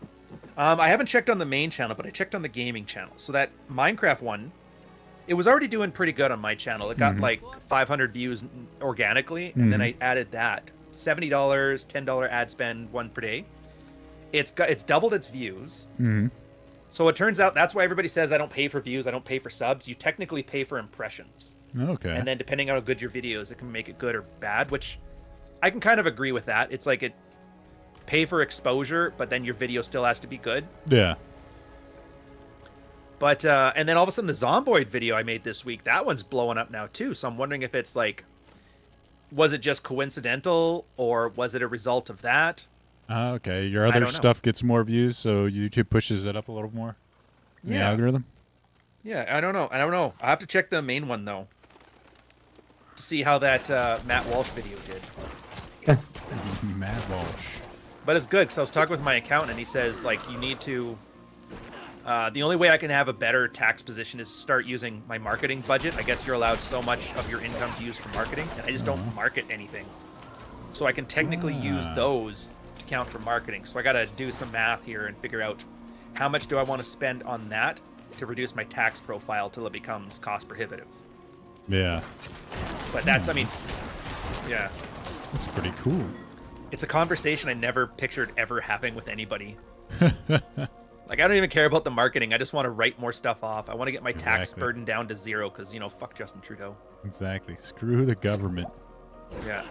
I haven't checked on the main channel, but I checked on the gaming channel. So that Minecraft one, it was already doing pretty good on my channel. It got like 500 views organically, and then I added that. $70, $10 ad spend, one per day. It's doubled its views. So it turns out that's why everybody says I don't pay for views, I don't pay for subs. You technically pay for impressions. Okay. And then depending on how good your video is, it can make it good or bad, which I can kind of agree with that. It's like it pay for exposure, but then your video still has to be good. Yeah. But and then all of a sudden the Zomboid video I made this week, that one's blowing up now too. So I'm wondering if it's like, was it just coincidental or was it a result of that? Okay. Your I other don't know. stuff gets more views, so YouTube pushes it up a little more. The algorithm. Yeah, I don't know. I'll have to check the main one though to see how that Matt Walsh video did. Mad Walsh. But it's good because I was talking with my accountant and he says like you need to. The only way I can have a better tax position is to start using my marketing budget. I guess you're allowed so much of your income to use for marketing, and I just don't market anything. So I can technically use those to count for marketing. So I got to do some math here and figure out how much do I want to spend on that to reduce my tax profile till it becomes cost prohibitive. Yeah. But that's, I mean, yeah. That's pretty cool. It's a conversation I never pictured ever having with anybody. Like, I don't even care about the marketing. I just want to write more stuff off. I want to get my tax burden down to 0 because, you know, fuck Justin Trudeau. Exactly. Screw the government. Yeah.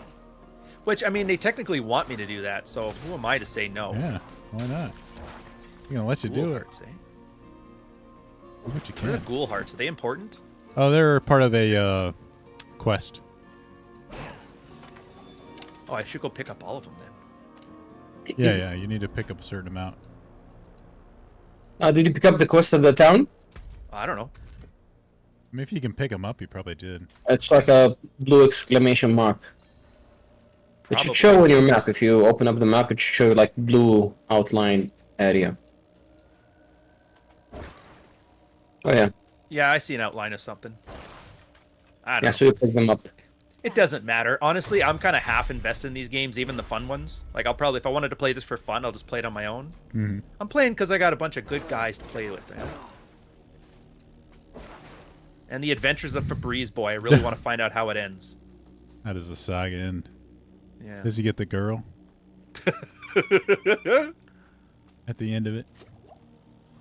Which, I mean, they technically want me to do that, so who am I to say no? Yeah, why not? They're going to let you do it. Hearts, eh? Do what you What are can. the ghoul hearts? Are they important? Oh, they're part of a quest. Oh, I should go pick up all of them then. Yeah, you need to pick up a certain amount. Did you pick up the quest of the town? I don't know. I mean, if you can pick them up, you probably did. It's like a blue exclamation mark. It Probably. should show on your map. If you open up the map, it should show like blue outline area. Oh yeah. Yeah, I see an outline of something. I don't Yeah, know. so you pick them up. It doesn't matter. Honestly, I'm kind of half invested in these games, even the fun ones. Like, I'll probably, if I wanted to play this for fun, I'll just play it on my own. Mm-hmm. I'm playing because I got a bunch of good guys to play with, man. And the Adventures of Febreze Boy, I really want to find out how it ends. How does the saga end? Yeah. Does he get the girl? At the end of it?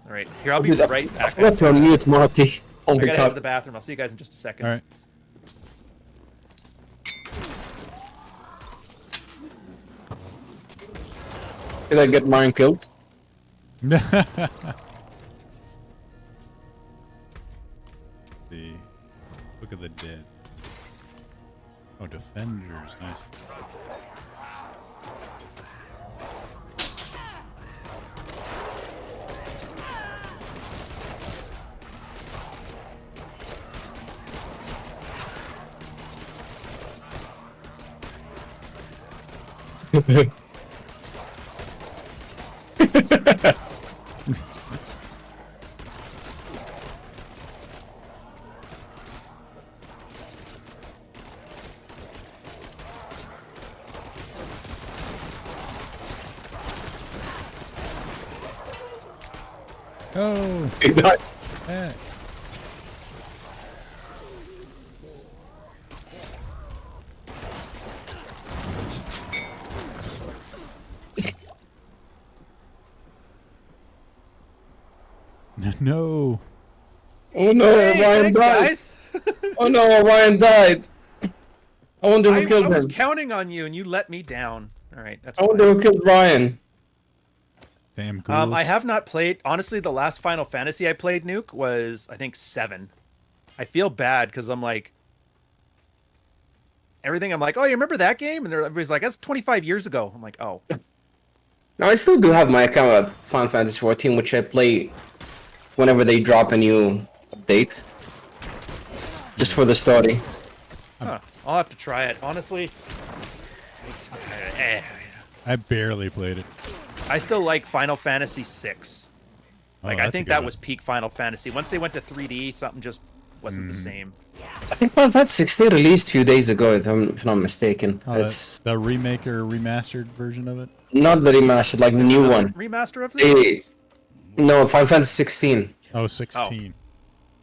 All right, here, I'll be right I back. forgot to unmute Marty. Oh I my gotta go to the god. bathroom. I'll see you guys in just a second. All right. Did I get mine killed? The Book of the Dead. Oh, Defenders. Nice. Oh, yeah. No. Oh no, Hey, Ryan thanks, died. guys. Oh no, Ryan died. I wonder who I killed was him. counting on you, and you let me down. All right, that's I wonder fine. who killed Ryan. Damn ghouls. I have not played. Honestly, the last Final Fantasy I played, Nuke, was I think 7. I feel bad because I'm like everything. I'm like, oh, you remember that game? And everybody's like, that's 25 years ago. I'm like, oh, Now I still do have my account at Final Fantasy 14, which I play whenever they drop a new update. Just for the story. huh. I'll have to try it. Honestly, I barely played it. I still like Final Fantasy 6. Oh, Like that's I a think good that one. was peak Final Fantasy. Once they went to 3D, something just wasn't the same. I think Final Fantasy 16 released a few days ago, if I'm not mistaken. Oh, It's the remake or remastered version of it? not the remastered, like the new Another one. remaster of Hey. this. No, Final Fantasy 16. Oh, 16.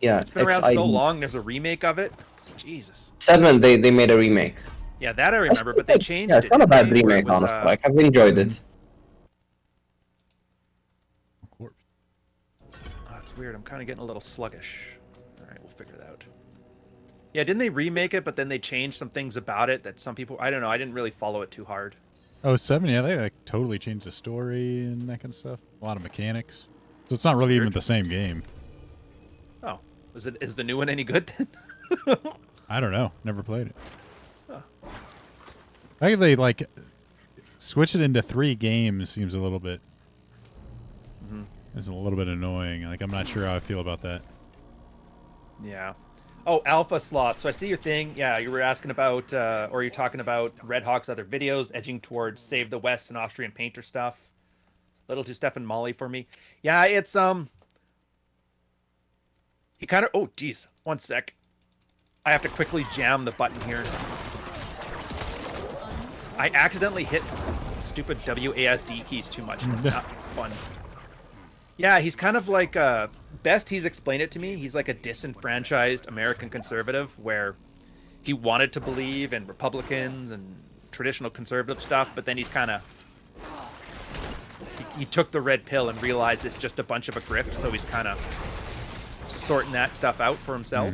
Yeah, It's been around so long. There's a remake of it. Jesus. 7, they made a remake. Yeah, that I remember, but they changed Yeah, it. it's not a didn't bad they, where it remake, was, honestly. Like, I've enjoyed it. Corpse. Oh, it's weird. I'm kind of getting a little sluggish. All right, we'll figure it out. Yeah, didn't they remake it, but then they changed some things about it that some people... I don't know. I didn't really follow it too hard. Oh, 7, yeah, they like totally changed the story and that kind of stuff. A lot of mechanics. So it's not really even weird. the same game. Oh, is the new one any good then? I don't know. Never played it. I think they like switch it into 3 games seems a little bit. It's a little bit annoying. Like I'm not sure how I feel about that. Yeah. Oh, Alpha Sloth. So I see your thing. Yeah, you were asking about, or you're talking about Red Hawk's other videos, edging towards Save the West and Austrian Painter stuff. Little too Stefan Molly for me. Yeah, it's he kind of. Oh, geez. One sec. I have to quickly jam the button here. I accidentally hit stupid WASD keys too much. It's not fun. Yeah, he's kind of like, best he's explained it to me, he's like a disenfranchised American conservative where he wanted to believe in Republicans and traditional conservative stuff, but then he's kind of, he took the red pill and realized it's just a bunch of a grift, so he's kind of sorting that stuff out for himself.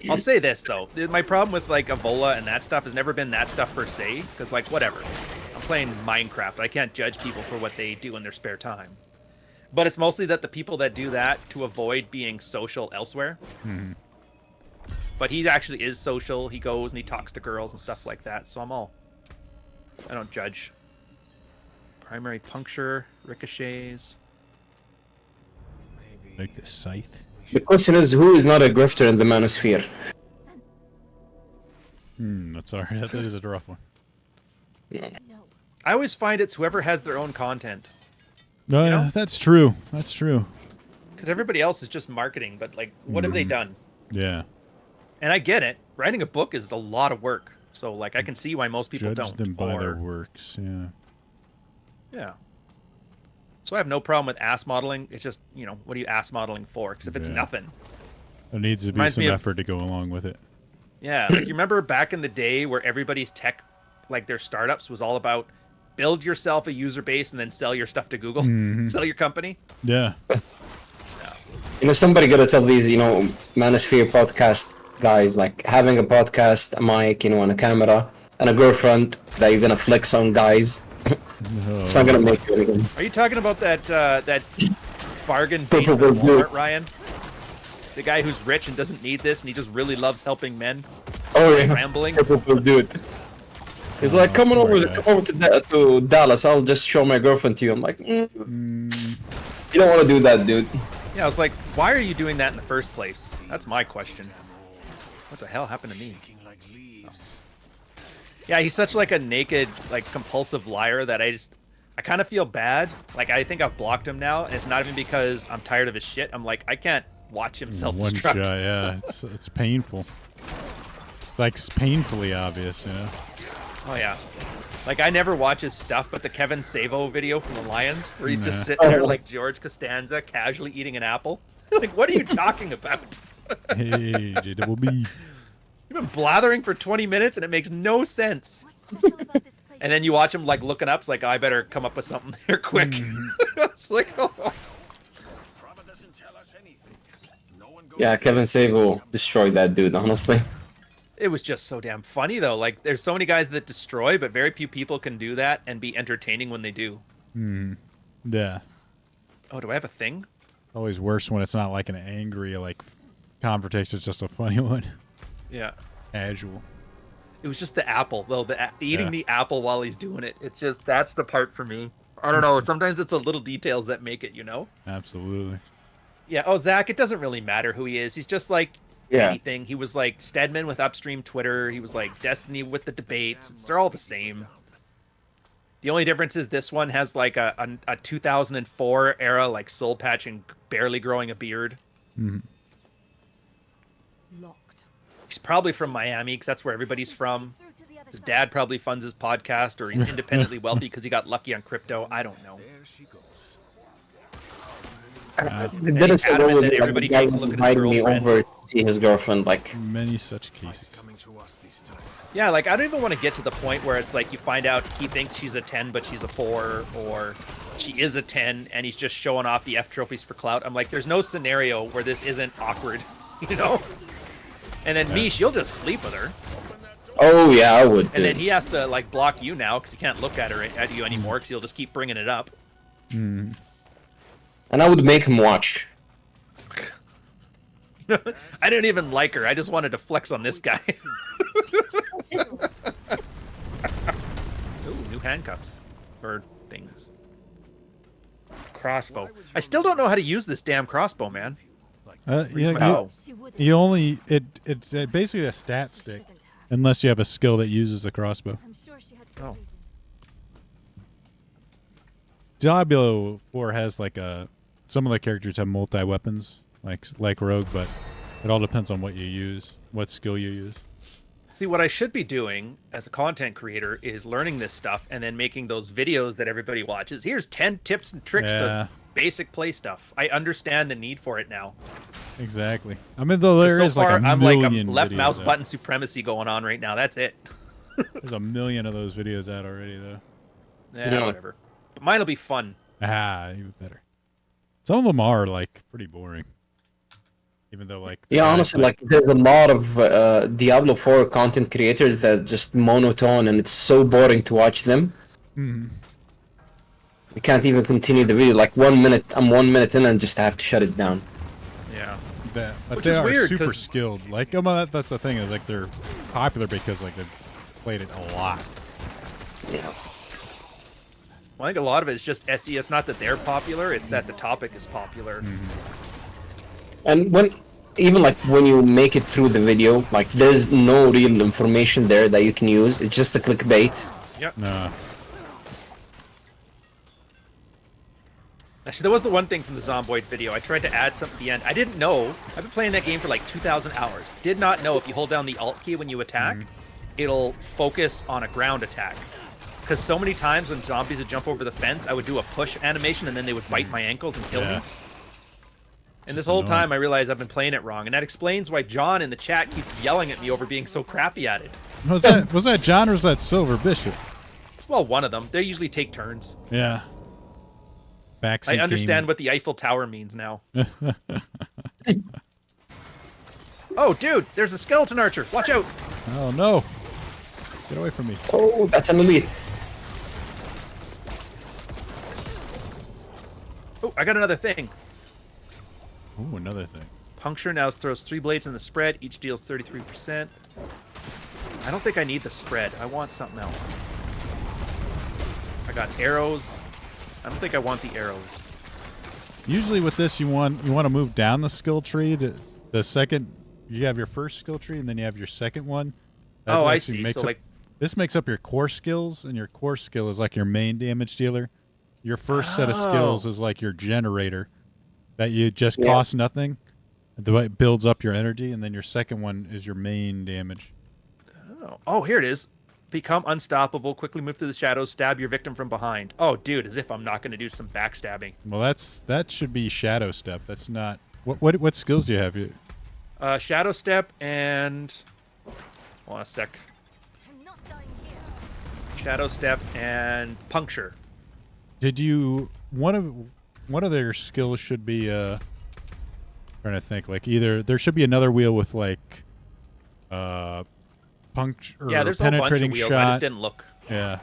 I'll say this, though. My problem with, like, Evola and that stuff has never been that stuff per se, because, like, whatever. I'm playing Minecraft. I can't judge people for what they do in their spare time. But it's mostly that the people that do that to avoid being social elsewhere. But he actually is social. He goes and he talks to girls and stuff like that, so I don't judge. Primary puncture, ricochets. Like the scythe. The question is, who is not a grifter in the manosphere? That's alright. That is a rough one. I always find it's whoever has their own content. No, You know? that's true. That's true. Because everybody else is just marketing, but, like, what have they done? Yeah. And I get it. Writing a book is a lot of work. So, like, I can see why most people Judge don't. them by their works. Yeah. Yeah. So I have no problem with ass modeling. It's just, you know, what are you ass modeling for? Because if it's nothing. There needs to be Reminds some me of- effort to go along with it. Yeah. Like, you remember back in the day where everybody's tech, like their startups, was all about build yourself a user base and then sell your stuff to Google? Sell your company? Yeah. You know, somebody gotta tell these, you know, manosphere podcast guys, like, having a podcast, a mic, you know, and a camera, and a girlfriend that you're gonna flex on guys. It's not gonna make you anything. Are you talking about that that bargain Purple basement Blue. Walmart, Ryan? The guy who's rich and doesn't need this and he just really loves helping men? Oh yeah, Rambling? Purple dude. He's like, come on over, to Dallas. I'll just show my girlfriend to you. I'm like, you don't want to do that, dude. Yeah, I was like, why are you doing that in the first place? That's my question. What the hell happened to me? Oh. Yeah, he's such like a naked, like compulsive liar that I kind of feel bad. Like, I think I've blocked him now, and it's not even because I'm tired of his shit. I'm like, I can't watch him One self-destruct. shot, yeah. It's painful. It's like painfully obvious, you know? Oh yeah. Like, I never watch his stuff, but the Kevin Savo video from the Lions, where he's just sitting there like George Costanza, casually eating an apple. Like, what are you talking about? Hey, JWB. You've been blathering for 20 minutes and it makes no sense. And then you watch him like looking up, it's like, I better come up with something there quick. It's like, oh. Yeah, Kevin Savo destroyed that dude, honestly. It was just so damn funny though. Like, there's so many guys that destroy, but very few people can do that and be entertaining when they do. Yeah. Oh, do I have a thing? Always worse when it's not like an angry, like, confrontation. It's just a funny one. Yeah. Casual. It was just the apple, though. Eating the apple while he's doing it. It's just, that's the part for me. I don't know. Sometimes it's the little details that make it, you know? Absolutely. Yeah. Oh, Zach, it doesn't really matter who he is. He's just like anything. He was like Stedman with Upstream Twitter. He was like Destiny with the debates. They're all the same. The only difference is this one has like a 2004 era, like soul patch and barely growing a beard. Locked. He's probably from Miami because that's where everybody's from. His dad probably funds his podcast, or he's independently wealthy because he got lucky on crypto. I don't know. Didn't say adamant what that would everybody takes a look at his invite me girlfriend. over to see his girlfriend, like. Many such cases. Yeah, like, I don't even want to get to the point where it's like you find out he thinks she's a 10, but she's a 4, or she is a 10, and he's just showing off the F trophies for clout. I'm like, there's no scenario where this isn't awkward, you know? And then Mish, you'll just sleep with her. Oh yeah, I would. And then he has to, like, block you now because he can't look at you anymore because he'll just keep bringing it up. And I would make him watch. I didn't even like her. I just wanted to flex on this guy. Ooh, new handcuffs. Or things. Crossbow. I still don't know how to use this damn crossbow, man. Oh, You only it's basically a stat stick, unless you have a skill that uses a crossbow. I'm sure she had good Oh. reason. Diablo 4 has like some of the characters have multi weapons, like Rogue, but it all depends on what you use, what skill you use. see, what I should be doing as a content creator is learning this stuff and then making those videos that everybody watches. Here's 10 tips and tricks Yeah. to basic play stuff. I understand the need for it now. Exactly. I mean, though there So is far, like a I'm like million a left videos mouse out. button supremacy going on right now. That's it. There's a million of those videos out already, though. Yeah, whatever. But mine will be fun. Even better. Some of them are like pretty boring, even though like Yeah, honestly, like there's a lot of Diablo 4 content creators that are just monotone, and it's so boring to watch them. Mhm. You can't even continue the video. Like 1 minute, I'm 1 minute in, and just have to shut it down. Yeah. But Which they is are weird, super 'cause- skilled. Like, that's the thing is like they're popular because like they've played it a lot. Yeah. Well, I think a lot of it is just SE. It's not that they're popular; it's that the topic is popular. And even like when you make it through the video, like there's no real information there that you can use. It's just a clickbait. Yep. Nah. Actually, there was the one thing from the Zomboid video. I tried to add something at the end. I didn't know. I've been playing that game for like 2,000 hours. Did not know if you hold down the Alt key when you attack, it'll focus on a ground attack. Because so many times when zombies would jump over the fence, I would do a push animation and then they would bite my ankles and kill Yeah. me. And this whole time I realized I've been playing it wrong. And that explains why John in the chat keeps yelling at me over being so crappy at it. Was that John or was that Silver Bishop? Well, one of them. They usually take turns. Yeah. Backseat I understand what the Eiffel Tower means now. Oh, dude, there's a skeleton archer. Watch out. Oh no! Get away from me! Oh, that's an elite. Oh, I got another thing. Oh, another thing. Puncture now throws 3 blades in the spread. Each deals 33%. I don't think I need the spread. I want something else. I got arrows. I don't think I want the arrows. Usually with this, you want to move down the skill tree to the second. You have your first skill tree, and then you have your second one. That Oh, I actually see. makes So up- like, this makes up your core skills, and your core skill is like your main damage dealer. Your first set of skills is like your generator, that you just cost nothing. The way it builds up your energy, and then your second one is your main damage. oh, here it is. Become unstoppable. Quickly move through the shadows. Stab your victim from behind. Oh, dude, as if I'm not going to do some backstabbing. Well, that should be Shadow Step. That's not. What skills do you have? Shadow step and. Hold on a sec. I'm not dying here. Shadow step and puncture. Did you one of their skills should be trying to think, like either there should be another wheel with like puncture or Yeah, there's a whole bunch of penetrating wheels. shot. I just didn't look. Yeah.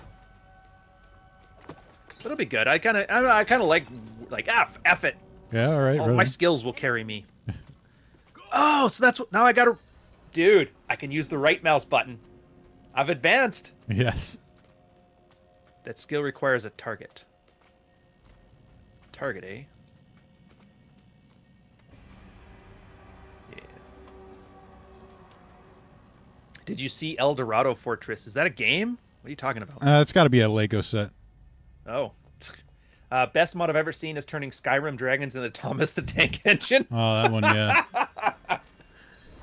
It'll be good. I kind of like F it. Yeah, all right. Oh, really. my skills will carry me. Oh, so that's what. Now I gotta. Dude, I can use the right mouse button. I've advanced. Yes. That skill requires a target. Target, eh? Yeah. Did you see El Dorado Fortress? Is that a game? What are you talking about? It's got to be a Lego set. Oh. Best mod I've ever seen is turning Skyrim dragons into Thomas the Tank Engine. Oh, that one, yeah.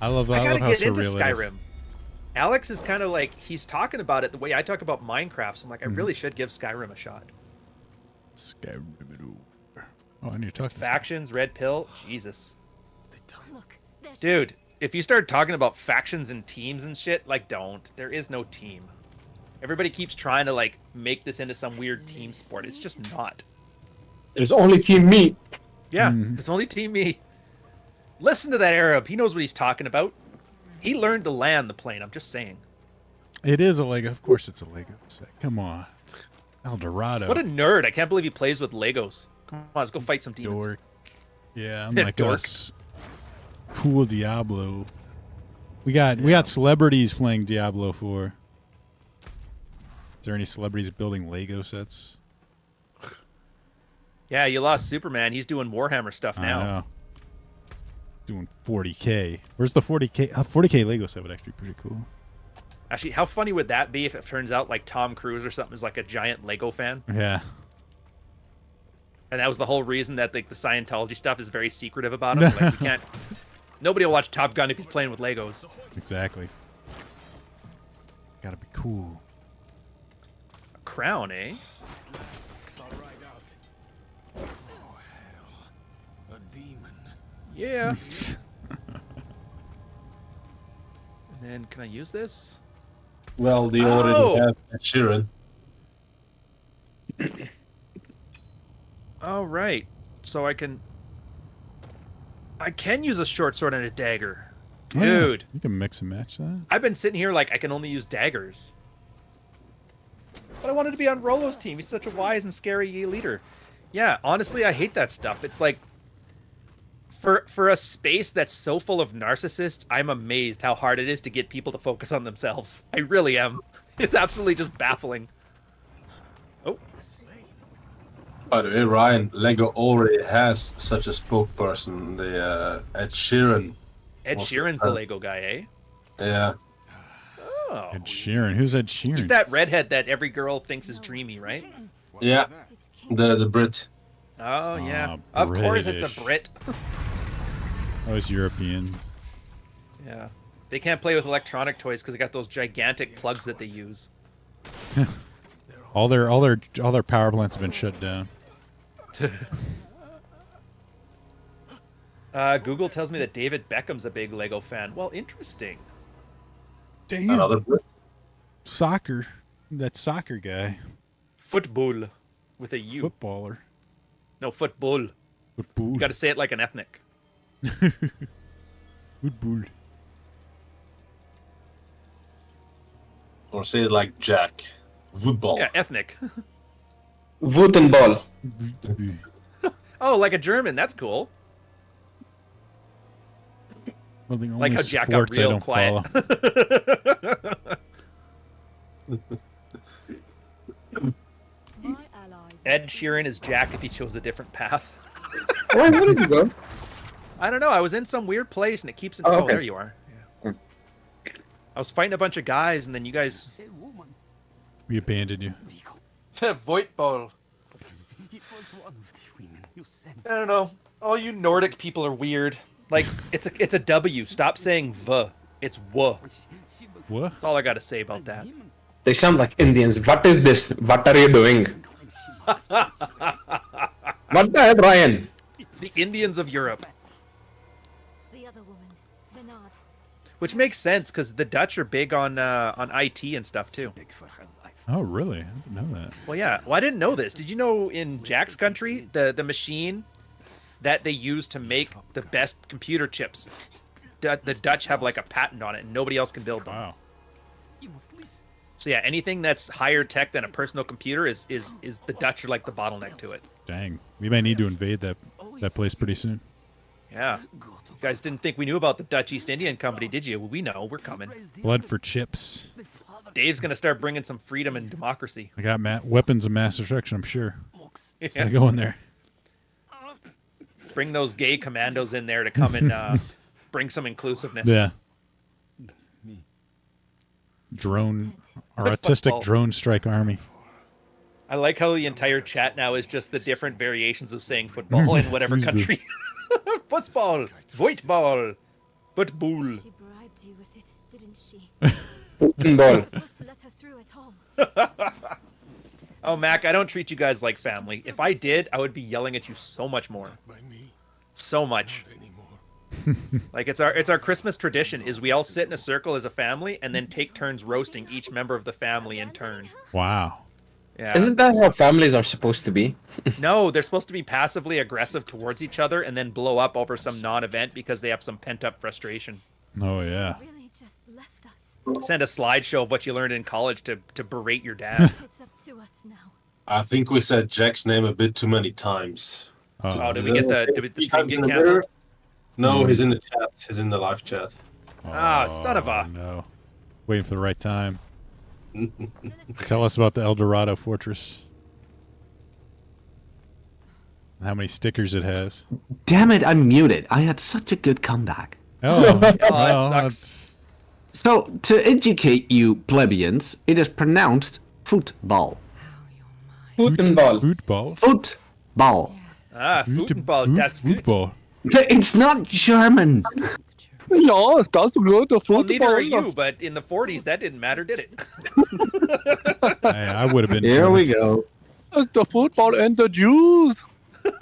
I love I gotta how get into surreal it is. Skyrim. Alex is kind of like, he's talking about it the way I talk about Minecraft. So I'm like, I really should give Skyrim a shot. Skyrim. Oh, I need to talk to this guy. Factions, Red Pill, Jesus. Look, there she Dude, if you start talking about factions and teams and shit, like, don't. There is no team. Everybody keeps trying to, like, make this into some weird team sport. It's just not. There's only Team Me. Yeah, it's only Team Me. Listen to that Arab. He knows what he's talking about. He learned to land the plane. I'm just saying. It is a Lego. Of course, it's a Lego set. Come on, El Dorado. What a nerd. I can't believe he plays with Legos. Come on, let's go fight some demons. dork. Yeah, unlike Dork. us. Cool Diablo. We got celebrities playing Diablo 4. Is there any celebrities building Lego sets? Yeah, you lost Superman. He's doing Warhammer stuff I now. know. doing 40K. Where's the 40K? 40K Lego set would actually be pretty cool. Actually, how funny would that be if it turns out like Tom Cruise or something is like a giant Lego fan? Yeah. And that was the whole reason that like the Scientology stuff is very secretive about him. Like, we can't. Nobody will watch Top Gun if he's playing with Legos. Exactly. Gotta be cool. A crown, eh? A demon. Yeah. And then, can I use this? Well, they Oh! already have Ed Sheeran. Oh, right. So I can use a short sword and a dagger. Oh, yeah. Dude. You can mix and match that. I've been sitting here like I can only use daggers. But I wanted to be on Rolo's team. He's such a wise and scary leader. Yeah, honestly, I hate that stuff. It's like, for a space that's so full of narcissists, I'm amazed how hard it is to get people to focus on themselves. I really am. It's absolutely just baffling. Oh. By the way, Ryan, Lego already has such a spokesperson. The Ed Sheeran. Ed Also, Sheeran's the Lego guy, eh? Yeah. Oh. Ed Sheeran. Who's Ed Sheeran? He's that redhead that every girl thinks is dreamy, right? Yeah. The Brit. Oh, yeah. Ah, Of course it's British. a Brit. Those Europeans. Yeah. They can't play with electronic toys because they got those gigantic plugs that they use. All their power plants have been shut down. Google tells me that David Beckham's a big Lego fan. Well, interesting. Damn. Another Brit. Soccer. That soccer guy. Football with a U. Footballer. No, football. Football. You got to say it like an ethnic. Football. Or say it like Jack. Football. Yeah, ethnic. Wootenball. Oh, like a German. That's cool. Well, the only Like how Jack got sports I real don't quiet. follow. My allies Ed Sheeran is Jack if he chose a different path. Oh, where did you go? I don't know. I was in some weird place and it keeps it. Oh, Oh, okay. there you are. Yeah. I was fighting a bunch of guys and then you guys. We abandoned you. Voigtball. I don't know. All you Nordic people are weird. Like it's a W. Stop saying v. It's w. What? That's all I got to say about that. They sound like Indians. What is this? What are you doing? What the hell, Ryan? The Indians of Europe. the other woman, Venard. Which makes sense because the Dutch are big on IT and stuff too. Oh, really? I didn't know that. Well, yeah. Well, I didn't know this. Did you know in Jack's country, the machine that they use to make the best computer chips, the Dutch have like a patent on it, and nobody else can build them. Wow. So yeah, anything that's higher tech than a personal computer is the Dutch are like the bottleneck to it. Dang. We might need to invade that place pretty soon. Yeah. You guys didn't think we knew about the Dutch East Indian Company, did you? Well, we know. We're coming. Blood for chips. Dave's gonna start bringing some freedom and democracy. I got weapons of mass destruction, I'm sure. Yeah. Gotta go in there. Bring those gay commandos in there to come and bring some inclusiveness. Yeah. Drone. Our autistic drone strike army. I like how the entire chat now is just the different variations of saying football in whatever country. Football, voetbal, football. She bribed you with it, didn't she? Wootenball. Supposed to let her through at all. Oh, Mac, I don't treat you guys like family. If I did, I would be yelling at you so much more. So much. Like it's our Christmas tradition is we all sit in a circle as a family and then take turns roasting each member of the family in turn. Wow. Yeah. Isn't that how families are supposed to be? No, they're supposed to be passively aggressive towards each other and then blow up over some non-event because they have some pent-up frustration. Oh, yeah. Really just left us. Send a slideshow of what you learned in college to berate your dad. It's up to us now. I think we said Jack's name a bit too many times. Oh, did we get the stream get In the canceled? mirror? No, he's in the chat. He's in the live chat. Ah, son of a. No. Waiting for the right time. Tell us about the El Dorado Fortress. How many stickers it has. Damn it, I'm muted. I had such a good comeback. Oh, that well, sucks. that's- So, to educate you plebeians, it is pronounced football. Football. Football. Football. Ah, football, that's good. Football. It's not German. Ja, that's good. The Well, neither are football. you, but in the 40s, that didn't matter, did it? Hey, I would have been. Here German. we go. That's the football and the Jews.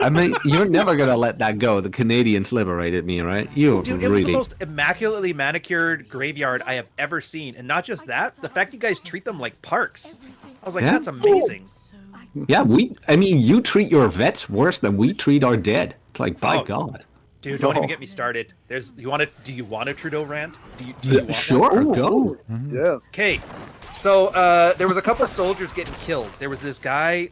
I mean, you're never gonna let that go. The Canadians liberated me, right? You Dude, it was the really. most immaculately manicured graveyard I have ever seen. And not just that, the fact you guys treat them like parks. I was like, Yeah. that's amazing. Yeah, I mean, you treat your vets worse than we treat our dead. It's like, by Oh. God. Dude, don't even get me started. Do you want a Trudeau rant? Do you want one? Sure, go. Yes. Okay, so there was a couple soldiers getting killed. There was this guy,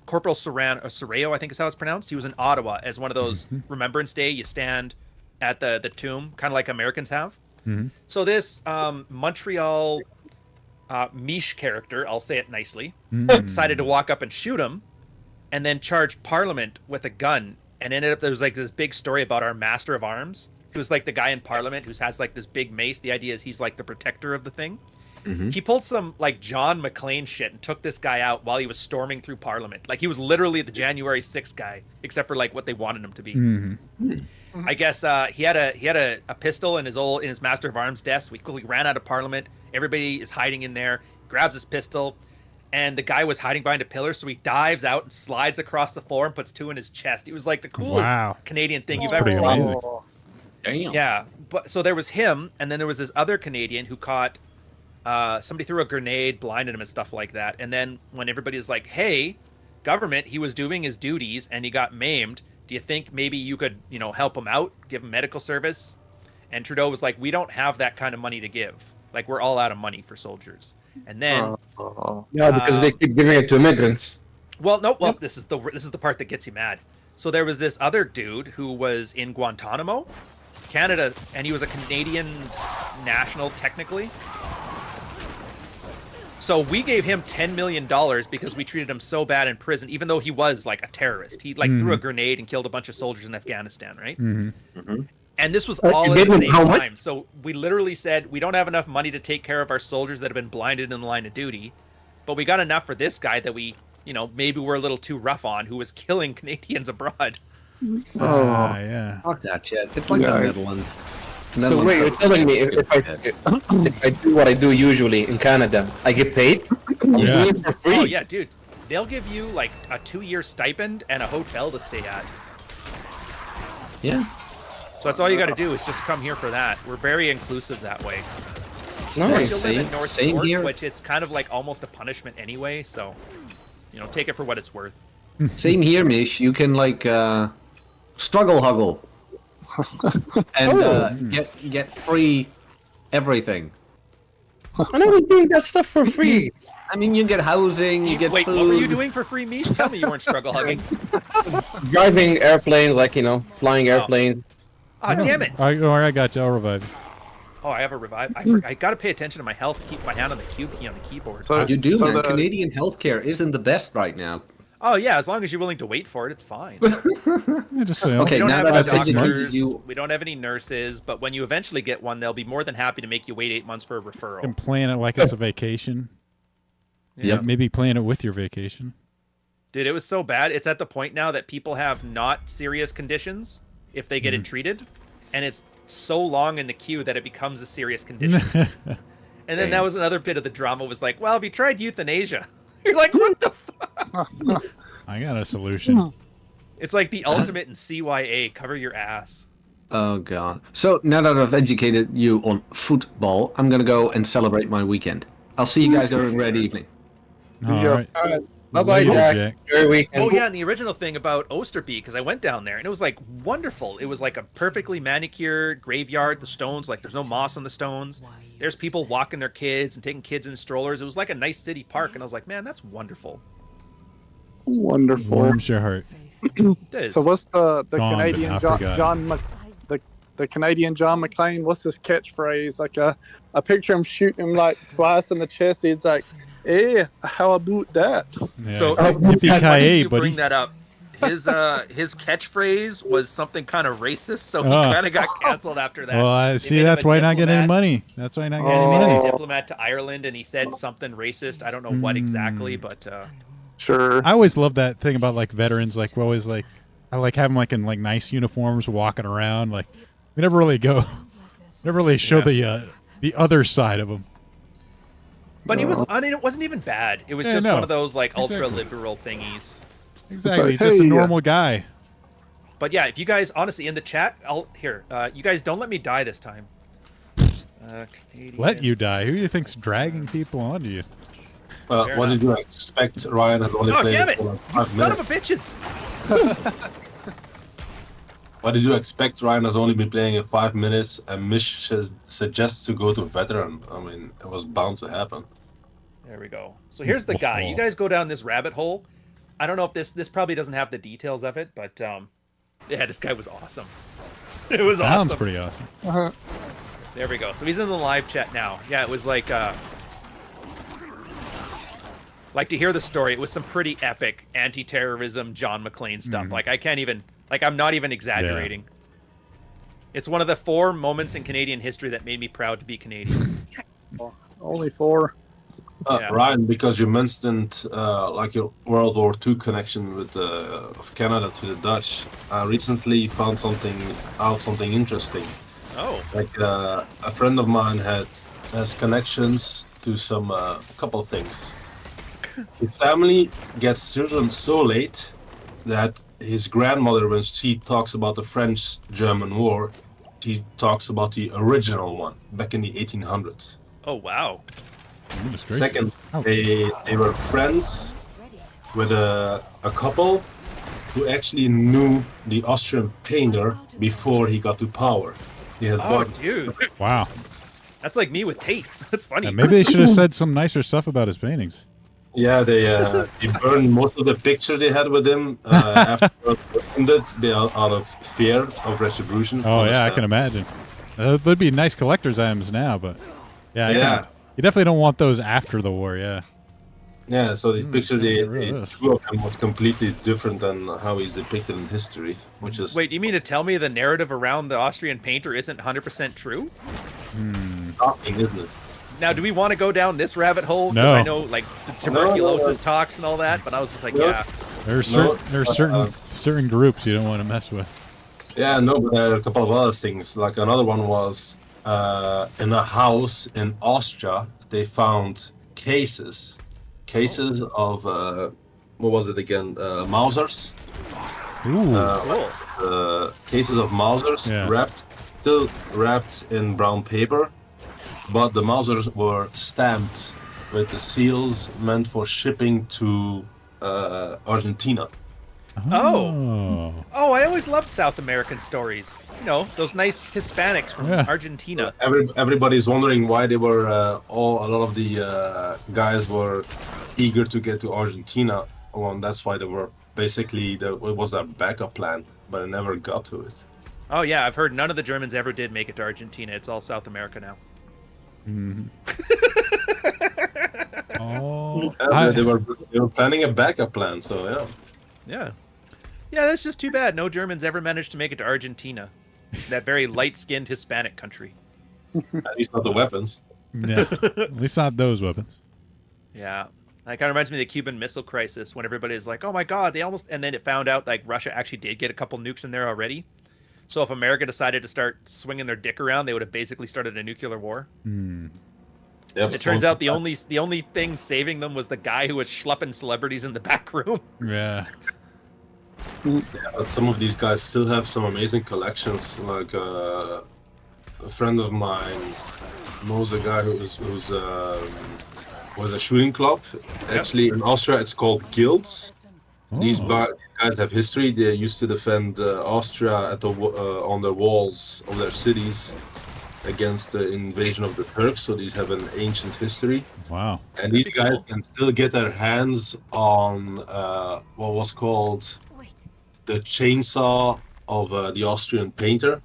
Corporal Serrao, I think is how it's pronounced. He was in Ottawa as one of those Remembrance Day. You stand at the tomb, kind of like Americans have. So this Montreal Miche character, I'll say it nicely, decided to walk up and shoot him, and then charge Parliament with a gun. And ended up there was like this big story about our Master of Arms, who's like the guy in Parliament who has like this big mace. The idea is he's like the protector of the thing. He pulled some like John McClane shit and took this guy out while he was storming through Parliament. Like he was literally the January 6th guy, except for like what they wanted him to be. I guess he had a pistol in his Master of Arms desk. We quickly ran out of Parliament. Everybody is hiding in there. Grabs his pistol, and the guy was hiding behind a pillar. So he dives out and slides across the floor and puts two in his chest. It was like the coolest Canadian thing you've ever pretty seen. amazing. Damn. Yeah, but so there was him, and then there was this other Canadian who caught somebody threw a grenade, blinded him, and stuff like that. And then when everybody was like, "Hey, government, he was doing his duties and he got maimed. Do you think maybe you could, help him out, give him medical service?" And Trudeau was like, "We don't have that kind of money to give. Like, we're all out of money for soldiers." And then, Yeah, because they keep giving it to immigrants. this is the part that gets you mad. So there was this other dude who was in Guantanamo, Canada, and he was a Canadian national technically. So we gave him $10 million because we treated him so bad in prison, even though he was like a terrorist. He threw a grenade and killed a bunch of soldiers in Afghanistan, right? And this was all you at gave the him same how much? time. So we literally said, we don't have enough money to take care of our soldiers that have been blinded in the line of duty, but we got enough for this guy that we, maybe we're a little too rough on, who was killing Canadians abroad. Yeah. Fuck that shit. It's like the Netherlands. So wait, you're telling me if I do what I do usually in Canada, I get paid? I'm Yeah. doing it for free. Oh yeah, dude. They'll give you like a 2-year stipend and a hotel to stay at. Yeah. So that's all you got to do is just come here for that. We're very inclusive that way. I Nice. still live in North Same York, here. which it's kind of like almost a punishment anyway. So, take it for what it's worth. Same here, Mish. You can struggle huggle and get free everything. I never doing that stuff for free. I mean, you get housing, you get Wait, food. what were you doing for free, Mish? Tell me you weren't struggle hugging. Driving airplanes, flying airplanes. Oh, damn it. I got you. I'll revive you. Oh, I have a revive. I got to pay attention to my health. Keep my hand on the cube key on the keyboard. So, You do, so man. the- Canadian healthcare isn't the best right now. Oh yeah, as long as you're willing to wait for it, it's fine. Yeah, just say, Okay, We don't now have that any I've educated doctors. you, We don't have any nurses. But when you eventually get one, they'll be more than happy to make you wait 8 months for a referral. and plan it like it's a vacation. Yep. Maybe plan it with your vacation. Dude, it was so bad. It's at the point now that people have not serious conditions if they get it treated, and it's so long in the queue that it becomes a serious condition. And then that was another bit of the drama. Was like, well, have you tried euthanasia? You're like, what the fuck? I got a solution. It's like the ultimate in CYA. Cover your ass. oh god. So now that I've educated you on football, I'm gonna go and celebrate my weekend. I'll see you guys during Red Evening. All right. Bye-bye, Later, Jack. Jack. Enjoy your weekend. Oh yeah, and the original thing about Osterby, because I went down there and it was like wonderful. It was like a perfectly manicured graveyard. The stones, like there's no moss on the stones. There's people walking their kids and taking kids in strollers. It was like a nice city park, and I was like, man, that's wonderful. Wonderful. Warms your heart. It is. So what's the Gone, Canadian I John, forgot. John Mc, the Canadian John McClane? What's his catchphrase? Like I picture him shooting him like twice in the chest. He's like, "Hey, how about that?" Yeah. So yippee funny ki you buddy. bring that up. his catchphrase was something kind of racist, so he Oh. kind of got canceled after that. Well, I They see. made him That's a why you're not getting any diplomat. money. That's why you're not They getting any made him money. a diplomat to Ireland, and he said something racist. I don't know what exactly, but Sure. I always love that thing about like veterans. Like we're always like, I like having like in like nice uniforms walking around. Like we never really go, never really show the other side of them. but he was. I mean, it wasn't even bad. It was Yeah, just no. one of those like Exactly. ultra liberal thingies. Exactly, like, just a hey, normal guy. But yeah, if you guys honestly in the chat, you guys don't let me die this time. Canadian. Let you die. Who do you think's dragging people onto you? Fair What enough. did you expect? Ryan has only Oh played damn it! for like You 5 son of minutes. a bitches! What did you expect? Ryan has only been playing in 5 minutes, and Mish suggests to go to veteran. I mean, it was bound to happen. There we go. So here's the guy. You guys go down this rabbit hole. I don't know if this probably doesn't have the details of it, but yeah, this guy was awesome. It was Sounds awesome. pretty awesome. There we go. So he's in the live chat now. Yeah, it was like to hear the story. It was some pretty epic anti-terrorism John McClane stuff. Like I can't even I'm not even exaggerating. It's one of the 4 moments in Canadian history that made me proud to be Canadian. Only 4. Yeah. Ryan, because you mentioned like your World War II connection with of Canada to the Dutch, I recently found something interesting. Oh. Like a friend of mine has connections to some couple things. His family gets children so late that his grandmother, when she talks about the French-German War, she talks about the original one back in the 1800s. Oh wow. Goodness gracious. Second, Oh. they were friends with a couple who actually knew the Austrian painter before he got to power. He had Oh bought dude. Wow. That's like me with Tate. That's funny. Yeah, maybe they should have said some nicer stuff about his paintings. Yeah, they burned most of the picture they had with him after it out of fear of retribution. Oh yeah, I can imagine. They'd be nice collector's items now, but yeah, you definitely don't want those after the war. Yeah. Yeah, so the picture get rid of this. two of them was completely different than how he's depicted in history, which is Wait, do you mean to tell me the narrative around the Austrian painter isn't 100% true? shocking, isn't it? Now, do we want to go down this rabbit hole? 'Cause No. I know, like, the tuberculosis talks and all that, but I was just like, No. yeah. There's No, certain groups you don't want to mess with. Yeah, no, but there are a couple of other things. Like another one was in a house in Austria, they found cases of what was it again? Mausers. Ooh. Cool. Cases of Mausers Yeah. still wrapped in brown paper, but the Mausers were stamped with the seals meant for shipping to Argentina. Oh, I always loved South American stories. You know, those nice Hispanics from Yeah. Argentina. Everybody's wondering why they were a lot of the guys were eager to get to Argentina. Well, that's why they were basically it was a backup plan, but it never got to it. Oh, yeah, I've heard none of the Germans ever did make it to Argentina. It's all South America now. Oh. They were planning a backup plan, so yeah. Yeah. Yeah, that's just too bad. No Germans ever managed to make it to Argentina. That very light-skinned Hispanic country. At least not the weapons. Yeah. At least not those weapons. Yeah. That kind of reminds me of the Cuban Missile Crisis when everybody's like, oh my god, they almost... And then it found out like Russia actually did get a couple nukes in there already. So if America decided to start swinging their dick around, they would have basically started a nuclear war. Yeah, but It turns out the only thing saving them was the guy who was schlepping celebrities in the back room. Yeah. But some of these guys still have some amazing collections. Like a friend of mine knows a guy who's was a shooting club. Actually, in Austria, it's called guilds. These guys have history. They used to defend Austria at on the walls of their cities against the invasion of the Turks. So these have an ancient history. Wow. And these guys can still get their hands on what was called the chainsaw of the Austrian painter.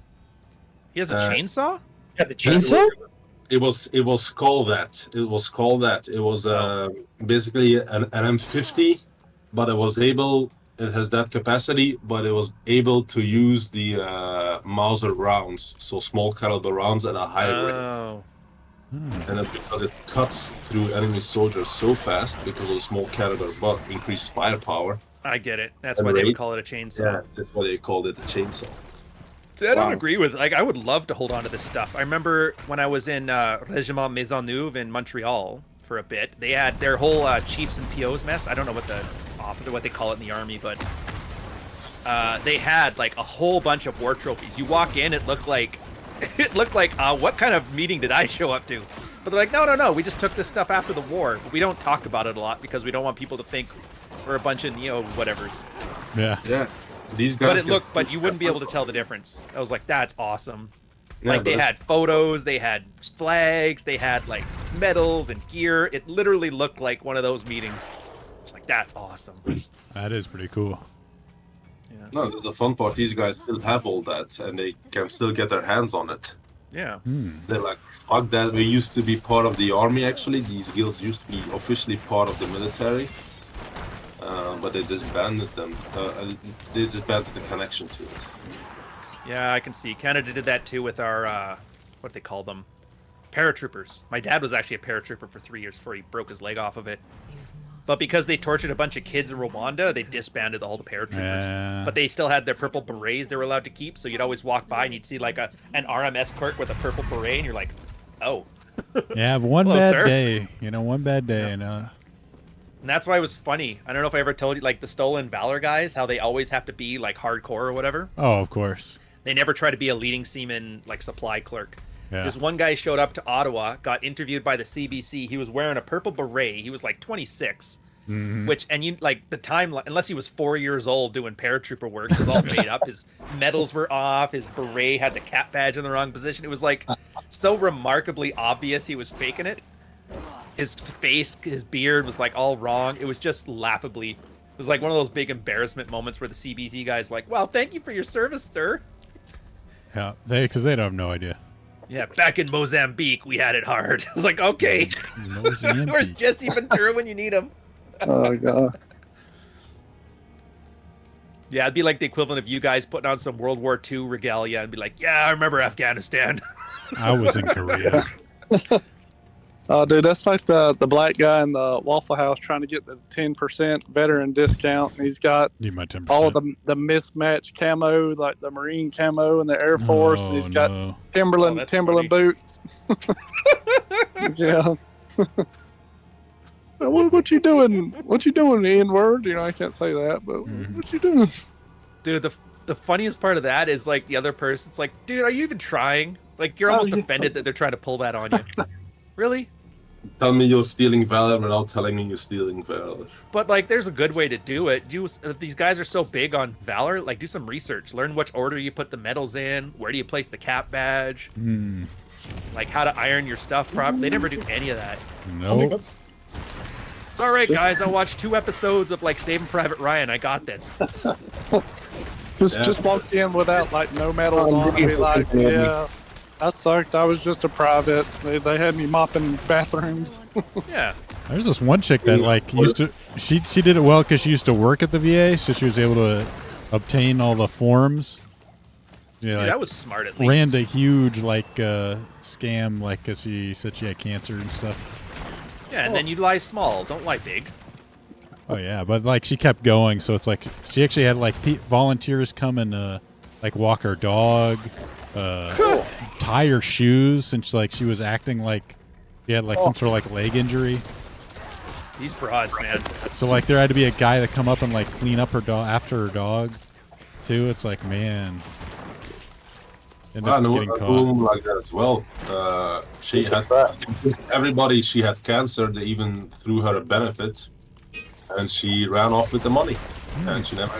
He has a chainsaw? Yeah, the chainsaw? It was called that. It was basically an M50, but it was able it has that capacity, but it was able to use the Mauser rounds, so small caliber rounds at a high rate. Oh. And it's because it cuts through enemy soldiers so fast because of the small caliber, but increased firepower. I get it. That's And why they would rate. call it a chainsaw. Yeah, that's why they called it a chainsaw. See, I don't Wow. agree with. Like, I would love to hold on to this stuff. I remember when I was in Regiment Maisonneuve in Montreal for a bit. They had their whole chiefs and POs mess. I don't know what they call it in the army, but they had like a whole bunch of war trophies. You walk in, it looked like what kind of meeting did I show up to? But they're like, no, we just took this stuff after the war. But we don't talk about it a lot because we don't want people to think we're a bunch of whatevers. Yeah. Yeah. These guys. But you wouldn't be able to tell the difference. I was like, that's awesome. Yeah, Like, they but had photos, they had flags, they had like medals and gear. It literally looked like one of those meetings. It's like, that's awesome. That is pretty cool. No, that's the fun part. These guys still have all that, and they can still get their hands on it. Yeah. They're like, fuck that. We used to be part of the army, actually. These guilds used to be officially part of the military. But they disbanded them. They disbanded the connection to it. Yeah, I can see. Canada did that too with our, what do they call them? Paratroopers. My dad was actually a paratrooper for 3 years before he broke his leg off of it. But because they tortured a bunch of kids in Rwanda, they disbanded all the paratroopers. Yeah. But they still had their purple berets they were allowed to keep, so you'd always walk by and you'd see like an RMS clerk with a purple beret, and you're like, oh. Yeah, have one Hello, bad sir. day. One bad day, and And that's why it was funny. I don't know if I ever told you, like, the Stolen Valor guys, how they always have to be, like, hardcore or whatever. oh, of course. They never try to be a leading seaman, like, supply clerk. Yeah. This one guy showed up to Ottawa, got interviewed by the CBC. He was wearing a purple beret. He was, like, 26. The time, unless he was 4 years old doing paratrooper work, it was all made up. His medals were off. His beret had the cap badge in the wrong position. It was, like, so remarkably obvious he was faking it. His face, his beard was like all wrong. It was just laughably. It was like one of those big embarrassment moments where the CBC guy's like, "Well, thank you for your service, sir." Yeah, because they don't have no idea. Yeah, back in Mozambique, we had it hard. I was like, okay, where's Mozambique. Jesse Ventura when you need him? Oh god. Yeah, it'd be like the equivalent of you guys putting on some World War II regalia and be like, "Yeah, I remember Afghanistan." I was in Korea. Oh, dude, that's like the black guy in the Waffle House trying to get the 10% veteran discount, and he's got Need my 10%. all the mismatched camo, like the Marine camo and the Air Force, and he's got no. Timberland that's Timberland funny. boots. Yeah. What you doing? What you doing, N-word? I can't say that, but what you doing? Dude, the funniest part of that is like the other person's like, "Dude, are you even trying?" Like, you're almost yeah. offended that they're trying to pull that on you. Really? Tell me you're stealing valor without telling me you're stealing valor. But like, there's a good way to do it. If these guys are so big on valor, like, do some research. Learn which order you put the medals in. Where do you place the cap badge? Like, how to iron your stuff properly. They never do any of that. Nope. It's all right, guys. I watched 2 episodes of like Saving Private Ryan. I got this. Just walked in without like no medals on. And be like, yeah, I sucked. I was just a private. They had me mopping bathrooms. Yeah. There's this one chick that like used to. She did it well because she used to work at the VA, so she was able to obtain all the forms. Yeah, See, like, that was smart at least. ran a huge like scam, like 'cause she said she had cancer and stuff. Yeah, and then you lie small. Don't lie big. Oh yeah, but like she kept going, so it's like she actually had like volunteers come and like walk her dog, tie her shoes, since like she was acting like she had like some sort of like leg injury. These broads, man. So like there had to be a guy to come up and like clean up her dog after her dog, too. It's like, man. Ended I up know getting a caught. woman like that as well. She had everybody. She had cancer. They even threw her a benefit, and she ran off with the money, and she never.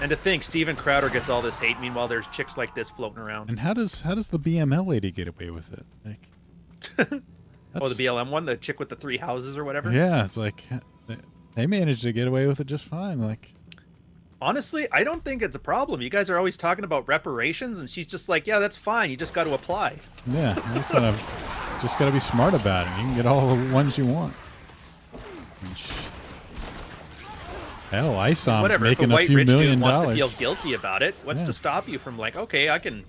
And to think, Steven Crowder gets all this hate. Meanwhile, there's chicks like this floating around. And how does the BML lady get away with it? Like, Oh, the BLM one, the chick with the 3 houses or whatever. Yeah, it's like they managed to get away with it just fine. Like, Honestly, I don't think it's a problem. You guys are always talking about reparations, and she's just like, "Yeah, that's fine. You just got to apply." yeah, you just gotta be smart about it. You can get all the ones you want. Hell, ISOM's Whatever. If a making a white few rich million dude wants to dollars. feel guilty about it, what's Yeah. to stop you from like, okay, I can.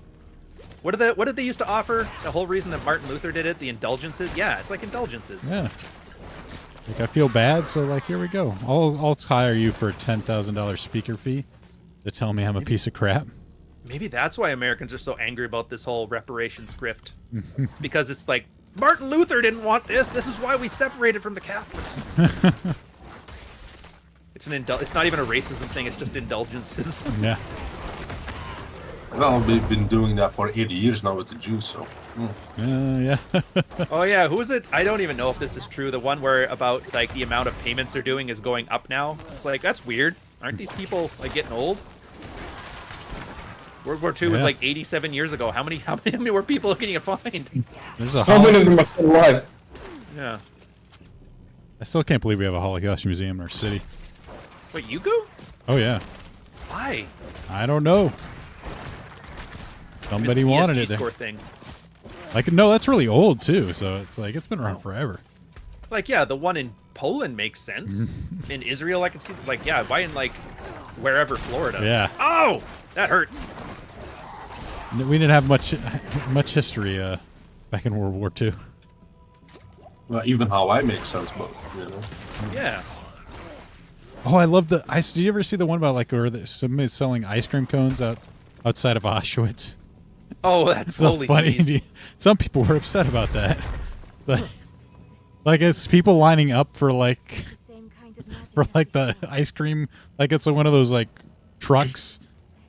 What did they used to offer? The whole reason that Martin Luther did it, the indulgences. Yeah, it's like indulgences. Yeah. Like I feel bad, so like here we go. I'll hire you for a $10,000 speaker fee to tell me I'm a piece of crap. Maybe that's why Americans are so angry about this whole reparations grift. It's because it's like Martin Luther didn't want this. This is why we separated from the Catholics. It's not even a racism thing. It's just indulgences. Yeah. Well, we've been doing that for 80 years now with the Jews, so. Yeah. Oh yeah, who is it? I don't even know if this is true. The one where about like the amount of payments they're doing is going up now. It's like that's weird. Aren't these people like getting old? World War II was Yeah. like 87 years ago. How many more people can you find? There's a How many of Holocaust. them are still alive? Yeah. I still can't believe we have a Holocaust museum in our city. Wait, you go? Oh yeah. Why? I don't know. Somebody It's the wanted ESG it there. score thing. Like no, that's really old too. So it's like it's been around forever. Like yeah, the one in Poland makes sense. In Israel, I can see like yeah, why in like wherever Florida? Yeah. Oh, that hurts. We didn't have much history back in World War II. Well, even Hawaii makes sense, but, you know. Yeah. Oh, I love the ice. Did you ever see the one about like where somebody's selling ice cream cones outside of Auschwitz? Oh, that's So holy funny. jeez. Some people were upset about that. Like it's people lining up for like the ice cream. Like it's one of those like trucks.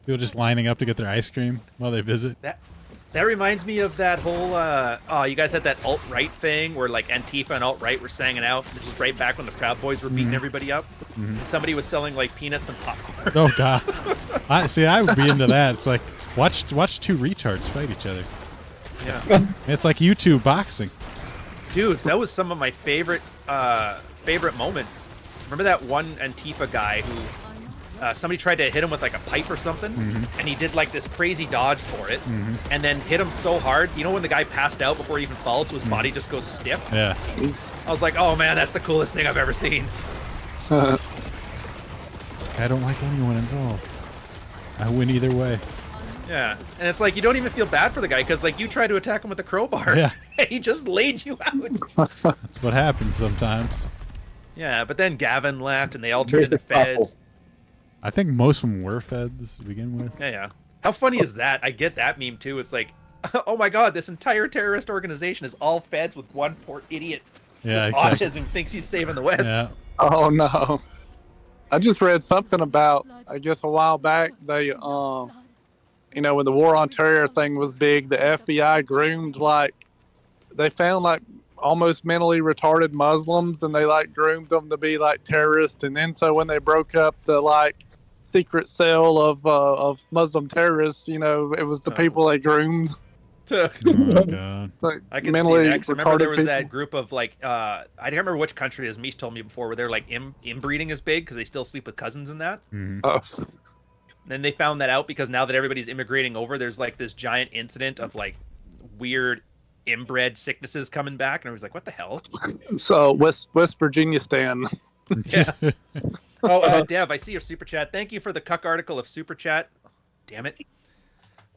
People just lining up to get their ice cream while they visit. That reminds me of that whole oh, you guys had that alt-right thing where like Antifa and alt-right were singing out. This was right back when the Proud Boys were beating everybody up. And somebody was selling like peanuts and popcorn. Oh god. I would be into that. It's like watch two retards fight each other. Yeah. It's like YouTube boxing. Dude, that was some of my favorite moments. Remember that one Antifa guy who somebody tried to hit him with like a pipe or something, and he did like this crazy dodge for it, and then hit him so hard. You know when the guy passed out before he even falls, so his body just goes stiff? Yeah. I was like, oh man, that's the coolest thing I've ever seen. I don't like anyone involved. I win either way. Yeah, and it's like you don't even feel bad for the guy because like you tried to attack him with a crowbar, Yeah. and he just laid you out. That's what happens sometimes. Yeah, but then Gavin left, and they all turned Here's into the couple. feds. I think most of them were feds to begin with. Yeah. How funny is that? I get that meme too. It's like, oh my god, this entire terrorist organization is all feds with one poor idiot Yeah, with exactly. autism thinks he's saving the West. Yeah. Oh no. I just read something about, I guess a while back, they, you know, when the war on terror thing was big, the FBI groomed they found almost mentally retarded Muslims, and they groomed them to be terrorists. And then so when they broke up the secret cell of Muslim terrorists, you know, it was the people they groomed. Oh god. I can see mentally that. 'Cause I remember there was retarded that people. group of I don't remember which country it is. Mish told me before where they're inbreeding is big because they still sleep with cousins and that. Oh. Then they found that out because now that everybody's immigrating over, there's this giant incident of weird inbred sicknesses coming back, and I was like, what the hell? So West Virginia Stan. Yeah. Oh, Dev, I see your super chat. Thank you for the cuck article of super chat. Damn it.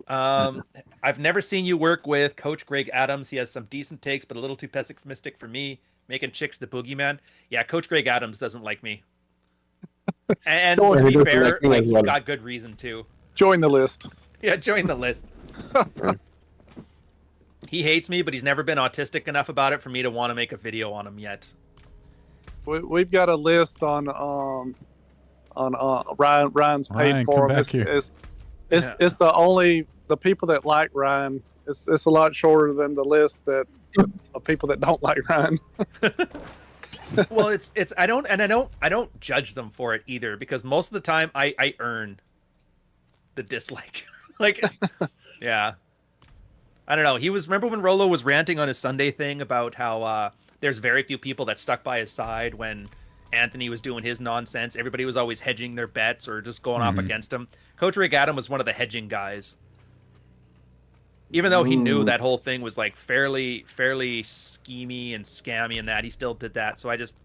I've never seen you work with Coach Greg Adams. He has some decent takes, but a little too pessimistic for me. Making chicks the boogeyman. Yeah, Coach Greg Adams doesn't like me. And Sure, to he be doesn't fair, like me as he's well. got good reason too. Join the list. Yeah, join the list. He hates me, but he's never been autistic enough about it for me to want to make a video on him yet. We've got a list on Ryan's paid Ryan, for come him. back here. It's the people that like Ryan. It's a lot shorter than the list of people that don't like Ryan. Well, it's I don't judge them for it either, because most of the time I earn the dislike. Yeah. I don't know. Remember when Rolo was ranting on his Sunday thing about how there's very few people that stuck by his side when Anthony was doing his nonsense. Everybody was always hedging their bets or just going off against him. Coach Rick Adam was one of the hedging guys. Even though he knew that whole thing was fairly schemy and scammy and that, he still did that. So I just,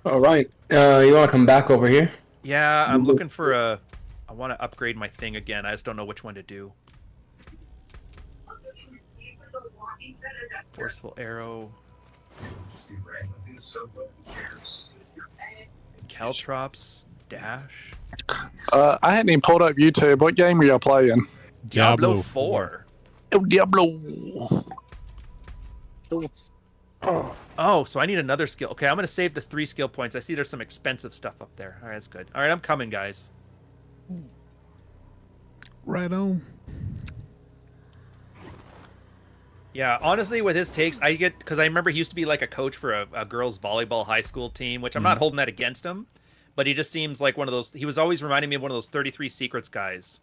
All right. You want to come back over here? Yeah, I'm looking for a. I want to upgrade my thing again. I just don't know which one to do. Forceful arrow. Caltrops dash. I hadn't even pulled up YouTube. What game are y'all playing? Diablo 4. Oh, Diablo. Oh, so I need another skill. Okay, I'm gonna save the 3 skill points. I see there's some expensive stuff up there. All right, that's good. All right, I'm coming, guys. Right on. Yeah, honestly, with his takes, I get because I remember he used to be like a coach for a girls' volleyball high school team, which I'm not holding that against him, but he just seems like one of those. He was always reminding me of one of those 33 Secrets guys.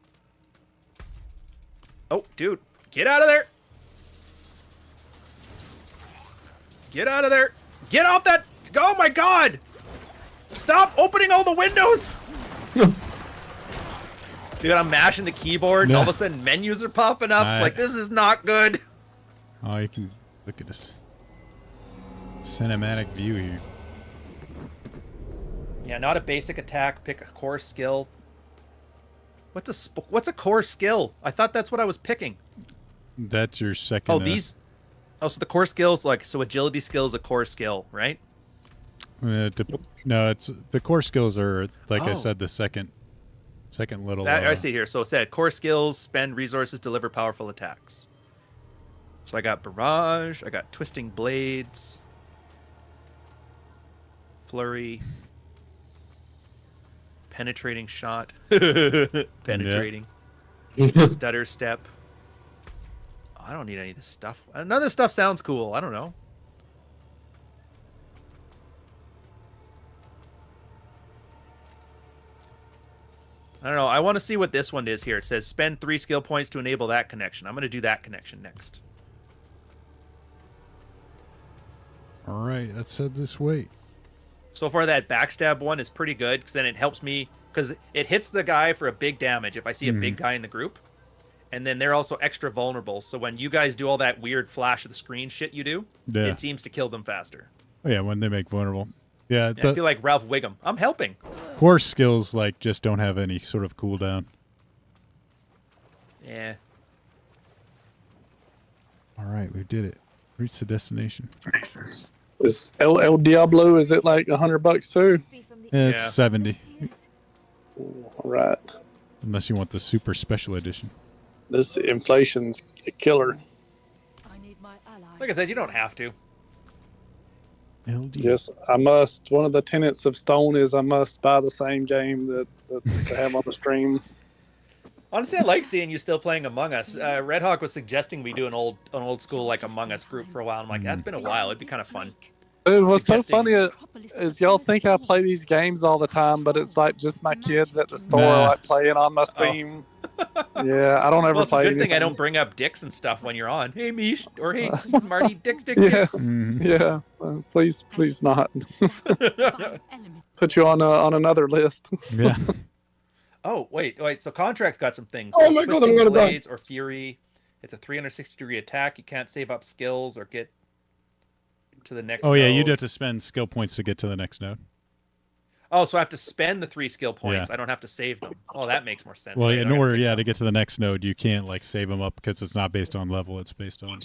Oh, dude, get out of there! Get out of there! Get off that! Oh my God! Stop opening all the windows! Dude, I'm mashing the keyboard, and all of a sudden menus are popping up. Like, this is not good. Oh, you can look at this cinematic view here. Yeah, not a basic attack. Pick a core skill. What's a core skill? I thought that's what I was picking. That's your second. Oh, these. Oh, so the core skills, so agility skill is a core skill, right? No, it's the core skills are like I said, the second little. I see here. So it said core skills: spend resources, deliver powerful attacks. So I got barrage. I got twisting blades. Flurry. Penetrating shot. Penetrating. Stutter step. Oh, I don't need any of this stuff. None of this stuff sounds cool. I don't know. I don't know. I want to see what this one is here. It says spend 3 skill points to enable that connection. I'm going to do that connection next. All right, that's said this way. So far, that backstab one is pretty good because then it helps me because it hits the guy for a big damage if I see a big guy in the group. And then they're also extra vulnerable. So when you guys do all that weird flash of the screen shit you do, it seems to kill them faster. Oh, yeah, when they make vulnerable. Yeah, I feel like Ralph Wiggum. I'm helping. Core skills like just don't have any sort of cooldown. Yeah. All right, we did it. Reached the destination. Is El Diablo, is it like $100 too? Yeah, it's 70. All right. Unless you want the super special edition. This inflation's a killer. Like I said, you don't have to. LD. Yes, I must. One of the tenets of Stone is I must buy the same game that they have on the stream. Honestly, I like seeing you still playing Among Us. Red Hawk was suggesting we do an old school like Among Us group for a while. I'm like, that's been a while. It'd be kind of fun. Dude, what's so funny is y'all think I play these games all the time, but it's like just my kids at the store like playing on my Steam. Yeah, I don't ever It's a play good anything. thing I don't bring up dicks and stuff when you're on. Hey, Mish, or hey, Marty, dicks. Yeah, please not. Put you on another list. Yeah. Oh, wait. So Contract's got some things. Oh So my God, I'm Twisting gonna die. Blades or Fury. It's a 360-degree attack. You can't save up skills or get to the next Oh, yeah, node. you'd have to spend skill points to get to the next node. Oh, so I have to spend the 3 skill points. Yeah. I don't have to save them. Oh, that makes more sense. Well, Right, in I gotta order, fix to them. get to the next node, you can't like save them up because it's not based on level. It's based on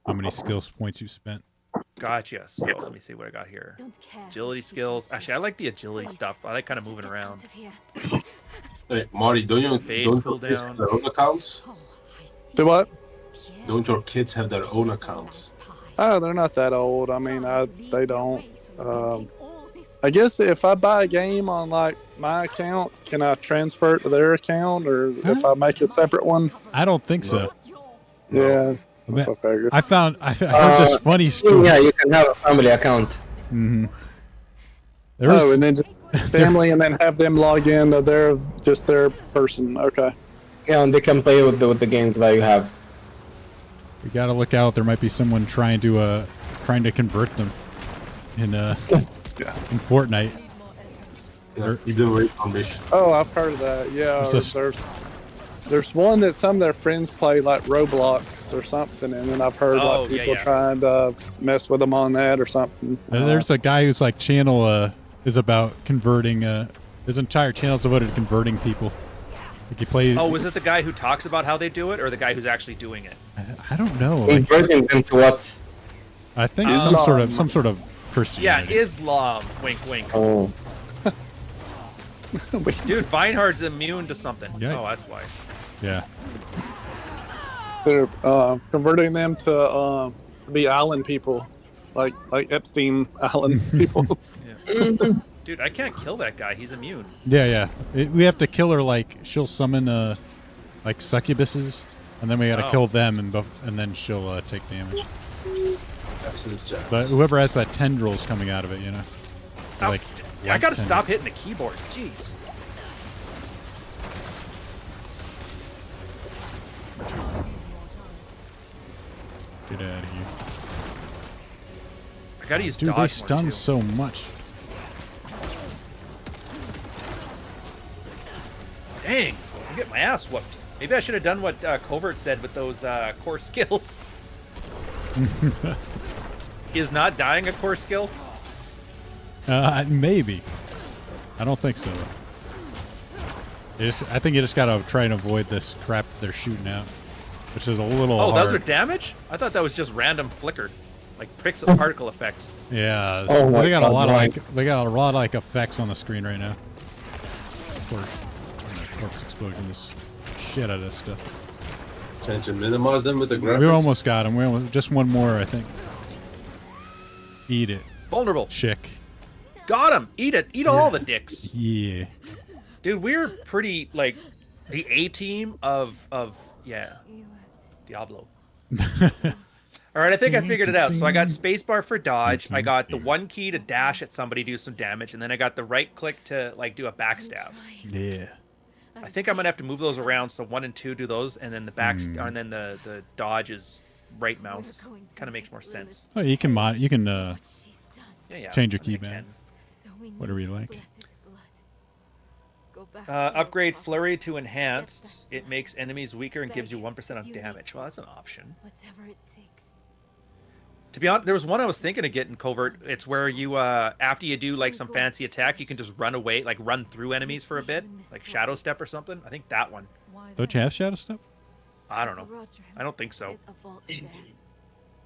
how many skills points you spent. Gotcha. So let me see what I got here. Agility skills. Actually, I like the agility stuff. I like kind of moving around. Hey, Marty, don't your cooldown. kids have their own accounts? Do what? Don't your kids have their own accounts? Oh, they're not that old. I mean, they don't. I guess if I buy a game on like my account, can I transfer it to their account, or if I make a separate one? I don't think so. Yeah, I that's what I figured. I heard this funny story. Yeah, you can have a family account. Mm-hmm. There was, Oh, and then just family, and then have them log in to their person. Okay. Yeah, and they can play with the games that you have. we got to look out. There might be someone trying to convert them in Fortnite. Yeah, you've been waiting on this. Oh, I've heard of that. Yeah, It's or there's one that some of their friends play, like Roblox or something, and then I've heard like people trying to mess with them on that or something. There's a guy who's like channel is about converting. His entire channel is devoted to converting people. Like you play. Oh, was it the guy who talks about how they do it, or the guy who's actually doing it? I don't know. Like, Converting them to what? I think Islam. some sort of Yeah, Christianity. Islam. Wink, wink. Oh. Dude, Vinehard's immune to something. Yeah. Oh, that's why. Yeah. They're converting them to be island people, like Epstein Island people. Dude, I can't kill that guy. He's immune. Yeah. We have to kill her. Like she'll summon like succubuses, and then we gotta Oh. kill them, and then she'll take damage. Absolute jazz. But whoever has that tendrils coming out of it, you know. Ow, Like I white gotta tendrils. stop hitting the keyboard. Jeez. Get out of here. I gotta use Dude, dodge they more, stun too. so much. Dang, I'm getting my ass whooped. Maybe I should have done what Covert said with those core skills. Is not dying a core skill? Maybe. I don't think so. I think you just gotta try and avoid this crap they're shooting out, which is a little Oh, hard. those are damage? I thought that was just random flicker, like particle effects. Yeah, Oh my they got a God, lot of right. like they got a lot of like effects on the screen right now. Of course, corpse explosion is shit out of this stuff. Trying to minimize them with the We graphics. almost got him. We almost, just one more, I think. Eat it, Vulnerable. chick. Got him. Eat it. Eat all the dicks. Yeah. Dude, we're pretty like the A team of Diablo. All right, I think I figured it out. So I got spacebar for dodge. I got the one key to dash at somebody, do some damage, and then I got the right click to like do a backstab. Yeah. I think I'm gonna have to move those around. So 1 and 2 do those, and then the and then the dodge is right mouse. Kind of makes more sense. Oh, you can Yeah. change your I think I keypad. can. Whatever you like. Upgrade flurry to enhanced. It makes enemies weaker and gives you 1% of damage. Well, that's an option. Whatever it takes. To be honest, there was one I was thinking of getting Covert. It's where you, after you do like some fancy attack, you can just run away, like run through enemies for a bit, like Shadow Step or something. I think that one. Don't you have Shadow Step? I don't know. I don't think so.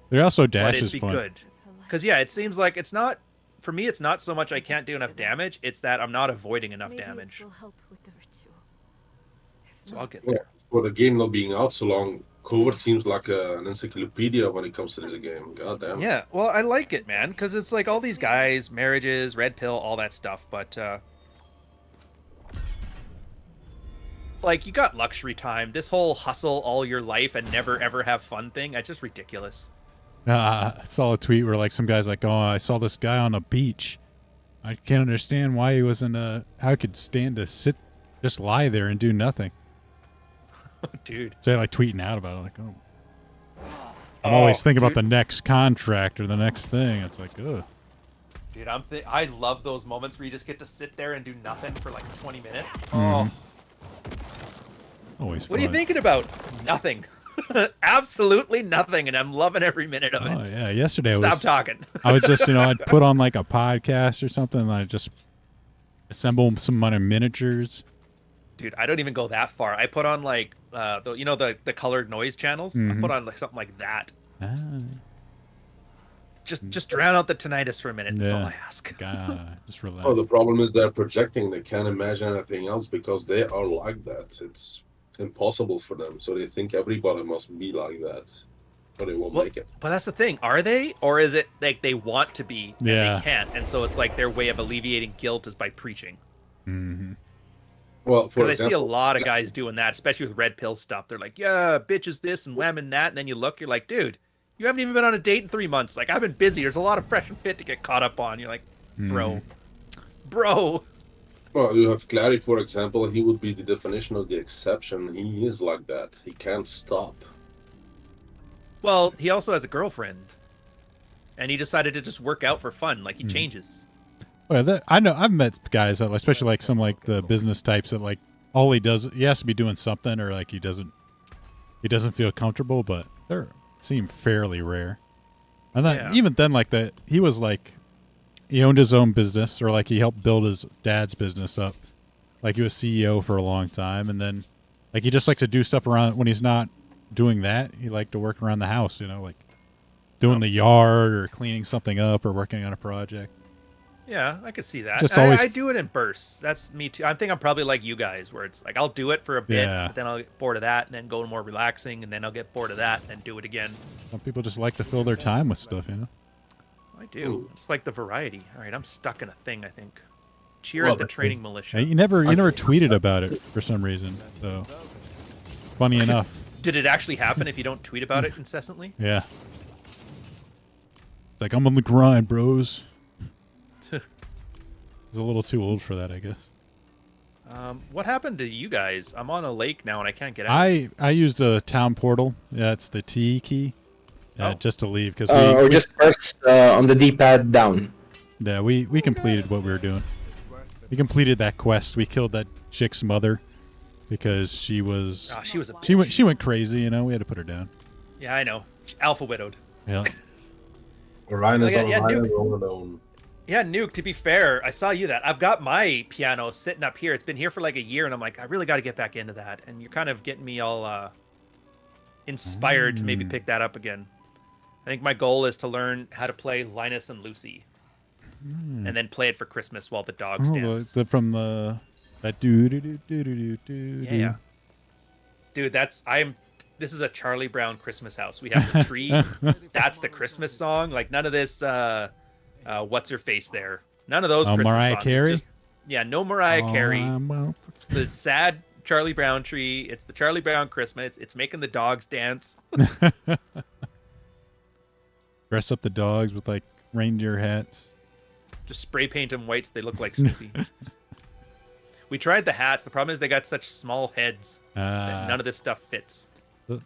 There also But dash it'd is be fun. good. Because yeah, it seems like it's not. For me, it's not so much I can't do enough damage. It's that I'm not avoiding enough damage. So I'll get Yeah, there. for the game not being out so long, Covert seems like an encyclopedia when it comes to this game. God damn. Yeah, well, I like it, man, because it's like all these guys, marriages, red pill, all that stuff. But like, you got luxury time. This whole hustle all your life and never ever have fun thing, it's just ridiculous. I saw a tweet where like some guy's like, "Oh, I saw this guy on a beach. I can't understand why he wasn't how he could stand to just lie there and do nothing." Dude. So they're like tweeting out about it, like, "Oh, I'm always thinking about the next contract or the next thing." It's like, ugh. Dude, I love those moments where you just get to sit there and do nothing for like 20 minutes. Mhm. Always. What are you fun. thinking about? Nothing. Absolutely nothing, and I'm loving every minute of it. Oh yeah, yesterday I Stop was talking. I would just, I'd put on like a podcast or something, and I'd just assemble some of my miniatures. Dude, I don't even go that far. I put on like the colored noise channels. I Mhm. put on like something like that. Ah, Just drown out the tinnitus for a minute. That's all I ask. God, just relax. Oh, the problem is they're projecting. They can't imagine anything else because they are like that. It's impossible for them. So they think everybody must be like that, or they won't Well, make it. But that's the thing. Are they, or is it like they want to be and Yeah. they can't? And so it's like their way of alleviating guilt is by preaching. Mm-hmm. Well, for Because I see a example, lot of guys doing that, especially with red pill stuff. They're like, "Yeah, bitch is this and lemon that," and then you look, you're like, "Dude, you haven't even been on a date in 3 months. Like, I've been busy. There's a lot of fresh and fit to get caught up on." You're like, bro. well, you have Clary, for example. He would be the definition of the exception. He is like that. He can't stop. Well, he also has a girlfriend, and he decided to just work out for fun. Like, he changes. Well, I know I've met guys that, especially like some like the business types that like all he has to be doing something, or like he doesn't feel comfortable, but they seem fairly rare. And then Yeah. even then, like he was like he owned his own business, or like he helped build his dad's business up. Like he was CEO for a long time, and then like he just likes to do stuff around when he's not doing that. He liked to work around the house, you know, like doing the yard or cleaning something up or working on a project. Yeah, I could see that. Just always- I do it in bursts. That's me too. I think I'm probably like you guys, where it's like I'll do it for a bit, Yeah. but then I'll get bored of that, and then go to more relaxing, and then I'll get bored of that, and then do it again. Some people just like to fill their time with stuff, you know. I do. It's like the variety. All right, I'm stuck in a thing, I think. Cheer Well, at the training militia. Hey, you never tweeted about it for some reason. So funny enough, Did it actually happen if you don't tweet about it incessantly? yeah. It's like I'm on the grind, bros. It's a little too old for that, I guess. What happened to you guys? I'm on a lake now and I can't get out. I used a town portal. Yeah, it's the T key. Oh. Just to leave because Or just press on the D-pad down. we completed what we were doing. We completed that quest. We killed that chick's mother because she was Oh, she was a she went crazy. You know, we had to put her down. Yeah, I know. Alpha widowed. Yeah. Orion is Oh, yeah, on yeah, Orion Nuke. all alone. Yeah, Nuke, to be fair, I saw you that. I've got my piano sitting up here. It's been here for like a year, and I'm like, I really got to get back into that. And you're kind of getting me all inspired to maybe pick that up again. I think my goal is to learn how to play Linus and Lucy. And then play it for Christmas while the dogs dance. From that do do do do do do. Yeah. Dude, this is a Charlie Brown Christmas house. We have the tree. That's the Christmas song. Like none of this what's her face there. None of those Christmas Mariah songs. It's Carey? just- yeah, no Mariah Carey. Well, It's the sad Charlie Brown tree. It's the Charlie Brown Christmas. It's making the dogs dance. dress up the dogs with like reindeer hats. Just spray paint them white so they look like Snoopy. We tried the hats. The problem is they got such small heads that none of this stuff fits.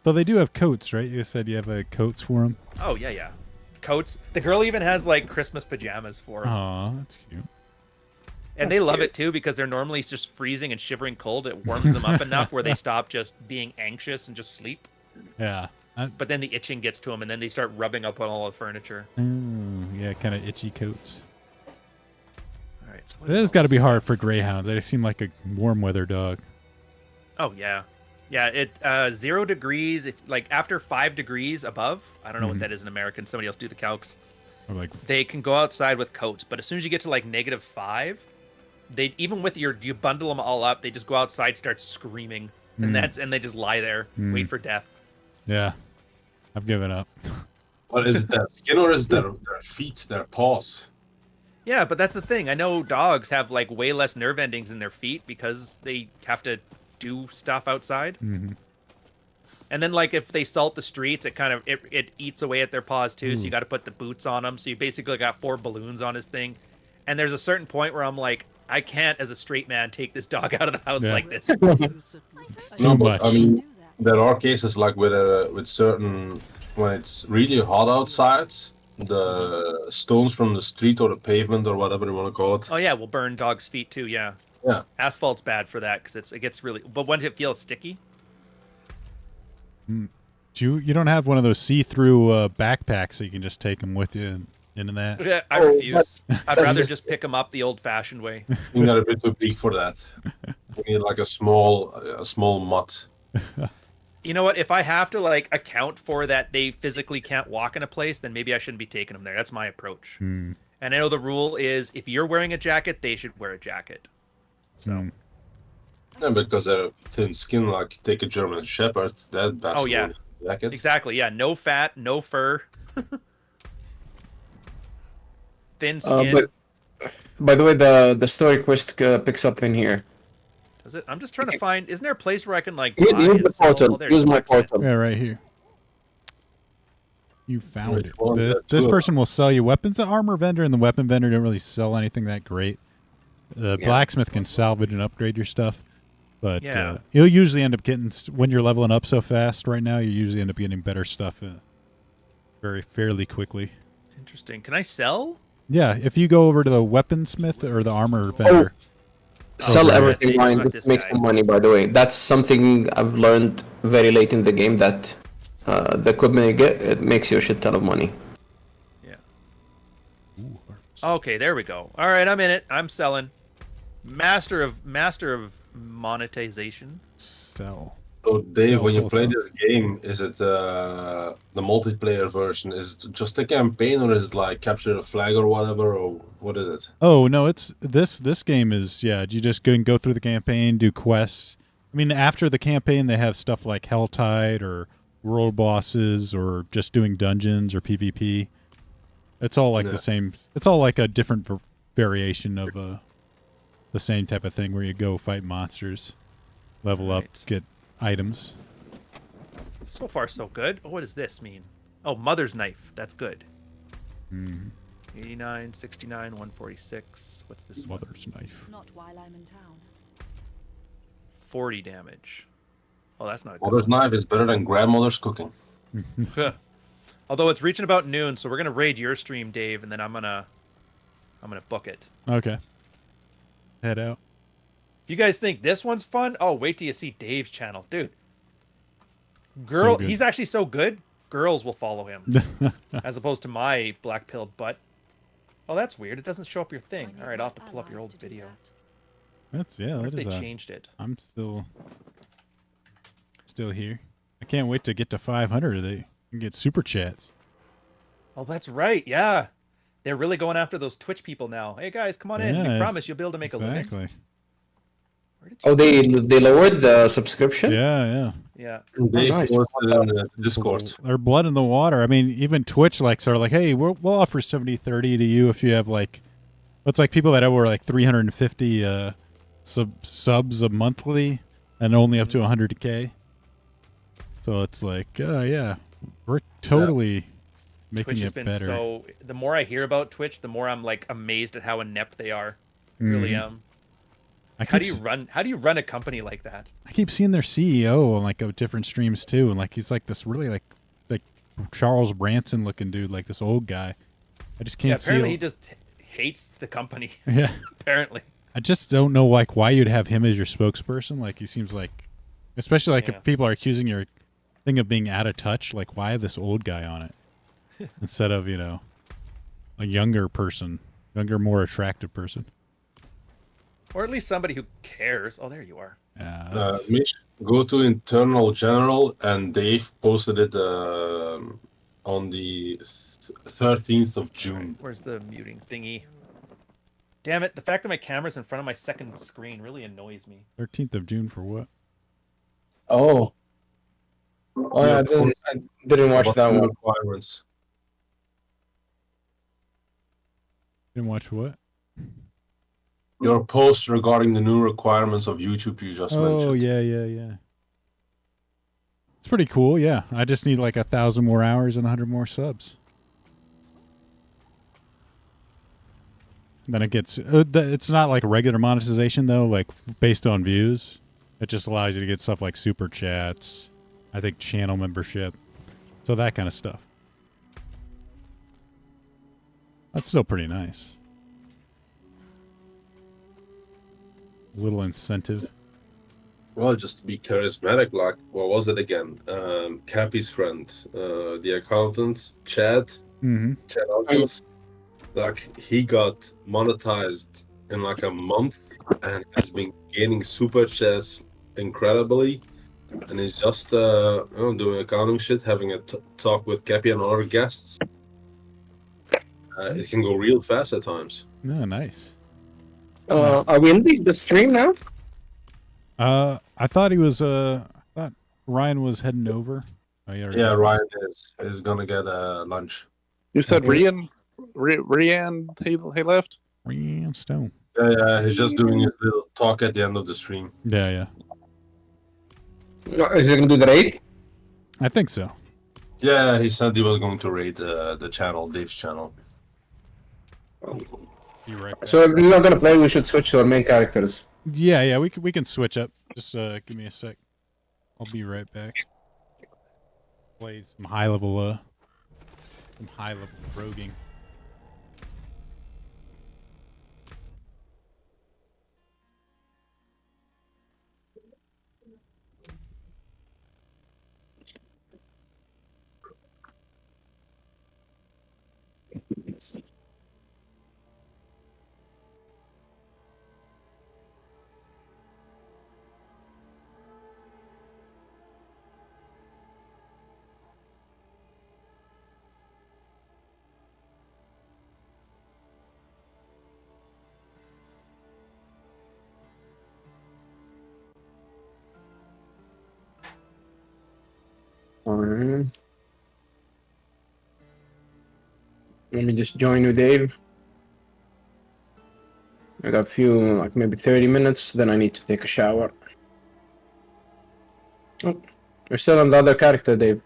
Though they do have coats, right? You said you have coats for them. Oh, yeah. Coats. The girl even has like Christmas pajamas for them. Aw, that's cute. And they love it too because they're normally just freezing and shivering cold. It warms them up enough where they stop just being anxious and just sleep. Yeah. But then the itching gets to them and then they start rubbing up on all the furniture. Yeah, kind of itchy coats. All right. So That has got to be hard for greyhounds. They seem like a warm weather dog. Oh, yeah. Yeah, it 0 degrees, if like after 5 degrees above, I don't know what that is in American, somebody else do the calcs. Or like They can go outside with coats, but as soon as you get to like -5, they even with you bundle them all up, they just go outside, start screaming, and they just lie there, wait for death. yeah, I've given up. What is it, their skin or is it their feet, their paws? Yeah, but that's the thing. I know dogs have like way less nerve endings in their feet because they have to do stuff outside. And then like if they salt the streets, it kind of it eats away at their paws too. So you got to put the boots on them. So you basically got 4 balloons on his thing. And there's a certain point where I'm like, I can't as a straight man take this dog out of the house Yeah. like this. It's too much. I mean, there are cases like with certain when it's really hot outside, the stones from the street or the pavement or whatever you want to call it. Oh yeah, we'll burn dogs' feet too. Yeah. Yeah. Asphalt's bad for that because it gets really. But once it feels sticky. You don't have one of those see-through backpacks so you can just take them with you in that. I refuse. I'd rather just pick them up the old-fashioned way. You're not a bit too big for that. You need like a small mutt. You know what? If I have to like account for that they physically can't walk in a place, then maybe I shouldn't be taking them there. That's my approach. And I know the rule is if you're wearing a jacket, they should wear a jacket. So. Yeah, because they're thin skin, like take a German Shepherd, that best. Oh, yeah. Jacket. Exactly. Yeah. No fat, no fur. Thin skin. But by the way, the story quest picks up in here. Does it? I'm just trying to find. Isn't there a place where I can like? Use buy the and sell? portal. Oh, there's Use my blacksmith. portal. Yeah, right here. You found Which it. one? This Two of person will sell you weapons. The armor vendor and the weapon vendor don't really sell anything that great. The blacksmith can salvage and upgrade your stuff, but Yeah. you'll usually end up getting when you're leveling up so fast. Right now, you usually end up getting better stuff fairly quickly. Interesting. Can I sell? Yeah, if you go over to the weaponsmith or the armor vendor. Sell right. everything, Yeah, mine. not Just this make guy. some money, by the way. That's something I've learned very late in the game, that the equipment you get, it makes you a shit ton of money. Yeah. Okay, there we go. All right, I'm in it. I'm selling. Master of monetization. Sell. So Dave, Sell, when you sell, play sell. this game, is it the multiplayer version? Is it just a campaign, or is it like capture the flag or whatever, or what is it? Oh no, it's this game is yeah. You just go through the campaign, do quests. I mean, after the campaign, they have stuff like Helltide or world bosses or just doing dungeons or PvP. It's all like Yeah. the same. It's all like a different variation of the same type of thing where you go fight monsters, level up, Right. get items. So far, so good. Oh, what does this mean? Oh, Mother's Knife. That's good. Mm, 89, 69, 146. What's this one? mother's knife. Not while I'm in town. 40 damage. Oh, that's not a good Mother's one. knife is better than grandmother's cooking. Although it's reaching about noon, so we're gonna raid your stream, Dave, and then I'm gonna book it. Okay. Head out. If you guys think this one's fun, oh, wait till you see Dave's channel, dude. Girl, good. he's actually so good. Girls will follow him, as opposed to my black-pilled butt. Oh, that's weird. It doesn't show up your thing. I need All right, I'll have to my pull up your allies old to do video. that. That's I yeah. wonder That if is they a. changed it. I'm still here. I can't wait to get to 500. They can get super chats. Oh, that's right. Yeah, they're really going after those Twitch people now. Hey guys, come on in. Yeah, We it's- promise you'll be able to make a living. Exactly. Where did you... Oh, they lowered the subscription. Yeah. Yeah. Dave nice. posted in the Discord. Their blood in the water. I mean, even Twitch like sort of like, hey, we'll offer 70-30 to you if you have like, it's like people that have over like 350 subs a monthly and only up to 100K. So it's like, yeah, we're totally making Twitch has it been better. so. The more I hear about Twitch, the more I'm like amazed at how inept they are. Really am. How do you run a company like that? I keep seeing their CEO on like different streams too, and like he's like this really like Charles Branson looking dude, like this old guy. I just can't see. Apparently he just hates the company. Yeah. Apparently. I just don't know like why you'd have him as your spokesperson. Like he seems like, especially like Yeah. if people are accusing your thing of being out of touch, like why this old guy on it instead of a younger person, more attractive person. Or at least somebody who cares. Oh, there you are. Yeah, that's- Mish, go to internal general, and Dave posted it on the 13th of June. Where's the muting thingy? Damn it, the fact that my camera's in front of my second screen really annoys me. 13th of June for what? Oh. Oh, yeah, I didn't watch About that the one. requirements. Didn't watch what? Your post regarding the new requirements of YouTube you just Oh mentioned. yeah. It's pretty cool. Yeah, I just need like 1,000 more hours and 100 more subs. Then it gets. It's not like regular monetization though, like based on views. It just allows you to get stuff like super chats, I think channel membership, so that kind of stuff. That's still pretty nice. A little incentive. Well, just to be charismatic, like, what was it again? Cappy's friend, the accountant, Chad. Mm-hmm. Chad Hawkins. Like, he got monetized in like a month and has been gaining super chats incredibly. And he's just doing accounting shit, having a talk with Cappy and other guests. It can go real fast at times. Yeah, nice. Are we in the stream now? I thought he was. I thought Ryan was heading over. Oh, Yeah, Ryan is gonna get lunch. You said Okay. Rian, he left? Ryan Stone. Yeah, he's just doing his little talk at the end of the stream. Yeah. Is he gonna do the raid? I think so. Yeah, he said he was going to raid the channel, Dave's channel. Be right back. So if we're not gonna play, we should switch to our main characters. Yeah, we can switch up. Just give me a sec. I'll be right back. Play some high level roguing. Let me just join you, Dave. I got a few, like maybe 30 minutes, then I need to take a shower. Oh, you're still on the other character, Dave.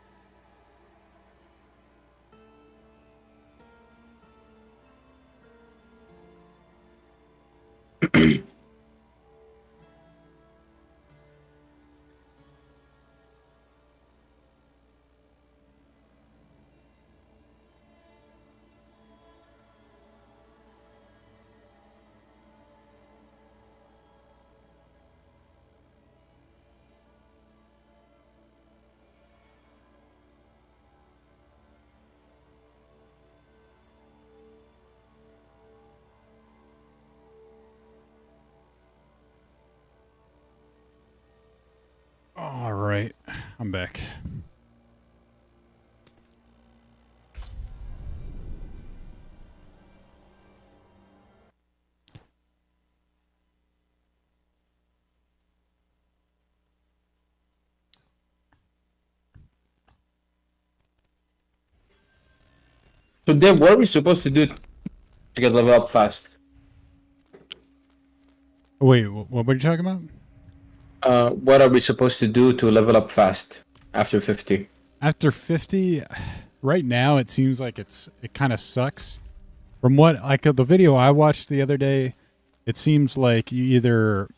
All right, I'm back. So, Dave, what are we supposed to do to get level up fast? Wait, what were you talking about? What are we supposed to do to level up fast after 50? After 50, right now it seems like it kind of sucks. From what the video I watched the other day, it seems like you either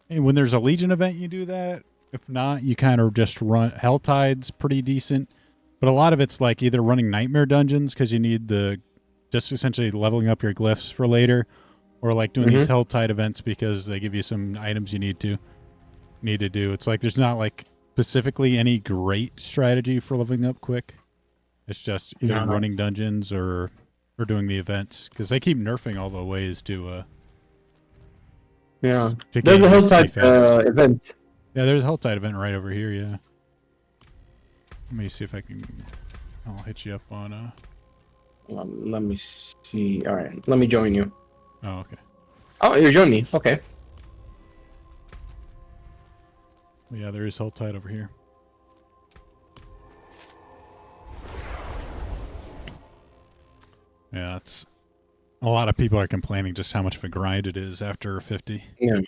when there's a Legion event you do that. If not, you kind of just run Helltide's pretty decent. But a lot of it's like either running Nightmare dungeons because you need just essentially leveling up your glyphs for later, or like doing these Helltide events because they give you some items you need to do. It's like there's not like specifically any great strategy for leveling up quick. It's just either running dungeons or doing the events because they keep nerfing all the ways to Yeah, to there's a gain Helltide fast. event. Yeah, there's a Helltide event right over here. Yeah. Let me see if I can. I'll hit you up on. Let me see. All right, let me join you. Oh, okay. Oh, you're joining me. Okay. Yeah, there is Helltide over here. Yeah, it's a lot of people are complaining just how much of a grind it is after 50. Yeah.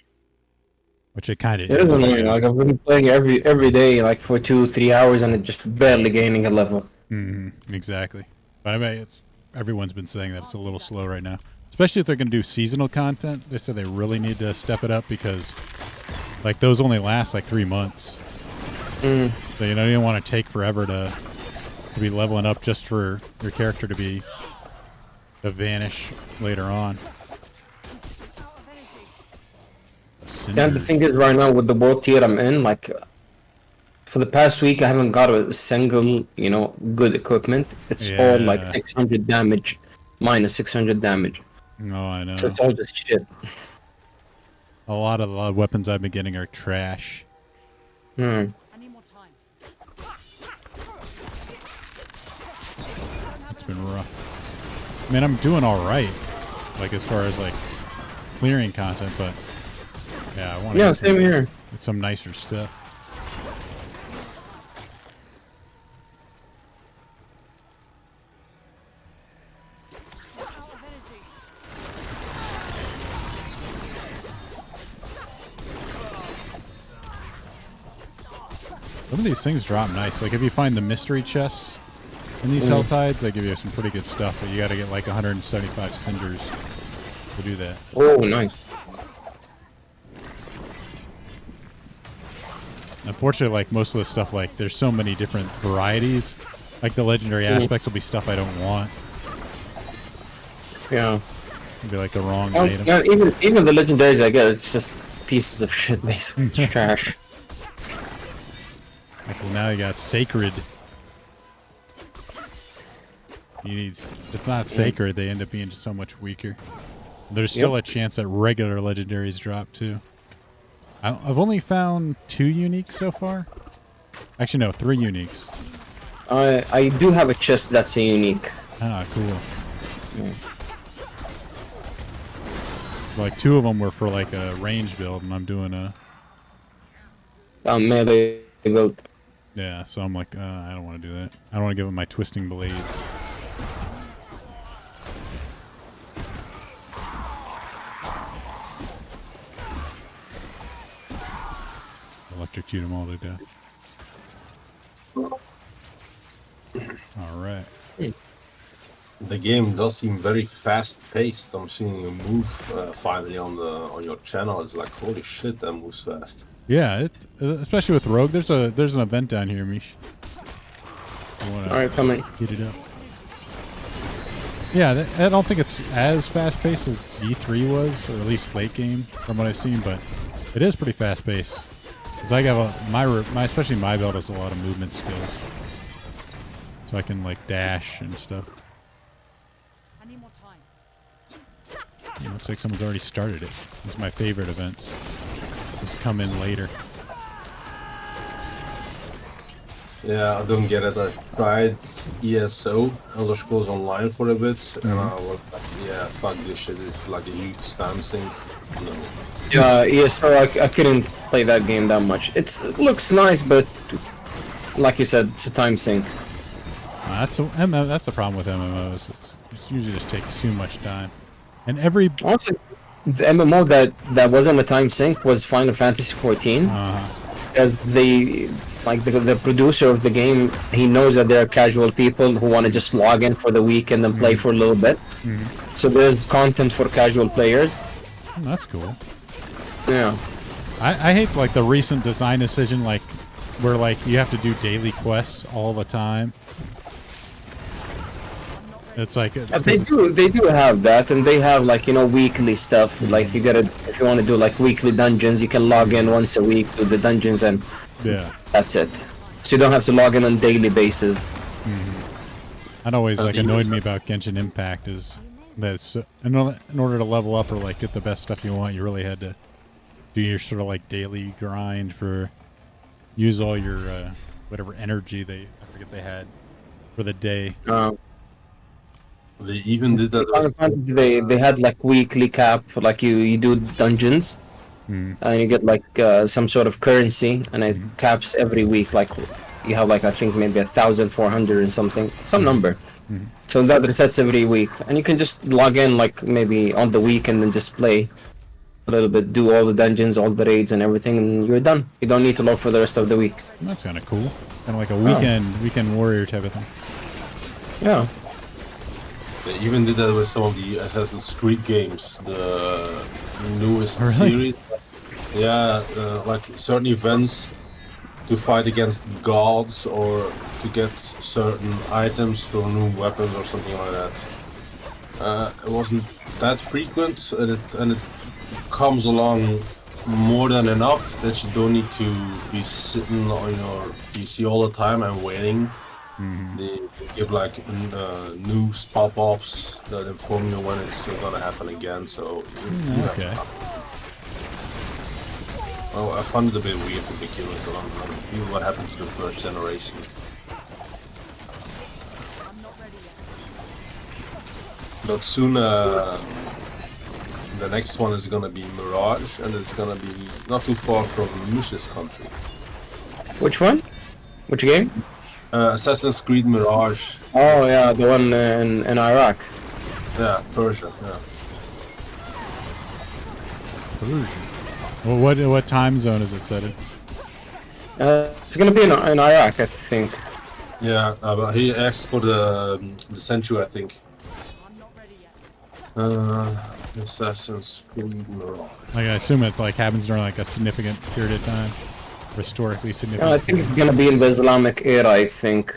Which it kind of It is annoying. Like I've been playing every day, like for 2-3 hours, and it's just barely gaining a level. Exactly. But I mean, everyone's been saying that it's a little slow right now, especially if they're going to do seasonal content. They said they really need to step it up because, like, those only last like 3 months. So you don't want to take forever to be leveling up just for your character to vanish later on. Yeah, the thing is, right now with the world tier I'm in, like for the past week, I haven't got a single, good equipment. It's all like 600 damage, minus 600 damage. No, I know. So it's all just shit. A lot of the weapons I've been getting are trash. I need more time. It's been rough. I mean, I'm doing all right, like as far as like clearing content, but yeah, I want to. Yeah, same here. Get some nicer stuff. Some of these things drop nice. Like if you find the mystery chests in these Helltides, they give you some pretty good stuff, but you got to get like 175 cinders to do that. Oh, nice. Unfortunately, like most of the stuff, like there's so many different varieties. Like the legendary aspects will be stuff I don't want. Yeah. It'll be like the wrong Oh, item. yeah, even the legendaries I get, it's just pieces of shit, basically. It's trash. So now you got sacred. It's not sacred. They end up being just so much weaker. There's still a chance that regular legendaries drop too. I've only found 2 uniques so far. Actually, no, 3 uniques. I do have a chest that's a unique. Ah, cool. Yeah. Like 2 of them were for like a range build, and I'm doing a Melee build. Yeah, so I'm like, I don't want to do that. I don't want to give him my twisting blades. electrocute them all to death. All right. The game does seem very fast-paced. I'm seeing a move finally on your channel. It's like, holy shit, that moves fast. Yeah, especially with Rogue. There's an event down here, Mish. Alright, coming. Heat it up. Yeah, I don't think it's as fast-paced as G3 was, or at least late game from what I've seen, but it is pretty fast-paced. Because I got especially my build has a lot of movement skills, so I can like dash and stuff. I need more time. It looks like someone's already started it. It's my favorite events. Just come in later. Yeah, I don't get it. I tried ESO, Elder Scrolls Online, for a bit, and I was like, yeah, fuck this shit. It's like a huge spam sink. No. Yeah, so I couldn't play that game that much. It looks nice, but like you said, it's a time sink. That's the problem with MMOs. It's usually just takes too much time. And every Honestly, the MMO that wasn't a time sink was Final Fantasy 14. Because the producer of the game, he knows that there are casual people who want to just log in for the weekend and play for a little bit. So there's content for casual players. That's cool. Yeah. I hate like the recent design decision, like where like you have to do daily quests all the time. It's like They do have that, and they have like weekly stuff. Like you gotta, if you want to do like weekly dungeons, you can log in once a week to the dungeons, and that's it. So you don't have to log in on daily basis. That always like annoyed me about Genshin Impact is that in order to level up or like get the best stuff you want, you really had to do your sort of like daily grind use all your whatever energy I forget they had for the day. They even did that. They had like weekly cap, like you do dungeons, and you get like some sort of currency, and it caps every week. Like you have like I think maybe 1,400 and something, some number. So that resets every week, and you can just log in like maybe on the weekend and just play a little bit, do all the dungeons, all the raids, and everything, and you're done. You don't need to log for the rest of the week. That's kind of cool. Kind of like a weekend warrior type of thing. Yeah. They even did that with some of the Assassin's Creed games, the newest series. Yeah, like certain events to fight against gods or to get certain items for new weapons or something like that. It wasn't that frequent, and it comes along more than enough that you don't need to be sitting on your PC all the time and waiting. They give like news pop-ups that inform you when it's gonna happen again. So you have to. Oh, I found it a bit weird to be curious about what happened to the first generation. But soon, the next one is gonna be Mirage, and it's gonna be not too far from Mish's country. Which one? Which game? Assassin's Creed Mirage. Oh yeah, the one in Iraq. Yeah, Persia. Yeah. Persia. Well, what time zone is it set in? It's gonna be in Iraq, I think. Yeah, but he asked for the century, I think. Assassin's Creed Mirage. Like I assume it like happens during like a significant period of time, historically significant. I think it's gonna be in the Islamic era. I think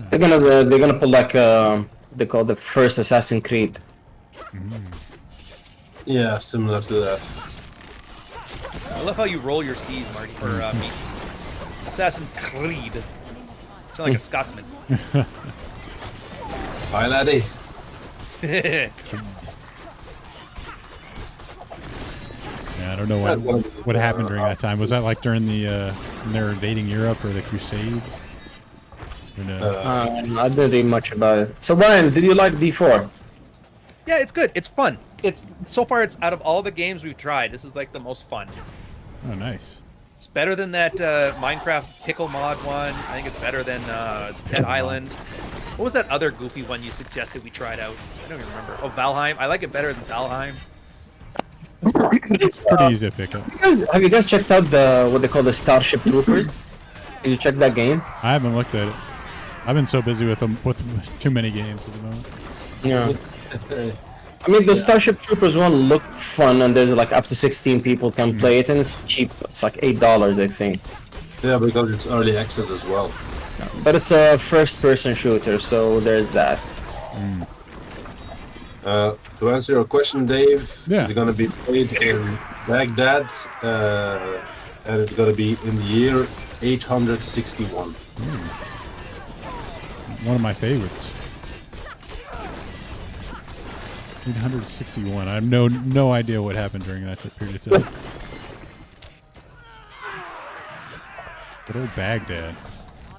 they're gonna put like they call the first Assassin's Creed. Yeah, similar to that. I love how you roll your C's, Marty, for me. Assassin's Creed. Sound like a Scotsman. Hi, laddie. Yeah, I don't know what happened during that time. Was that like during the when they were invading Europe or the Crusades? Or no? I didn't read much about it. So Brian, did you like D4? Yeah, it's good. It's fun. It's so far. It's out of all the games we've tried, this is like the most fun. Oh, nice. It's better than that Minecraft pickle mod one. I think it's better than Dead Island. What was that other goofy one you suggested we tried out? I don't even remember. Oh, Valheim. I like it better than Valheim. It's pretty easy to pick up. Have you guys checked out the what they call the Starship Troopers? Did you check that game? I haven't looked at it. I've been so busy with them with too many games at the moment. Yeah. I mean, the Starship Troopers one looked fun, and there's like up to 16 people can play it, and it's cheap. It's like $8, I think. Yeah, because it's early access as well. But it's a first-person shooter, so there's that. To answer your question, Dave, Yeah. it's gonna be played in Baghdad, and it's gonna be in the year 861. One of my favorites. 861. I have no idea what happened during that period of time. Good old Baghdad.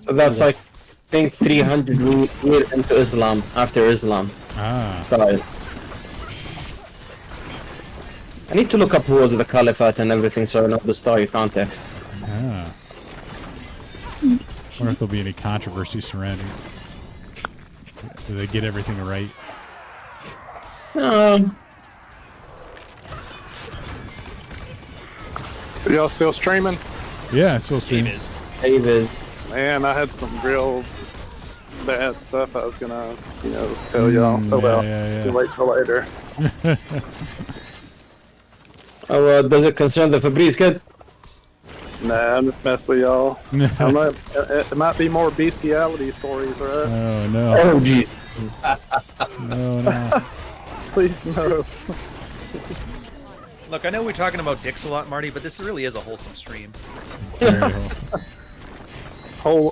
So that's like, I think 300 years into Islam, after Islam started. I need to look up who was the Caliphate and everything, so I know the story context. Ah. Wonder if there'll be any controversy surrounding. Do they get everything right? Y'all still streaming? Yeah, it's still streaming. Dave is. Man, I had some real bad stuff I was gonna, tell y'all about. yeah. Wait till later. Does it concern the Febreze kid? Nah, I'm just messing with y'all. It might be more bestiality stories, right? Oh no. Oh jeez. No. Please no. Look, I know we're talking about dicks a lot, Marty, but this really is a wholesome stream. Very wholesome.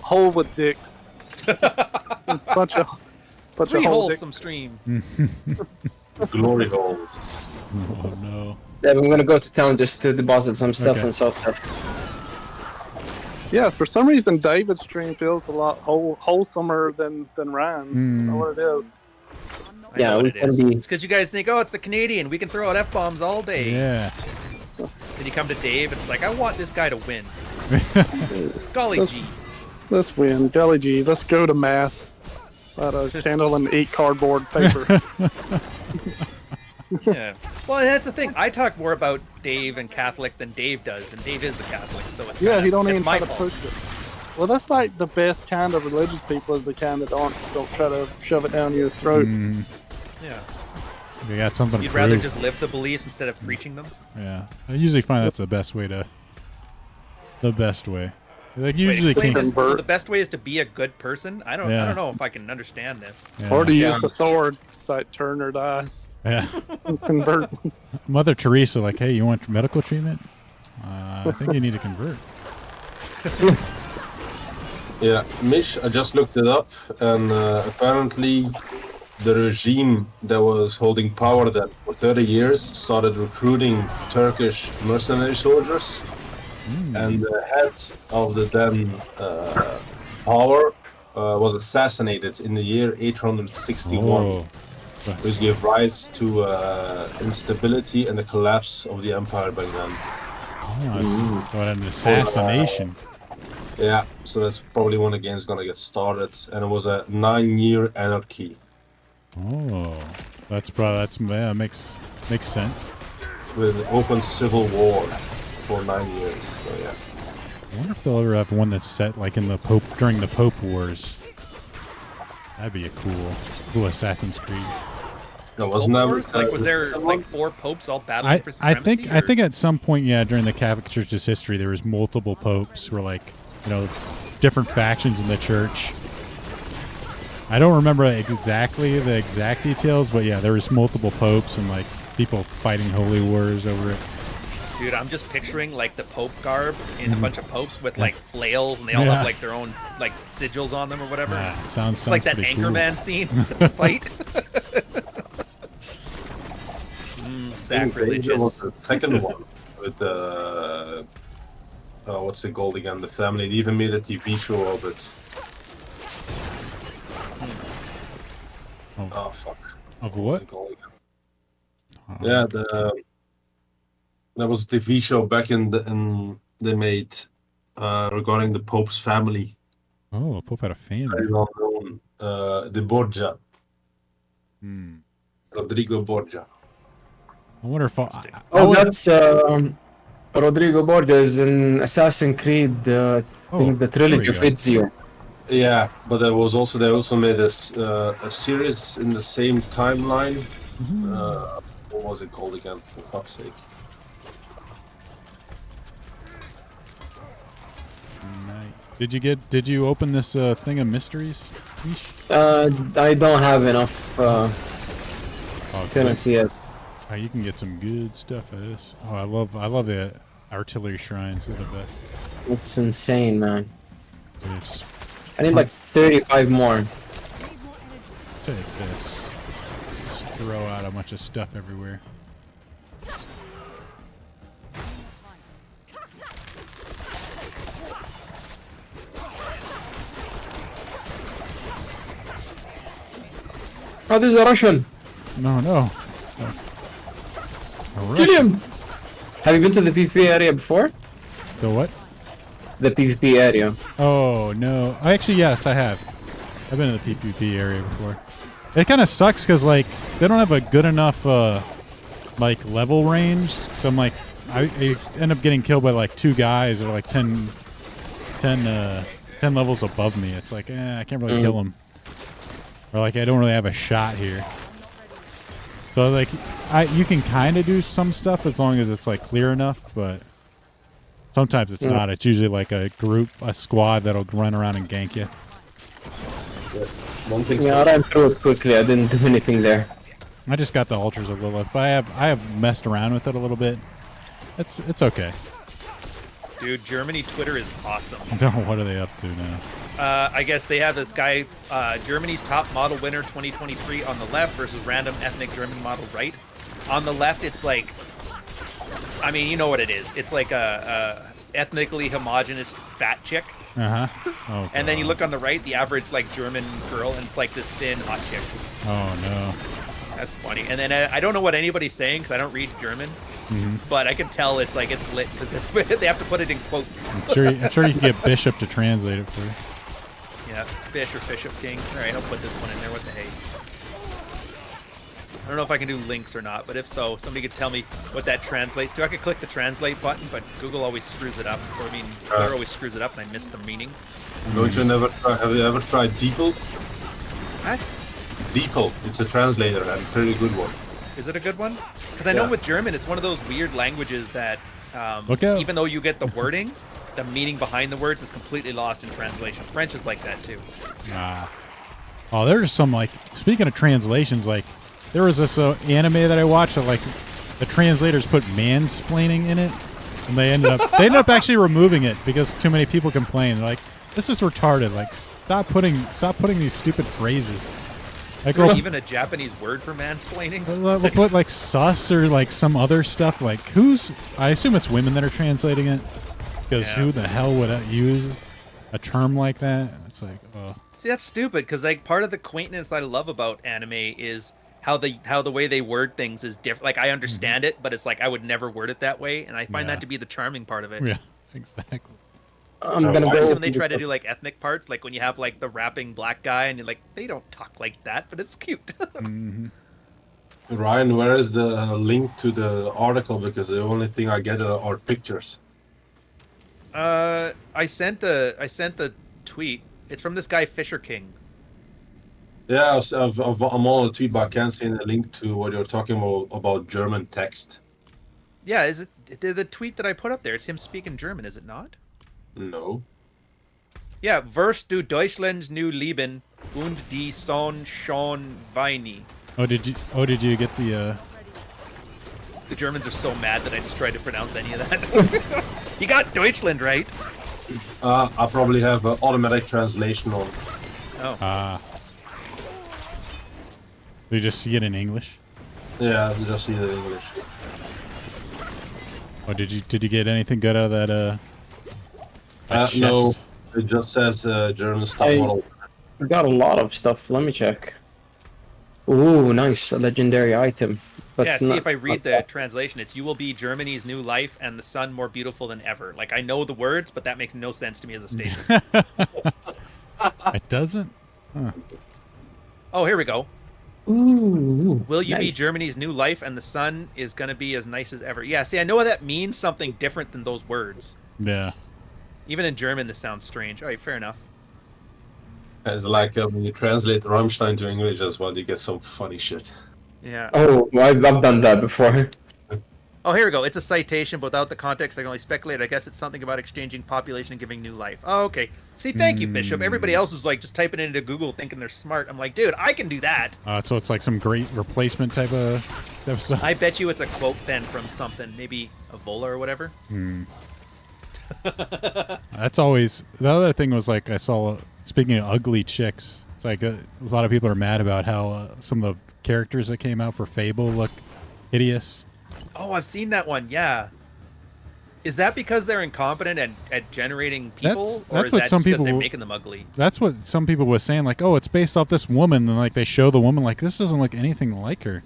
Hole with dicks. bunch of Pretty hole wholesome stream. Glory holes. Oh no. Yeah, I'm gonna go to town just to deposit some stuff Okay. and sell stuff. Yeah, for some reason David's stream feels a lot wholesomer than Ryan's. I don't know what it is. I Yeah, know what we it can is. be- It's because you guys think, oh, it's the Canadian. We can throw out F-bombs all day. Yeah. Then you come to Dave, it's like, I want this guy to win. Golly Let's- gee. Let's win. Golly gee, let's go to mass. Light a candle and eat cardboard paper. Yeah. Well, that's the thing. I talk more about Dave and Catholic than Dave does, and Dave is the Catholic, so it's Yeah, he don't it's even my try to fault. push it. Well, that's like the best kind of religious people is the kind that don't try to shove it down your throat. Yeah. We got something to You'd rather prove. just live the beliefs instead of preaching them. Yeah. I usually find that's the best way. Like Wait, usually explain can't. this. So the best way is to be a good person. I don't know if I can understand this. Yeah. Or to use the sword, it's like turn or die, Yeah. convert. Mother Teresa, like, hey, you want medical treatment? I think you need to convert. Yeah, Mish, I just looked it up, and apparently the regime that was holding power then for 30 years started recruiting Turkish mercenary soldiers, and the head of the then power was assassinated in the year 861, Oh. which gave rise to instability and the collapse of the empire back then. Oh, so an assassination. Yeah, so that's probably when the game's gonna get started, and it was a 9-year anarchy Oh, makes sense. with an open civil war for 9 years. So yeah, I wonder if they'll ever have one that's set like in the during the Pope Wars. That'd be a cool Assassin's Creed. that wasn't that. Wars? Like, was there like 4 popes all battling for I supremacy? think at some point, yeah, during the Catholic Church's history, there was multiple popes who were like, different factions in the church. I don't remember exactly the exact details, but yeah, there was multiple popes and like people fighting holy wars over it. Dude, I'm just picturing like the Pope garb in a bunch of popes with like flails, and they all have like their own like sigils on them or whatever. Yeah, it sounds It's like that pretty cool. Anchorman scene fight. That was Sacrilegious. the second one with the what's it called again? The family. They even made a TV show of it. Oh fuck. Of What's what? it called again? Yeah, that was a TV show back in they made regarding the Pope's family. Oh, Pope had a Very family. well known. The Borgia, Hmm. Rodrigo Borgia. I wonder if That's Rodrigo Borges in Assassin's Creed. I think the trilogy of go. Ezio. Yeah, but they also made a series in the same timeline. What was it called again? For fuck's sake. Nice. Did you open this thing of mysteries? I don't have enough. Couldn't see it. Oh, you can get some good stuff out of this. Oh, I love the artillery shrines. They're the best. It's insane, man. Yeah, just I need like 35 more. take this. Just throw out a bunch of stuff everywhere. Oh, there's a Russian. No. Kill him. Have you been to the PvP area before? The what? The PvP area. Oh no. Actually, yes, I have. I've been to the PvP area before. It kind of sucks because like they don't have a good enough like level range. So I'm like, I end up getting killed by like 2 guys that are like 10 levels above me. It's like, I can't really kill them. Or like I don't really have a shot here. So like you can kind of do some stuff as long as it's like clear enough, but sometimes it's not. It's usually like a squad that'll run around and gank you. Yeah, I ran through it quickly. I didn't do anything there. I just got the Altars of Lilith, but I have messed around with it a little bit. It's okay. Dude, Germany Twitter is awesome. I don't know what are they up to now. I guess they have this guy, Germany's top model winner 2023 on the left versus random ethnic German model right. On the left, it's like, I mean, you know what it is. It's like a ethnically homogenous fat chick. Oh, and then you look on the right, the average like German girl, and it's like this thin hot chick. Oh no. That's funny. And then I don't know what anybody's saying because I don't read German, but I can tell it's like it's lit because they have to put it in quotes. I'm sure you can get Bishop to translate it for you. Yeah, Fish or Bishop King. All right, I'll put this one in there. What the hey? I don't know if I can do links or not, but if so, somebody could tell me what that translates to. I could click the translate button, but Google always screws it up. Or I mean, Twitter always screws it up, and I miss the meaning. Have you ever tried DeepL? What? DeepL. It's a translator and a pretty good one. Is it a good one? Because I know with German, it's one of those weird languages that, even though you get the wording, the meaning behind the words is completely lost in translation. French is like that too. Oh, there's some like, speaking of translations, like there was this anime that I watched that like the translators put mansplaining in it, and they ended up actually removing it because too many people complained. Like, this is retarded. Like, stop putting these stupid phrases. Like, Is there even a Japanese word for mansplaining? We'll put like sus or like some other stuff. Like, I assume it's women that are translating it, because who the hell would use a term like that? It's like, oh. See, that's stupid because like part of the quaintness I love about anime is how the way they word things is different. Like I understand it, but it's like I would never word it that way, and I find that to be the charming part of it. Yeah, exactly. Especially when they try to do like ethnic parts, like when you have like the rapping black guy, and you're like, they don't talk like that, but it's cute. Ryan, where is the link to the article? Because the only thing I get are pictures. I sent the tweet. It's from this guy Fisher King. Yeah, I'm on a tweet, but I can't see the link to what you're talking about German text. Yeah, is it the tweet that I put up there? It's him speaking German, is it not? No. Yeah, Wirst du Deutschlands nu lieben und die Sonne schon weini. Oh, did you get the? The Germans are so mad that I just tried to pronounce any of that. You got Deutschland right. I probably have automatic translation on. Oh. Do you just see it in English? Yeah, I just see it in English. Oh, did you get anything good out of that? No, it just says German stuff model. I got a lot of stuff. Let me check. Ooh, nice. A legendary item. Yeah, see if I read the translation. It's, you will be Germany's new life and the sun more beautiful than ever. Like, I know the words, but that makes no sense to me as a statement. It doesn't? Huh. Oh, here we go. Ooh. Will you be nice. Germany's new life and the sun is going to be as nice as ever? Yeah, see, I know that means something different than those words. Yeah. Even in German, this sounds strange. All right, fair enough. It's like when you translate Rammstein to English as well, you get some funny shit. Yeah. Oh, I've done that before. Oh, here we go. It's a citation, but without the context, I can only speculate. I guess it's something about exchanging population and giving new life. Oh, okay. See, thank you, Bishop. Everybody else is like just typing it into Google thinking they're smart. I'm like, dude, I can do that. So it's like some great replacement type of stuff. I bet you it's a quote then from something, maybe a Vola or whatever. That's always the other thing was like I saw. Speaking of ugly chicks, it's like a lot of people are mad about how some of the characters that came out for Fable look hideous. Oh, I've seen that one. Yeah. Is that because they're incompetent at generating people, That's or is what that some just because people they're making them ugly? That's what some people were saying. Like, oh, it's based off this woman, and like they show the woman, like this doesn't look anything like her.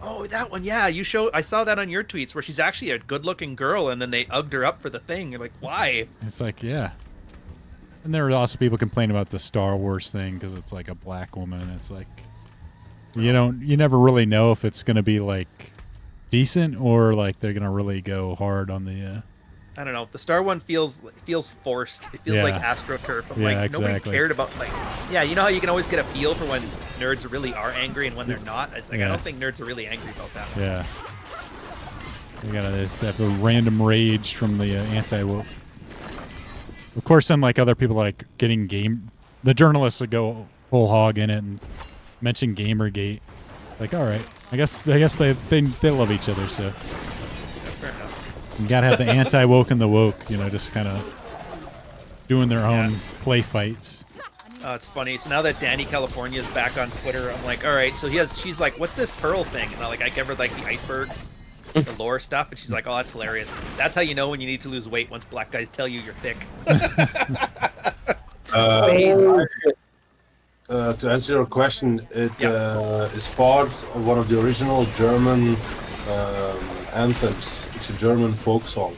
Oh, that one. Yeah, I saw that on your tweets where she's actually a good-looking girl, and then they ugged her up for the thing. You're like, why? It's like, yeah. And there are also people complaining about the Star Wars thing because it's like a black woman. It's like you never really know if it's gonna be like decent or like they're gonna really go hard on the. I don't know. The Star one feels forced. It feels like AstroTurf. I'm like, nobody cared about like. Yeah, you know how you can always get a feel for when nerds really are angry and when they're not. It's like I don't think nerds are really angry about that. Yeah. You gotta have a random rage from the anti-woke. Of course, then like other people like getting the journalists would go whole hog in it and mention Gamergate. Like, all right, I guess they love each other, so Fair enough. you gotta have the anti-woke and the woke, just kind of doing their own play fights. Oh, it's funny. So now that Danny California is back on Twitter, I'm like, all right. So she's like, what's this Pearl thing? And I give her like the iceberg, the lore stuff, and she's like, oh, that's hilarious. That's how you know when you need to lose weight, once black guys tell you you're thick. To answer your question, it is part of one of the original German anthems. It's a German folk song.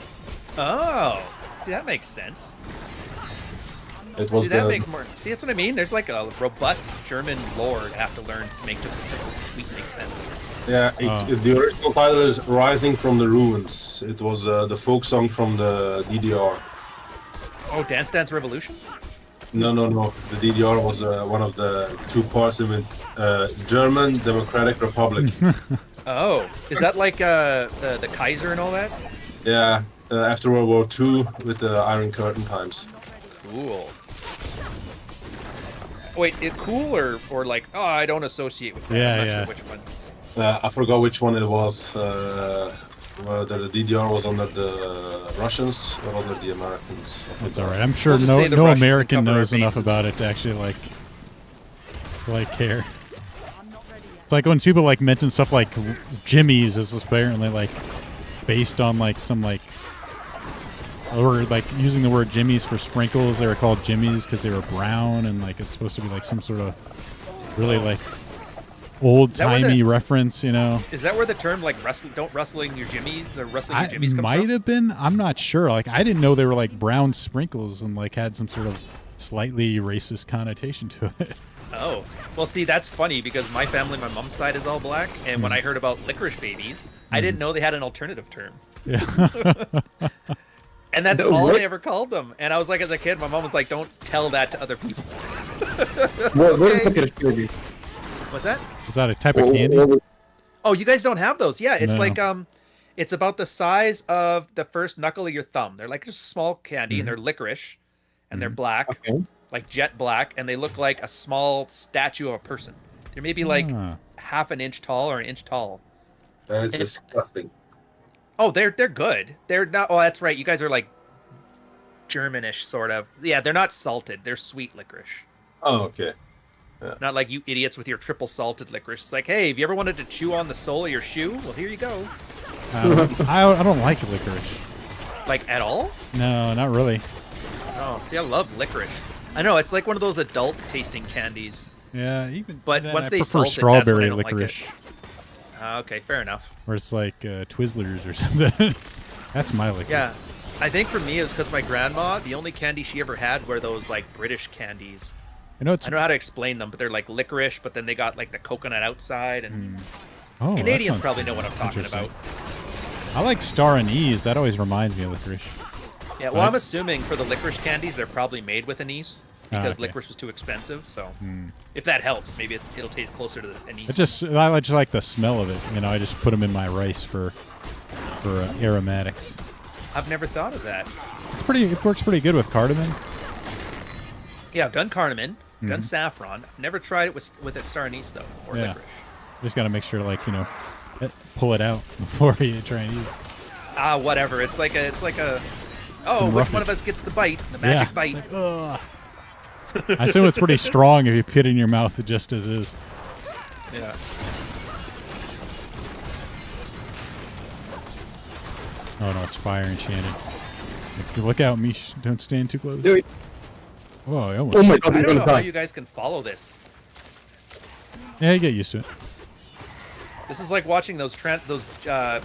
Oh, see, that makes sense. It was that makes more. See, that's what I mean. There's like a robust German lore to have to learn to make just a simple tweet make sense. Yeah, the original title is "Rising from the Ruins." It was the folk song from the DDR. Oh, Dance Dance Revolution? No. The DDR was one of the two parts of it. German Democratic Republic. Oh, is that like the Kaiser and all that? Yeah, after World War II with the Iron Curtain times. Cool. Wait, cool or like, oh, I don't associate with that. I'm not sure which one. I forgot which one it was. Whether the DDR was under the Russians or under the Americans. That's all right. I'm sure no American knows enough about it to actually like care. It's like when people like mention stuff like Jimmy's is apparently like based on like some like or like using the word Jimmy's for sprinkles. They were called Jimmy's because they were brown and like it's supposed to be like some sort of really like old-timey reference, Is that where the term like wrestling your jimmies comes from? Might have been. I'm not sure. Like I didn't know they were like brown sprinkles and like had some sort of slightly racist connotation to it. Oh, well, see, that's funny because my family, my mom's side is all black, and when I heard about licorice babies, I didn't know they had an alternative term. Yeah. And that's all they ever called them. And I was like, as a kid, my mom was like, don't tell that to other people. What is licorice baby? What's that? Is that a type of candy? Oh, you guys don't have those. Yeah, it's like it's about the size of the first knuckle of your thumb. They're like just a small candy, and they're licorice, and they're black, like jet black, and they look like a small statue of a person. They're maybe like half an inch tall or an inch tall. That is disgusting. Oh, they're good. They're not. Oh, that's right. You guys are like Germanish, sort of. Yeah, they're not salted. They're sweet licorice. Oh, okay. Yeah. Not like you idiots with your triple salted licorice. It's like, hey, have you ever wanted to chew on the sole of your shoe? Well, here you go. I don't like licorice. Like, at all? No, not really. Oh, see, I love licorice. I know, it's like one of those adult tasting candies. Yeah, But once they prefer salt strawberry it, that's when I don't licorice. like it. Okay, fair enough. Where it's like Twizzlers or something. That's my licorice. Yeah, I think for me it was because my grandma, the only candy she ever had were those like British candies. I know it's. I don't know how to explain them, but they're like licorice, but then they got like the coconut outside, and Oh, that Canadians sounds probably know what I'm talking interesting. about. I like star anise. That always reminds me of licorice. Yeah, well, I'm assuming for the licorice candies, they're probably made with anise because okay. licorice was too expensive. So, if that helps, maybe it'll taste closer to the anise. I just like the smell of it. You know, I just put them in my rice for aromatics. I've never thought of that. It works pretty good with cardamom. Yeah, I've done cardamom, done saffron. I've never tried it with its star anise though, or Yeah. licorice. Just got to make sure, like, you know, pull it out before you try and eat it. Ah, whatever. It's like a. Oh, Some which roughness. one of us gets the bite? The magic bite. It's like, ugh. I assume it's pretty strong if you put it in your mouth just as is. Yeah. Oh no, it's fire enchanted. Look out, Mish. Don't stand too close. Do it. Whoa, I almost. Oh my god, I I'm don't gonna know how die. you guys can follow this. Yeah, you get used to it. This is like watching those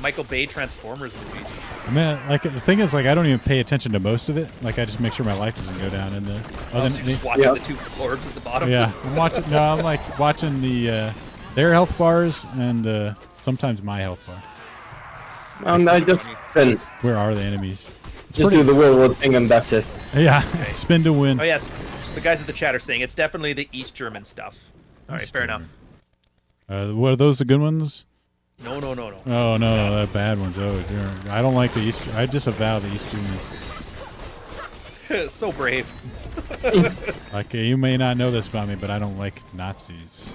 Michael Bay Transformers movies. I mean, like, the thing is, like, I don't even pay attention to most of it. Like, I just make sure my life doesn't go down in the. Oh, so you're just watching the two orbs at the bottom. Yeah, I'm watching. No, I'm like watching their health bars and sometimes my health bar. I just spin. Where are the enemies? Just do the World thing and that's it. Yeah, spin to win. Oh yes, so the guys at the chat are saying it's definitely the East German stuff. All right, fair enough. What are those? The good ones? No. Oh no, the bad ones. Oh, dear. I don't like the East. I disavow the East Germans. So brave. Like, you may not know this about me, but I don't like Nazis.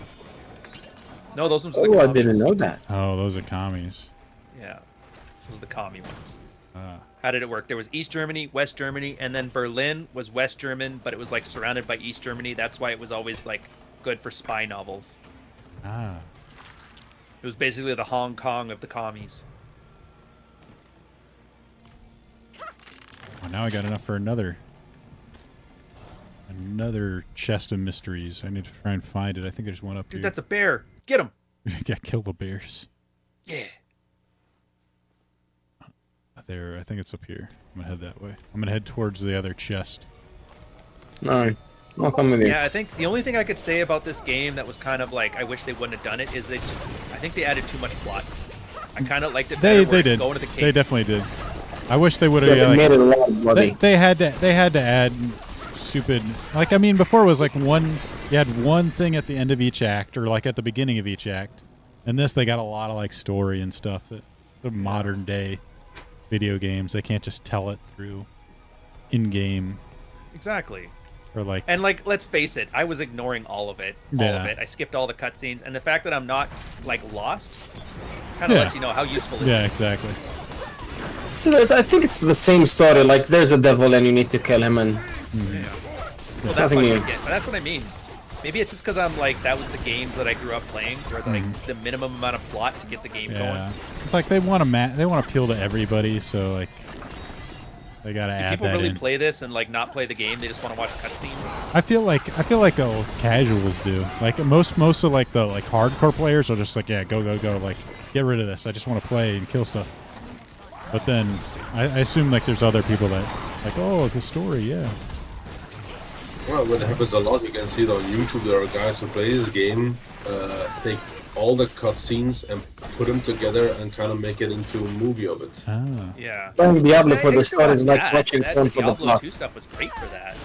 No, those ones are the Oh, I commies. didn't know that. Oh, those are commies. Yeah, those are the commie ones. Ah. How did it work? There was East Germany, West Germany, and then Berlin was West German, but it was like surrounded by East Germany. That's why it was always like good for spy novels. Ah. It was basically the Hong Kong of the commies. Well, now I got enough for another chest of mysteries. I need to try and find it. I think there's one up Dude, here. that's a bear. Get him. Yeah, kill the bears. Yeah. There, I think it's up here. I'm gonna head that way. I'm gonna head towards the other chest. No, I'll come with you. Yeah, I think the only thing I could say about this game that was kind of like I wish they wouldn't have done it is I think they added too much plot. I kind of liked it better They did. going to the cave. They definitely did. I wish they would have. Yeah, they made it a lot, buddy. They had to add stupid. Like, I mean, before it was like you had one thing at the end of each act, or like at the beginning of each act. And this, they got a lot of like story and stuff. The modern day video games, they can't just tell it through in-game. Exactly. Or like. And like, let's face it, I was ignoring all of it. All of it. I skipped all the cutscenes, and the fact that I'm not like lost kind of lets you know how useful it is. Yeah, exactly. So I think it's the same story. Like, there's a devil and you need to kill him, and Well, there's that's nothing what new. I get, but that's what I mean. Maybe it's just because I'm like that was the games that I grew up playing, where like the minimum amount of plot to get the game going. Yeah, it's like they want to appeal to everybody, so like they gotta Do add people that really in. play this and like not play the game? They just want to watch cutscenes. I feel like the casuals do. Like most of like the like hardcore players are just like, yeah, go, like get rid of this. I just want to play and kill stuff. But then I assume like there's other people that like, oh, the story, yeah. Well, what happens a lot, you can see it on YouTube, there are guys who play this game, take all the cutscenes and put them together and kind of make it into a movie of it. Ah. Yeah. Playing Diablo for I the used to story is watch like that. watching That- porn the for the Diablo plot. 2 stuff was great for that.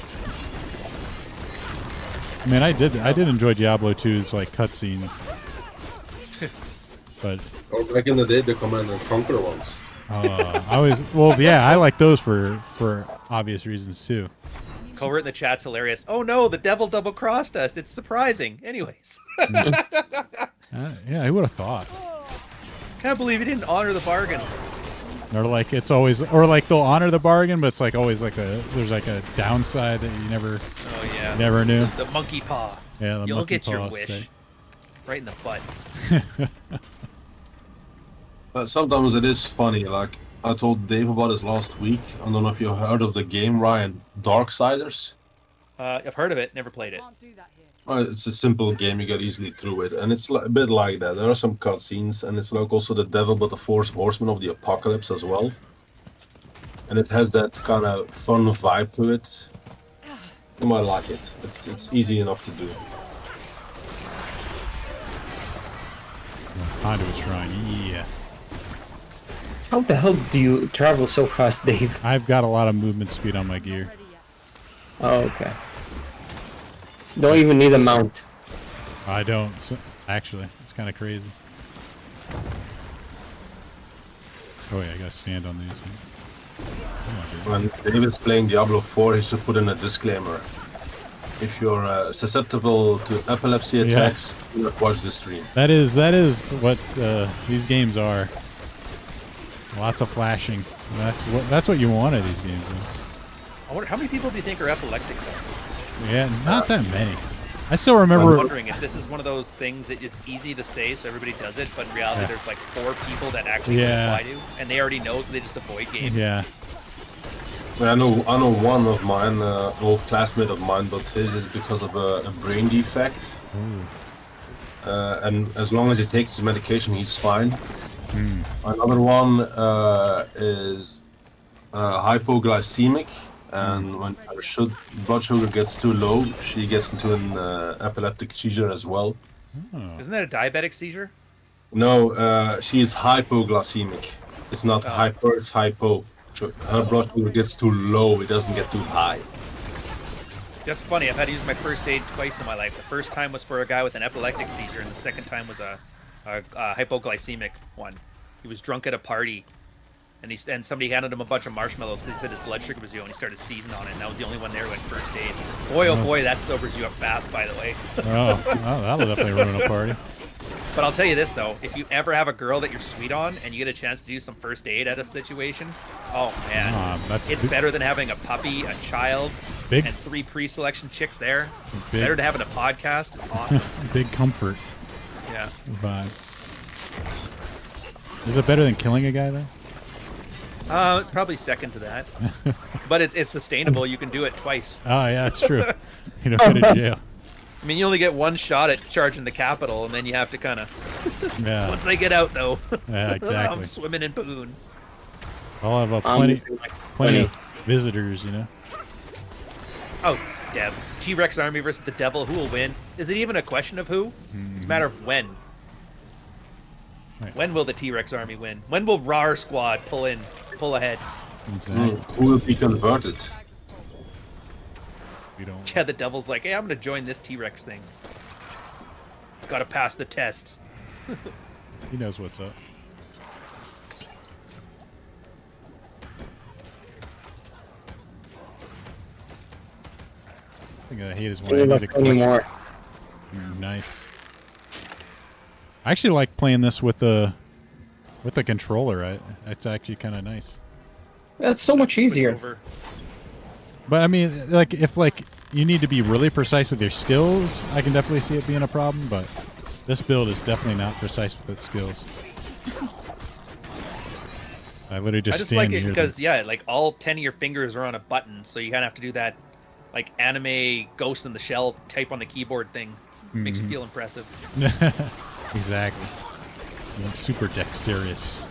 I mean, I did enjoy Diablo 2's like cutscenes, but Or back in the day, the Command and Conquer ones. I like those for obvious reasons too. Covert in the chat's hilarious. Oh no, the devil double crossed us. It's surprising. Anyways, Yeah, I would have thought. can't believe he didn't honor the bargain. Or like it's always, or like they'll honor the bargain, but it's like always like there's like a downside that you never Oh yeah. never knew. The monkey paw. Yeah, the You'll monkey get your paw wish. state. Right in the butt. But sometimes it is funny, like I told Dave about this last week. I don't know if you heard of the game, Ryan, Darksiders. I've heard of it. Never played it. It's a simple game, you get easily through it, and it's a bit like that. There are some cutscenes, and it's like also the devil, but the four horsemen of the apocalypse as well. And it has that kind of fun vibe to it. You might like it. It's easy enough to do. Conduit Shrine, yeah. How the hell do you travel so fast, Dave? I've got a lot of movement speed on my gear. Oh, okay. Don't even need a mount. I don't, actually. It's kind of crazy. Oh yeah, I gotta stand on these. When David's playing Diablo 4, he should put in a disclaimer. If you're susceptible to epilepsy attacks, do not watch the stream. That is what these games are. Lots of flashing. That's what you want of these games. Man. I wonder how many people do you think are epileptic though? Yeah, not that many. I still remember. I'm wondering if this is one of those things that it's easy to say, so everybody does it, but in reality, there's like 4 people that actually apply to, and they already know, so they just avoid games. Yeah. I know one of mine, old classmate of mine, but his is because of a brain defect. And as long as he takes his medication, he's fine. Another one is hypoglycemic, and when her blood sugar gets too low, she gets into an epileptic seizure as well. Isn't that a diabetic seizure? No, she's hypoglycemic. It's not hyper, it's hypo. Her blood sugar gets too low, it doesn't get too high. That's funny. I've had to use my first aid twice in my life. The first time was for a guy with an epileptic seizure, and the second time was a hypoglycemic one. He was drunk at a party, and somebody handed him a bunch of marshmallows because he said his blood sugar was low, and he started seizing on it, and that was the only one there who had first aid. Boy, oh boy, that sobers you up fast, by the way. That'll definitely ruin a party. But I'll tell you this, though. If you ever have a girl that you're sweet on and you get a chance to do some first aid at a situation, oh, man. It's better than having a puppy, a child, and 3 pre-selection chicks there. Better than having a podcast. It's awesome. Big comfort. Yeah. Vibe. Is it better than killing a guy, though? It's probably second to that. But it's sustainable. You can do it twice. Oh, yeah, that's true. You don't go to jail. I mean, you only get one shot at charging the capital, and then you have to kind of... Yeah. Once I get out, though. Yeah, exactly. I'm swimming in Poon. I'll have plenty of visitors, you know? Oh, yeah. T-Rex army versus the devil. Who will win? Is it even a question of who? It's a matter of when. Right. When will the T-Rex army win? When will RAR squad pull ahead? Exactly. Who will be converted? Yeah, the devil's like, hey, I'm gonna join this T-Rex thing. Gotta pass the test. He knows what's up. I think I hate is when I need to click. Anymore. Nice. I actually like playing this with the controller. It's actually kind of nice. That's so much easier. But I mean, if you need to be really precise with your skills, I can definitely see it being a problem. But this build is definitely not precise with its skills. I literally just stand like it near because like all 10 of your fingers are on a button, so you kind of have to do that, like anime Ghost in the Shell type on the keyboard thing. Makes you feel impressive. Exactly. Super dexterous.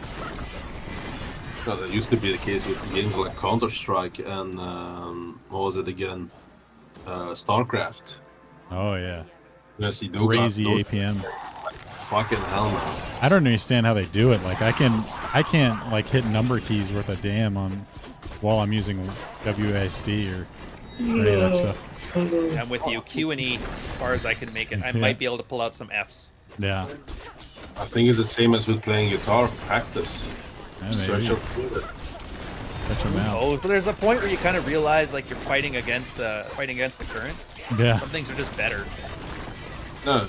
Well, that used to be the case with games like Counter-Strike and what was it again? StarCraft. Oh yeah. Yes, you do. Crazy APM. Fucking hell, man. I don't understand how they do it. Like I can't like hit number keys worth a damn while I'm using WASD or any of that stuff. I'm with you. Q and E, as far as I can make it. I might be able to pull out some Fs. Yeah. I think it's the same as with playing guitar. Practice. Yeah, Stretch maybe. your out. Oh, but there's a point where you kind of realize like you're fighting against the current. Yeah. Some things are just better. No.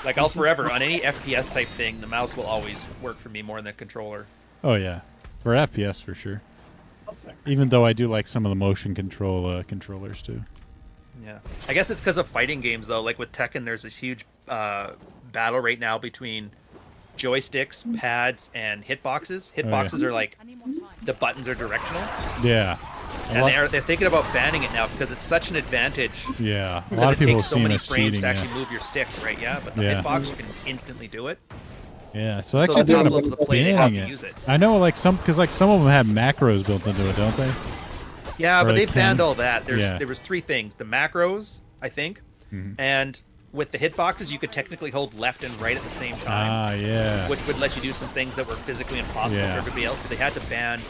Like I'll forever on any FPS type thing, the mouse will always work for me more than the controller. Oh yeah, for FPS for sure. Even though I do like some of the motion control controllers too. Yeah, I guess it's because of fighting games though. Like with Tekken, there's this huge battle right now between joysticks, pads, and hitboxes. Hitboxes are like the buttons are directional. Yeah. And they're thinking about banning it now because it's such an advantage. Yeah, a Because lot of it people takes have so seen many us frames cheating. to actually Yeah. move your stick, right? Yeah, but the Yeah. hitbox you can instantly do it. Yeah, so So actually the top thinking levels about of play, they have banning to it. use it. I know, like some of them have macros built into it, don't they? Yeah, Or but they they banned can? all that. Yeah. There was 3 things: the macros, I think, and with the hitboxes, you could technically hold left and right at the same time, Ah, yeah. which would let you do some things that were physically impossible Yeah. for everybody else. So they had to ban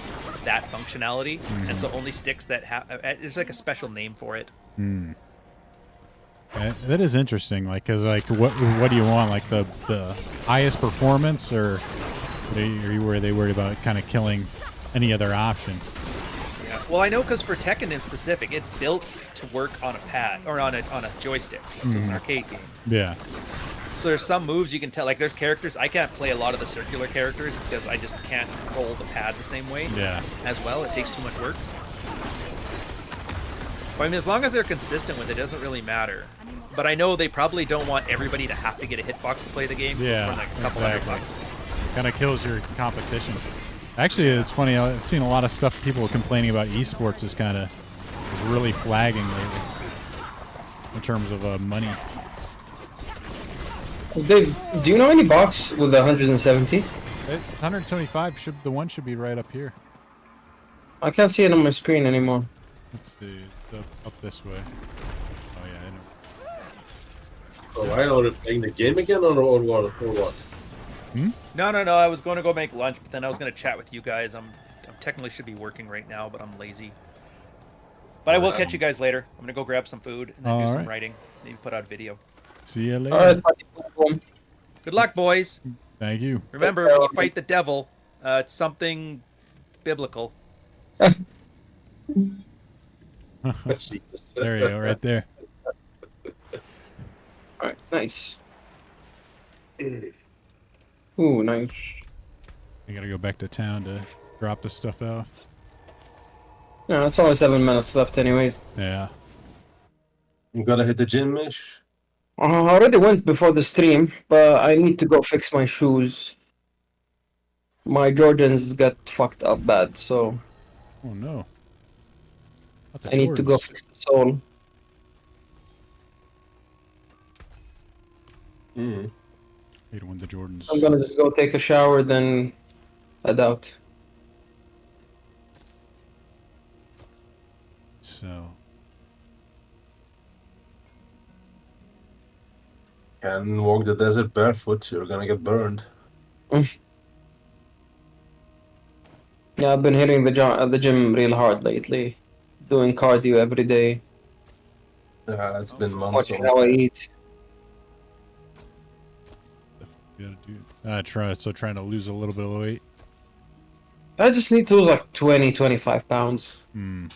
that functionality, and so only sticks that have there's like a special name for it. That is interesting. Like, cause like, what do you want? Like the highest performance, or were they worried about kind of killing any other option? Yeah. Well, I know because for Tekken in specific, it's built to work on a pad or on a joystick. So it's an arcade game. Yeah. So there's some moves you can tell. Like there's characters I can't play a lot of the circular characters because I just can't hold the pad the same way. Yeah. As well, it takes too much work. But, I mean, as long as they're consistent with it, doesn't really matter. But I know they probably don't want everybody to have to get a hitbox to play the game. Yeah, So for like a couple $100. Kind of kills your competition. Actually, it's funny. I've seen a lot of stuff. People complaining about esports is kind of really flagging lately in terms of money. Dave, do you know any box with 170? 175 should be right up here. I can't see it on my screen anymore. Let's see. It's up this way. Oh yeah, I know. Oh, I are playing the game again, or what? No. I was going to go make lunch, but then I was going to chat with you guys. I'm technically should be working right now, but I'm lazy. But I will catch you guys later. I'm going to go grab some food and then do some writing. Maybe put out a video. See you later. All right, buddy. Good luck, boys. Thank you. Remember, when you fight the devil, it's something biblical. Jesus. There you go, right there. All right, nice. Ooh, nice. I gotta go back to town to drop this stuff off. Yeah, it's only 7 minutes left, anyways. Yeah. You gotta hit the gym, Mish. I already went before the stream, but I need to go fix my shoes. My Jordans got fucked up bad, so Oh no. That's a I need to go Jordans. fix the sole. Hate when the Jordans. I'm gonna just go take a shower, then head out. So. Can walk the desert barefoot, you're gonna get burned. Yeah, I've been hitting the gym real hard lately, doing cardio every day, Yeah, it's been months. watching how I eat. You gotta do. Trying to lose a little bit of weight. I just need to lose like 20-25 pounds. Kind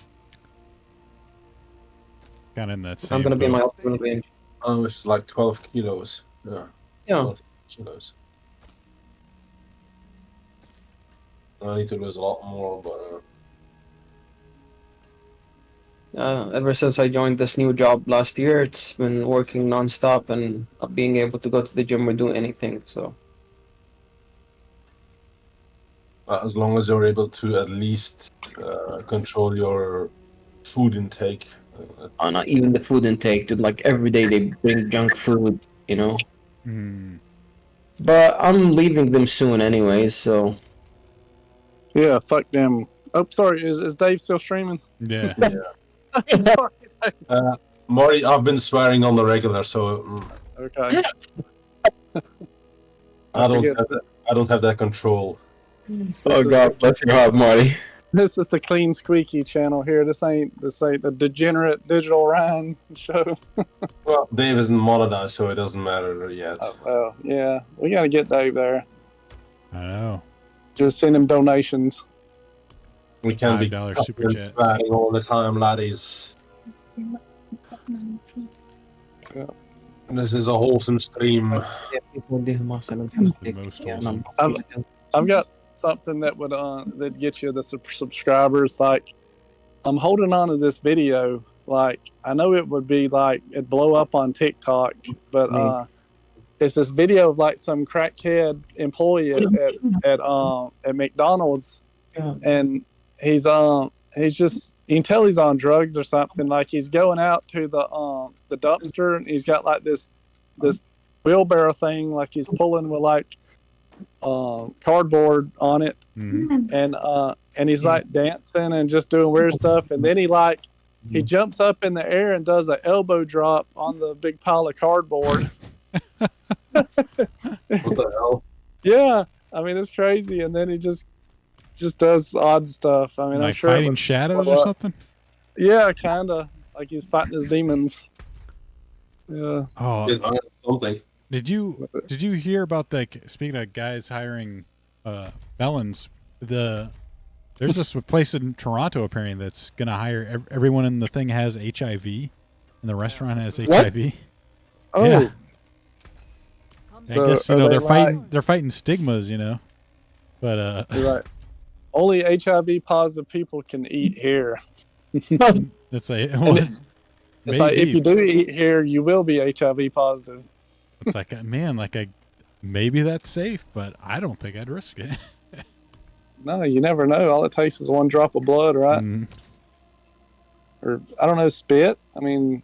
of in that same. I'm gonna be in my boat. optimal range. Oh, it's like 12 kilos. Yeah. Yeah. 12 kilos. I need to lose a lot more, but Ever since I joined this new job last year, it's been working non-stop and not being able to go to the gym or do anything. So as long as you're able to at least control your food intake. not even the food intake, dude. Like every day they bring junk food, you know. But I'm leaving them soon anyways, so Yeah, fuck them. Oh, sorry. Is Dave still streaming? Yeah. Sorry. Maury, I've been swearing on the regular, so Okay. I don't have that control. oh god bless your heart, Marty. This is the clean squeaky channel here. This ain't the degenerate digital Ryan show. Well, Dave isn't monetized, so it doesn't matter yet. Oh, well, yeah, we gotta get Dave there. I know. Just send him donations. We can't be $5 super constant chat. swearing all the time, laddies. Yeah. This is a wholesome stream. The most wholesome. I've got something that would that get you the subscribers. Like, I'm holding on to this video. Like, I know it would be like it'd blow up on TikTok, but it's this video of like some crackhead employee at McDonald's, and he's just, you can tell he's on drugs or something. Like, he's going out to the dumpster, and he's got like this wheelbarrow thing, like he's pulling with like cardboard on it, and and he's like dancing and just doing weird stuff, and then he jumps up in the air and does an elbow drop on the big pile of cardboard. What the hell? Yeah, I mean it's crazy, and then he just does odd stuff. I mean, like I'm sure fighting shadows or something. Yeah, kind of like he's fighting his demons. Yeah. Oh, Something. did you hear about speaking of guys hiring felons? There's this place in Toronto apparently that's gonna hire everyone in the thing has HIV, and the restaurant has HIV. Oh. Yeah. So I guess they're fighting stigmas, But right. Only HIV positive people can eat here. it's like it's like if you do eat here, you will be HIV positive. It's like maybe that's safe, but I don't think I'd risk it. No, you never know. All it takes is one drop of blood, right? Mm. Or I don't know, spit. I mean,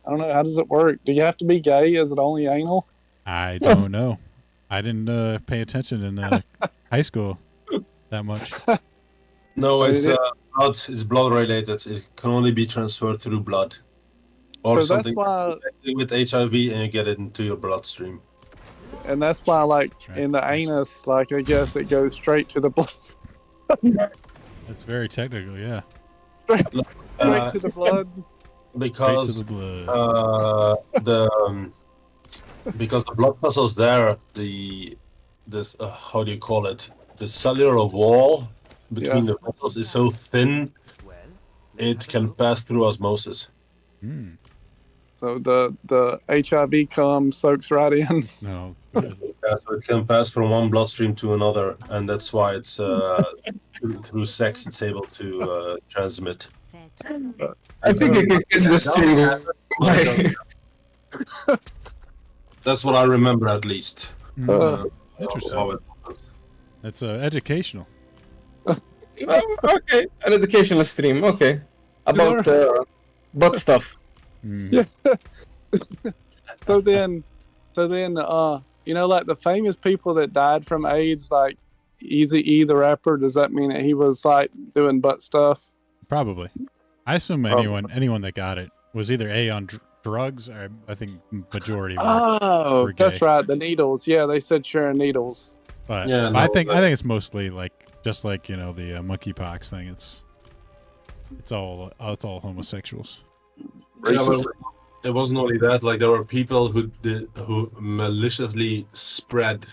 I don't know. How does it work? Do you have to be gay? Is it only anal? I don't know. I didn't pay attention in high school that much. No, it's blood related. It can only be transferred through blood, or So that's something why, with HIV, and you get it into your bloodstream. and that's why, like in the anus, like I guess it goes straight to the blood. That's very technical, yeah. Straight to the blood. Because Straight to the blood. Because the blood vessels there, this how do you call it? The cellular wall between the vessels is so thin, it can pass through osmosis. Mm. So the HIV soaks right in. No. Yeah, so it can pass from one bloodstream to another, and that's why it's through sex it's able to transmit. I think you can kiss the stream. That's what I remember, at least. Interesting. That's educational. Okay, an educational stream. Okay, about butt stuff. Mm. Yeah. So then, like the famous people that died from AIDS, like Eazy-E the rapper. Does that mean that he was like doing butt stuff? Probably. I assume anyone that got it was either on drugs, or I think majority were gay. That's right. The needles. Yeah, they said sharing needles. But I think it's mostly just like the monkeypox thing. It's all homosexuals. Yeah, it wasn't only that. Like there were people who maliciously spread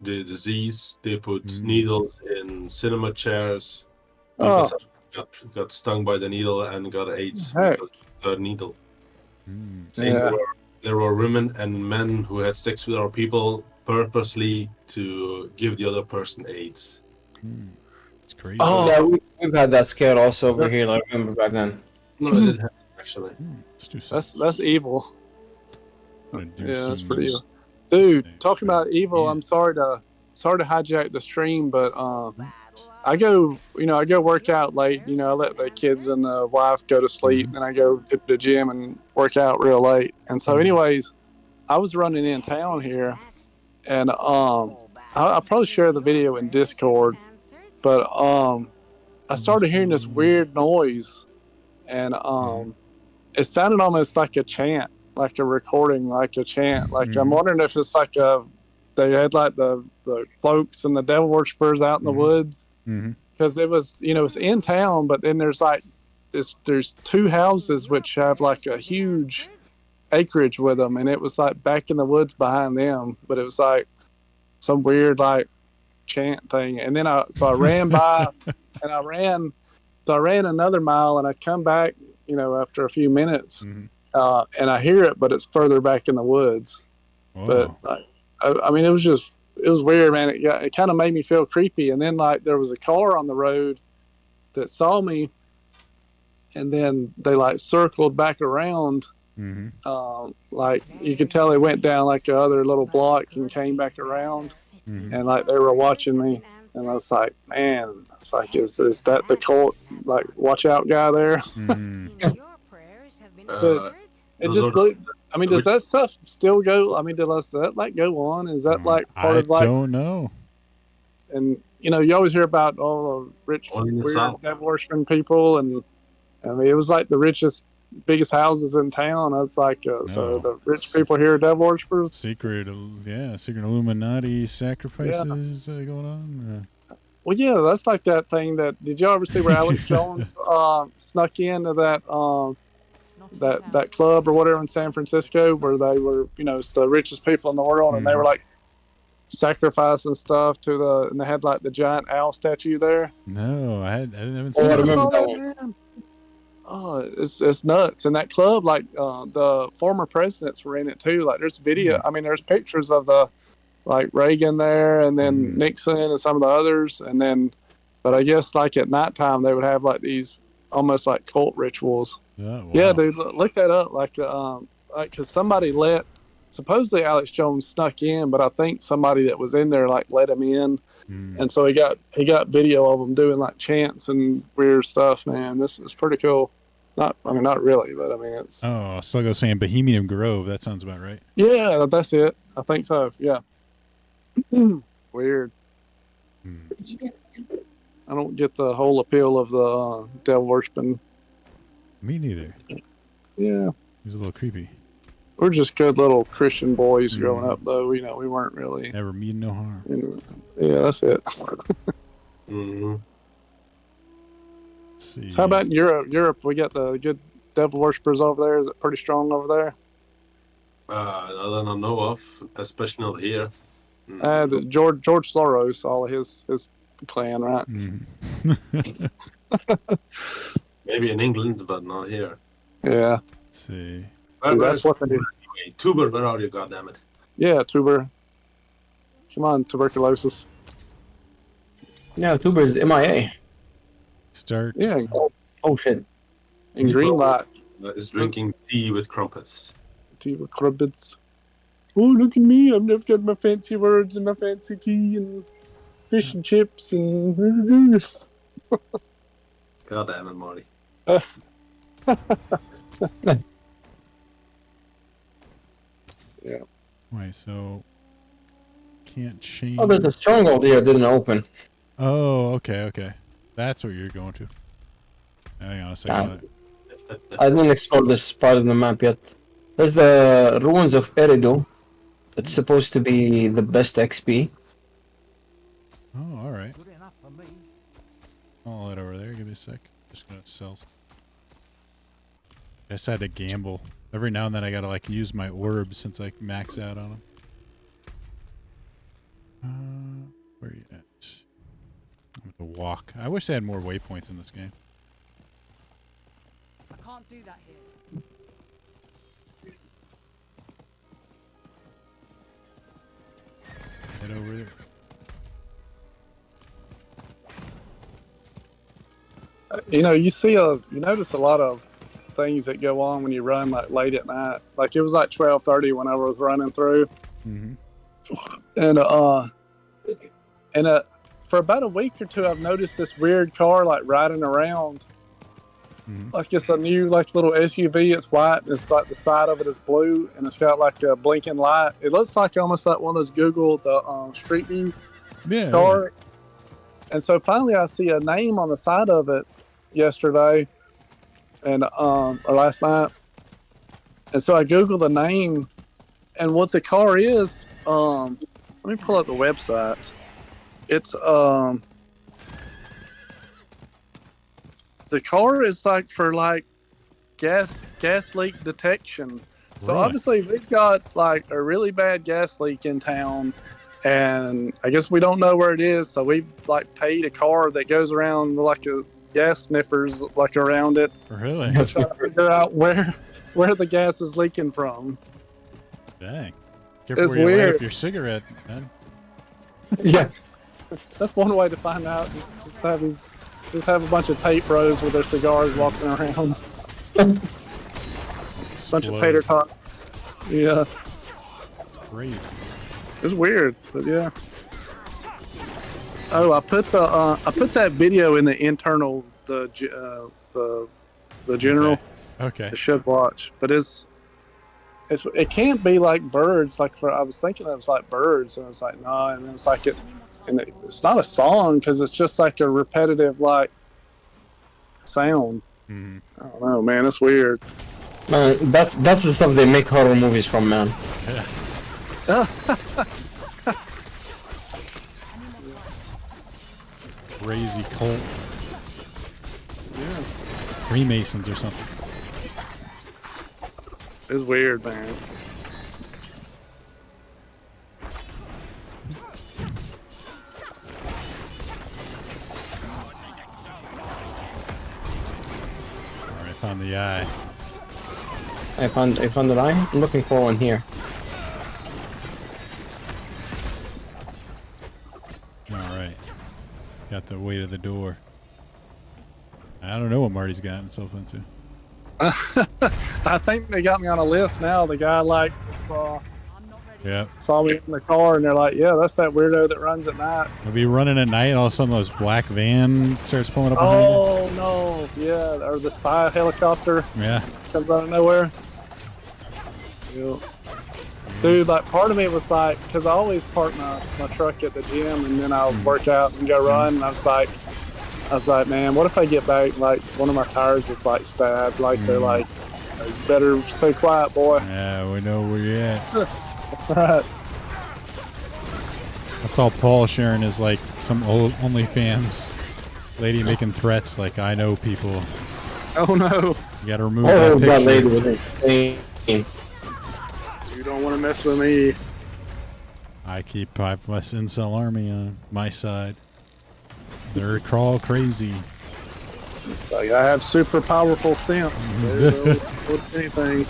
the disease. They put needles in cinema chairs. People got stung by the needle and got AIDS because of the needle. There were women and men who had sex with our people purposely to give the other person AIDS. It's crazy. Oh, yeah, we've had that scare also over here. I remember back then. No, it did happen, actually. That's evil. Yeah, that's pretty evil. Dude, talking about evil, I'm sorry to hijack the stream, but I go work out late. I let the kids and the wife go to sleep, and I go to the gym and work out real late. And so, anyways, I was running in town here, and I'll probably share the video in Discord, but I started hearing this weird noise, and it sounded almost like a chant, like a recording, like a chant. Like I'm wondering if it's like they had like the cloaks and the devil worshippers out in the woods. Because it was, it's in town, but then there's like there's two houses which have like a huge acreage with them, and it was like back in the woods behind them, but it was like some weird like chant thing. And then I ran by, and I ran another mile, and I come back, after a few minutes, and I hear it, but it's further back in the woods. Whoa. But I mean, it was weird, man. It kind of made me feel creepy. And then like there was a car on the road that saw me, and then they like circled back around. Like you could tell they went down like the other little block and came back around, and like they were watching me. And I was like, man, it's like, is that the cult like watch out guy there? But it just looked. I mean, does that stuff still go? I mean, does that like go on? Is that like part of like? I don't know. And you know, you always hear about all the rich, Only in the weird South. devil worshiping people, and I mean, it was like the richest, biggest houses in town. I was like, so No. the rich people here are devil worshipers. Secret Illuminati Yeah. sacrifices going on. Well, yeah, that's like that thing that. Did y'all ever see where Alex Jones snuck into that Not in that town. club or whatever in San Francisco, where they were, you know, it's the richest people in the world, and they were like sacrificing stuff to the, and they had like the giant owl statue there. No, I haven't Oh, seen I You it. never remember saw that that, one. man? Oh, it's nuts. And that club, like the former presidents were in it too. Like there's video. I mean, there's pictures of the like Reagan there, and then Nixon and some of the others, and then, but I guess like at nighttime they would have like these almost like cult rituals. Oh, wow. Yeah, dude, look that up. Like because somebody supposedly Alex Jones snuck in, but I think somebody that was in there like let him in, and so he got video of him doing like chants and weird stuff. Man, this is pretty cool. Not really, but I mean it's. Oh, Sluggo saying Bohemian Grove. That sounds about right. Yeah, that's it. I think so. Yeah. Weird. I don't get the whole appeal of the devil worshiping. Me neither. Yeah, He's a little creepy. we're just good little Christian boys growing up, though. You know, we weren't really. Never mean no harm. You know, yeah, that's it. Mm-hmm. Let's see. So how about in Europe? Europe, we got the good devil worshippers over there. Is it pretty strong over there? That I know of, especially not here. The George Soros, all of his clan, right? Maybe in England, but not here. Yeah. Let's see. Dude, that's what they do. Anyway, Tuber, where are you? Goddammit! Yeah, tuber. Come on, tuberculosis. Yeah, Tuber's MIA. Start. Yeah, Oh shit. in green light. Is drinking tea with crumpets. Tuber crumpets. Oh, look at me! I've got my fancy words and my fancy tea and fish and chips and. God damn it, Marty. Yeah. Wait, so can't change. Oh, there's a stronghold here. Didn't open. Oh, okay. That's what you're going to. Hang on a second. I didn't explore this part of the map yet. There's the ruins of Eridu. It's supposed to be the best XP. Oh, all right. I'll head over there. Give me a sec. Just gonna sell. I just had to gamble. Every now and then I gotta like use my orbs since I max out on them. Where are you at? I'm at the walk. I wish they had more waypoints in this game. I can't do that here. Head over there. You know, you notice a lot of things that go on when you run like late at night. Like it was like 12:30 when I was running through, and for about a week or two, I've noticed this weird car like riding around. Like it's a new like little SUV. It's white. And it's like the side of it is blue, and it's got like a blinking light. It looks like almost like one of those Google Street View car. And so finally, I see a name on the side of it yesterday, and or last night. And so I Googled the name, and what the car is. Let me pull up the website. It's the car is like for like gas leak detection. So Really? obviously we've got like a really bad gas leak in town, and I guess we don't know where it is. So we've like paid a car that goes around like a gas sniffers like around it. Really? To try to figure out where the gas is leaking from. Dang. Careful It's where you light weird. up your cigarette, man. Yeah, that's one way to find out. Just have a bunch of tape bros with their cigars walking around. Bunch of tater tots. Yeah, It's crazy. it's weird, but yeah. Oh, I put that video in the internal the general. Okay. It should watch, but it can't be like birds. Like I was thinking it was like birds, and it's like no, and then it's like and it's not a song because it's just like a repetitive like sound. Mm-hmm. I don't know, man. It's weird. Man, that's the stuff they make horror movies from, man. Crazy cult. Yeah, Freemasons or something. it's weird, man. Alright, found the eye. I found the line. I'm looking for one here. Alright. Got the way to the door. I don't know what Marty's gotten himself into. I think they got me on a list now. The guy like saw Yeah. me in the car, and they're like, "Yeah, that's that weirdo that runs at night." He'll be running at night, and all of a sudden this black van starts pulling up behind him. Oh no! Yeah, or the spy helicopter Yeah. comes out of nowhere. Yeah. Dude, like part of me was like, because I always park my truck at the gym, and then I'll work out and go run. And I was like, man, what if I get back? Like one of my tires is like stabbed. Like they're like, you better stay quiet, boy. Yeah, we know where you're at. That's right. I saw Paul sharing his like some old OnlyFans lady making threats like, I know people. Oh no! You gotta remove Oh, that that lady picture. was insane. You don't want to mess with me. I keep West Incel Army on my side. They're crawl crazy. It's like I have super powerful simps. They'll do anything.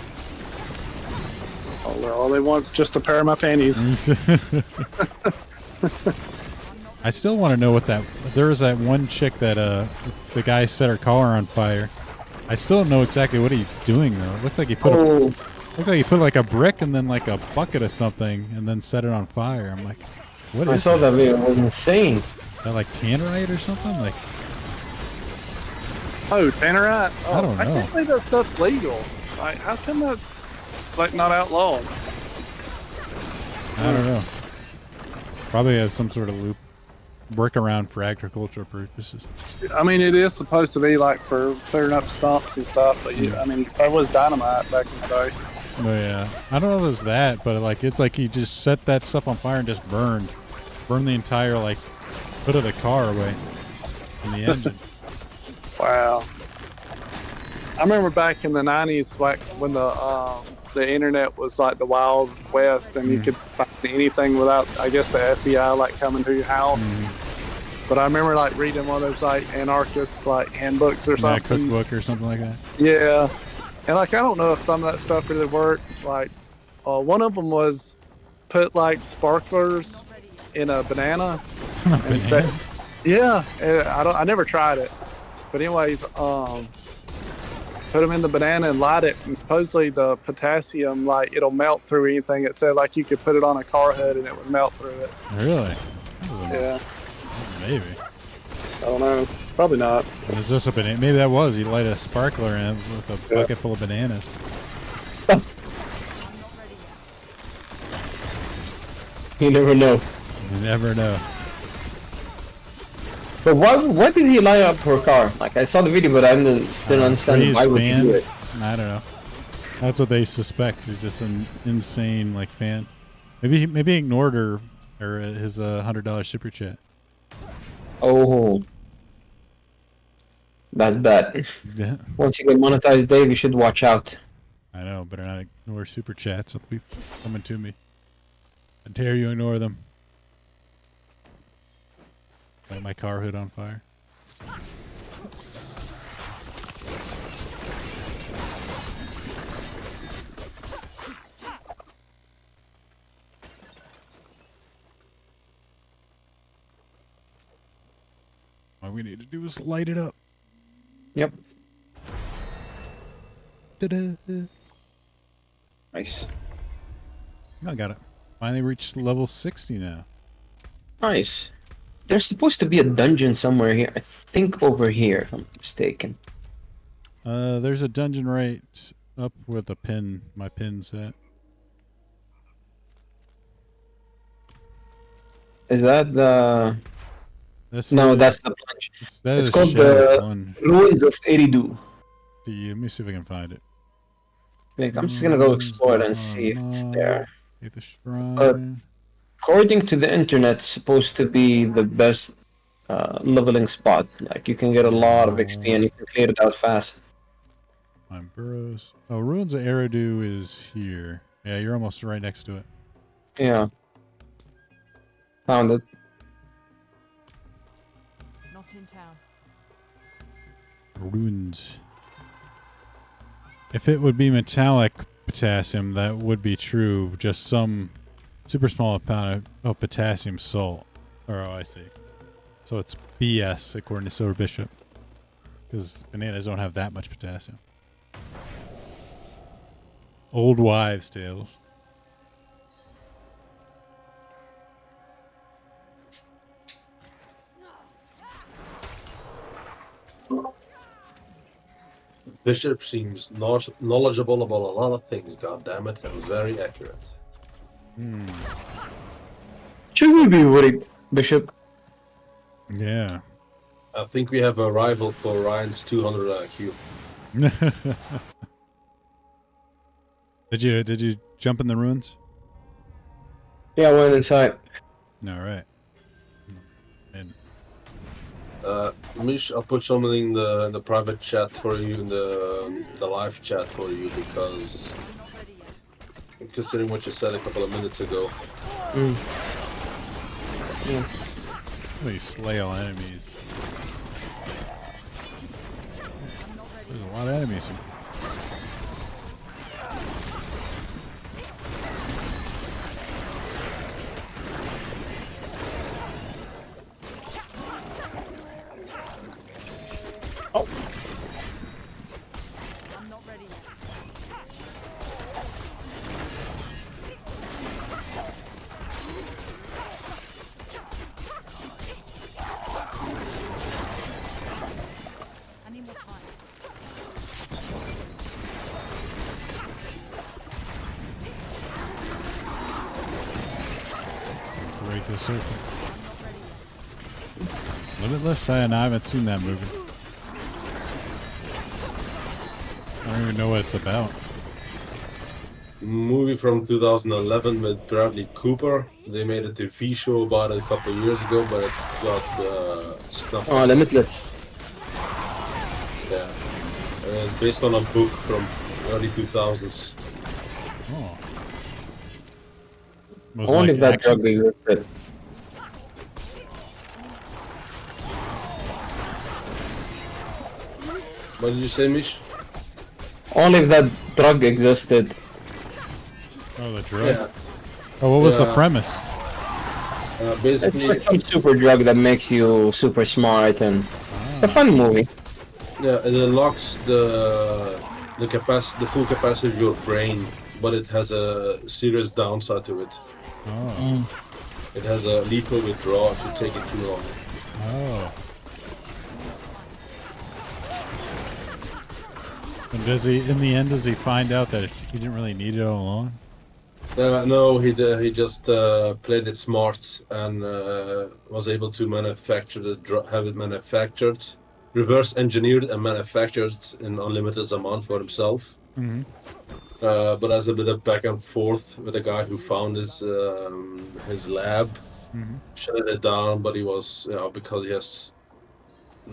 All they want's just a pair of my panties. I still want to know what that. There was that one chick that the guy set her car on fire. I still don't know exactly what he's doing though. It looked like he put like a brick and then like a bucket of something and then set it on fire. I'm like, what is I saw that video. It was insane. Is that like tannerite or something? Like, Oh, tannerite? Oh, I don't know. I can't believe that stuff's legal. Like, how come that's like not outlawed? I don't know. Probably has some sort of loop workaround for agricultural purposes. I mean, it is supposed to be like for clearing up stumps and stuff, but I mean, that was dynamite back in the day. But yeah, I don't know if it was that, but like it's like he just set that stuff on fire and just burned the entire like foot of the car away from the engine. Wow. I remember back in the 90s, like when the internet was like the Wild West, and you could find anything without, I guess, the FBI like coming to your house. But I remember like reading one of those like anarchist like handbooks or Yeah, something. cookbook or something like that. Yeah, and like I don't know if some of that stuff really worked. Like one of them was put like sparklers in a banana and set. Yeah, and I never tried it, but anyways, put them in the banana and light it, and supposedly the potassium, like it'll melt through anything. It said like you could put it on a car hood and it would melt through it. Really? Yeah, Maybe. I don't know. Probably not. Is this a banana? Maybe that was. You light a sparkler in with a bucket full of bananas. You never know. You never know. But why did he light up her car? Like, I saw the video, but I didn't understand Crazed why would he fan? do it. I don't know. That's what they suspect. He's just an insane like fan. Maybe he ignored her or his $100 super chat. Oh. That's bad. Yeah. Once you get monetized, Dave, you should watch out. I know. Better not ignore super chats. They'll be coming to me. I dare you ignore them. Light my car hood on fire. All we need to do is light it up. Yep. Ta-da. Nice. I got it. Finally reached level 60 now. Nice. There's supposed to be a dungeon somewhere here. I think over here, if I'm not mistaken. There's a dungeon right up where the pin, my pin's at. Is that the? This No, is, that's the plunge. that It's is called Shadow the Plunge. Ruins of Eridu. Let me see if I can find it. Like, I'm just gonna go explore it and see if it's there. Take the But shrine. according to the internet, it's supposed to be the best leveling spot. Like you can get a lot of XP and you can clear it out fast. Find burrows. Oh, Ruins of Eridu is here. Yeah, you're almost right next to it. Yeah. Found it. Not in town. Ruins. If it would be metallic potassium, that would be true. Just some super small amount of potassium salt. Or, oh, I see. So it's BS, according to Silver Bishop. Because bananas don't have that much potassium. Old wives' tales. Bishop seems knowledgeable about a lot of things, goddammit, and very accurate. Should we be worried, Bishop? Yeah. I think we have a rival for Ryan's 200 IQ. Did you jump in the ruins? Yeah, I went inside. No, right. And Mish, I'll put something in the private chat for you, in the live chat for you, because considering what you said a couple of minutes ago. they slay all enemies. There's a lot of enemies here. I'm not ready yet. I need more time. Break the circle. Limitless? I haven't seen that movie. I don't even know what it's about. Movie from 2011 with Bradley Cooper. They made a TV show about it a couple of years ago, but it got snuffed. Oh, Limitless. Yeah. It's based on a book from early 2000s. Oh. I Was wonder like if that action? drug existed. What did you say, Mish? Only if that drug existed. Oh, the drug? Yeah. Oh, what was the Yeah. premise? It's Basically, like some super drug that makes you super smart and a fun movie. yeah, it unlocks the full capacity of your brain, but it has a serious downside to it. Oh. It has a lethal withdrawal if you take it too long. Oh. And in the end, does he find out that he didn't really need it all along? No, he just played it smart and was able to manufacture have it manufactured, reverse engineered and manufactured in unlimited amount for himself. Mm-hmm. But as a bit of back and forth with the guy who found his lab, shut it down. But he was, because he has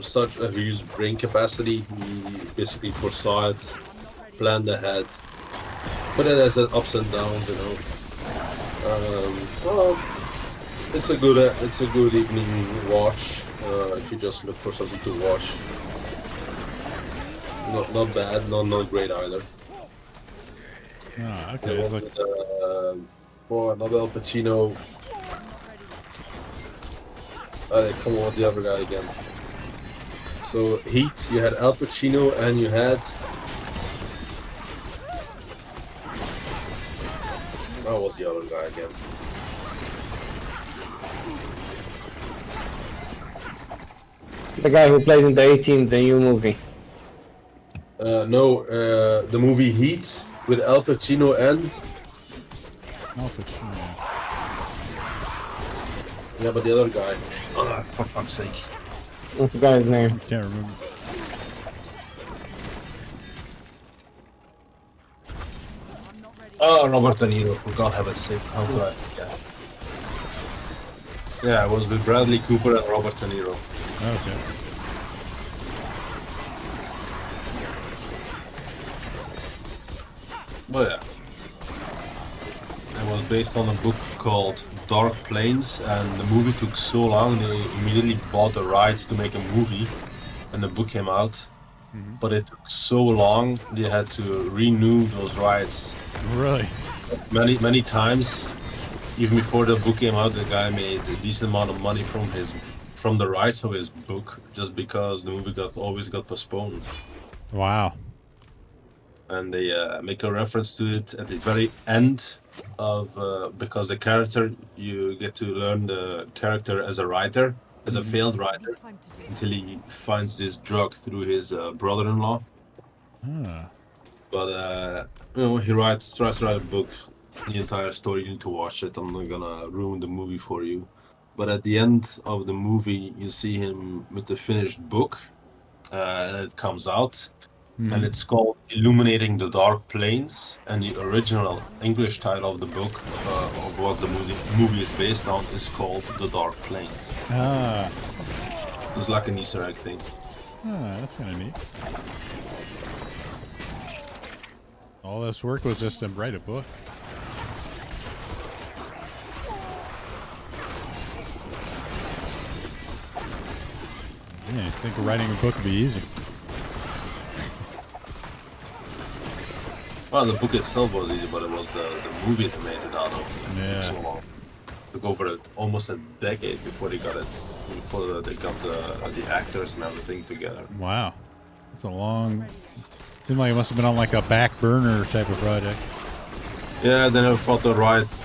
such a huge brain capacity, he basically foresaw it, planned ahead. But it has ups and downs, Well, it's a good evening watch if you just look for something to watch. Not bad, not great either. Ah, okay. It's like, Another Al Pacino. Come on, what's the other guy again? So Heat, you had Al Pacino and you had. What was the other guy again? The guy who played in the 18, the new movie. No, the movie Heat with Al Pacino and. Al Pacino. Yeah, but the other guy. For fuck's sake. What's the guy's name? Can't remember. Oh, Robert De Niro. For God heaven's sake. How could I forget? Yeah, it was with Bradley Cooper and Robert De Niro. Okay. Oh yeah. It was based on a book called Dark Plains, and the movie took so long they immediately bought the rights to make a movie when the book came out. But it took so long they had to renew those rights Really? many times. Even before the book came out, the guy made a decent amount of money from the rights of his book, just because the movie always got postponed. Wow. And they make a reference to it at the very end of because the character, you get to learn the character as a writer, as a failed writer, until he finds this drug through his brother-in-law. Ah. But he tries to write a book, the entire story. You need to watch it. I'm not gonna ruin the movie for you. But at the end of the movie, you see him with the finished book, and it comes out. And it's called Illuminating the Dark Plains, and the original English title of the book, of what the movie is based on, is called The Dark Plains. Ah. It's like an Easter egg thing. Ah, that's kind of neat. All this work was just to write a book. Yeah, I think writing a book would be easy. Well, the book itself was easy, but it was the movie they made it out of. Yeah. So long. It took over almost a decade before they got it, before they got the actors and everything together. Wow. That's a long... Seemed like it must have been on like a back burner type of project. Yeah, they never found the writers.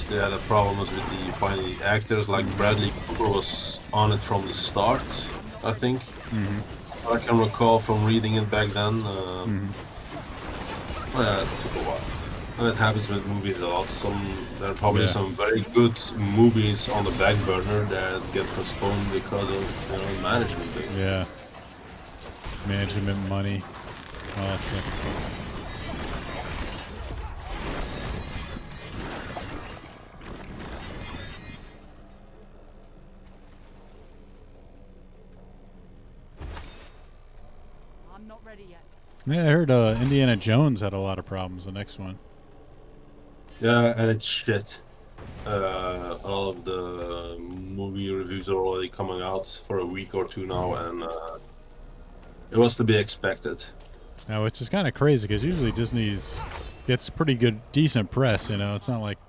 They had problems with finding the actors. Like Bradley Cooper was on it from the start, I think. I can recall from reading it back then. Well, yeah, it took a while. And it happens with movies a lot. There are probably some very good movies on the back burner that get postponed because of management. Yeah. Management money. Oh, that's it. I'm not ready yet. Yeah, I heard Indiana Jones had a lot of problems, the next one. Yeah, and it's shit. All of the movie reviews are already coming out for a week or two now, and it was to be expected. Now, which is kind of crazy because usually Disney's gets pretty good, decent press. You know, it's not like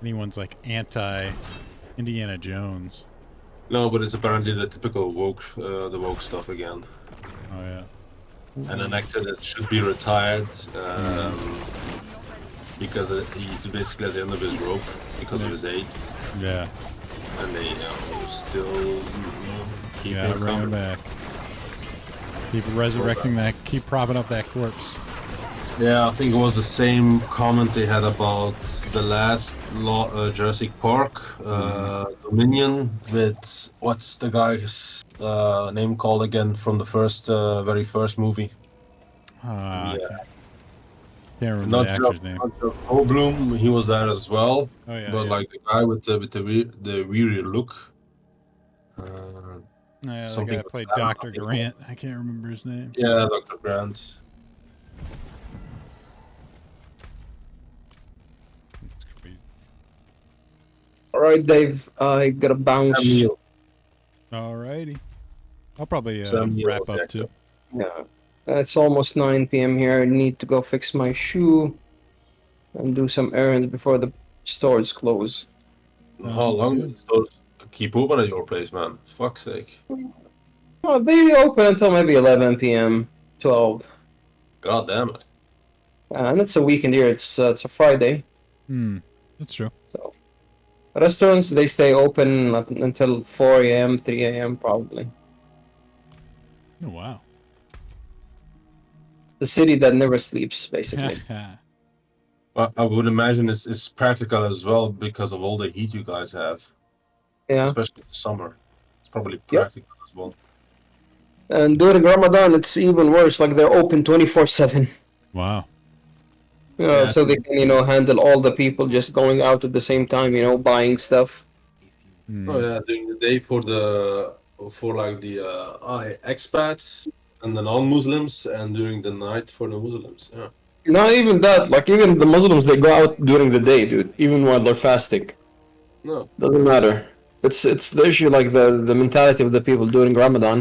anyone's like anti Indiana Jones. No, but it's apparently the typical woke stuff again. Oh yeah. And an actor that should be retired because he's basically at the end of his rope because of his age. Yeah. And they still keep him bring him coming back. Keep resurrecting that. Keep propping up that corpse. Yeah, I think it was the same comment they had about the last Jurassic Park Dominion with what's the guy's name called again from the very first movie. Can't remember the actor's name. Goldblum, he was there as well. Oh yeah. But like the guy with the weary look. Yeah, the something guy that played Dr. Grant. I can't remember his name. Yeah, Dr. Grant. All right, Dave. I gotta bounce. Alrighty. I'll probably Samuel wrap up too. Yeah, it's almost 9 p.m. here. I need to go fix my shoe and do some errands before the stores close. How long do the stores keep open at your place, man? Fuck's sake. Oh, they open until maybe 11 p.m., 12. God damn it. And it's a weekend here. It's a Friday. That's true. So restaurants, they stay open up until 4 a.m., 3 a.m. probably. Oh wow. The city that never sleeps, basically. I would imagine it's practical as well because of all the heat you guys have, Yeah. especially in the summer. It's probably Yep. practical as well. And during Ramadan, it's even worse. Like they're open 24/7. Wow. Yeah. So they can, handle all the people just going out at the same time, buying stuff. Oh yeah, during the day for like the expats and the non-Muslims, and during the night for the Muslims. Yeah. Not even that. Like even the Muslims, they go out during the day, dude. Even while they're fasting, No. doesn't matter. It's the issue. Like the mentality of the people during Ramadan,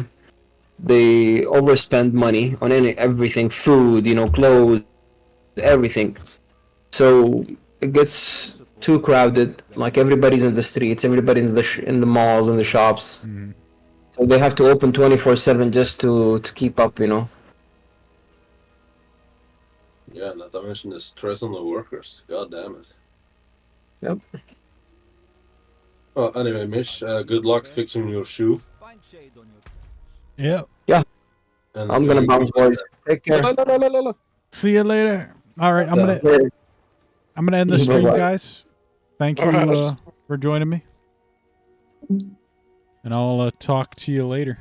they overspend money on everything, food, clothes, everything. So it gets too crowded. Like everybody's in the streets, everybody's in the malls and the shops. So they have to open 24/7 just to keep up, Yeah, not to mention the stress on the workers. God damn it. Yep. Well, anyway, Mish, good luck fixing your shoe. Yeah. And I'm gonna enjoy bounce, your boys. Take care. See you later. All right, I'm gonna end the stream, Bye-bye. guys. Thank you All right. for joining me, and I'll talk to you later.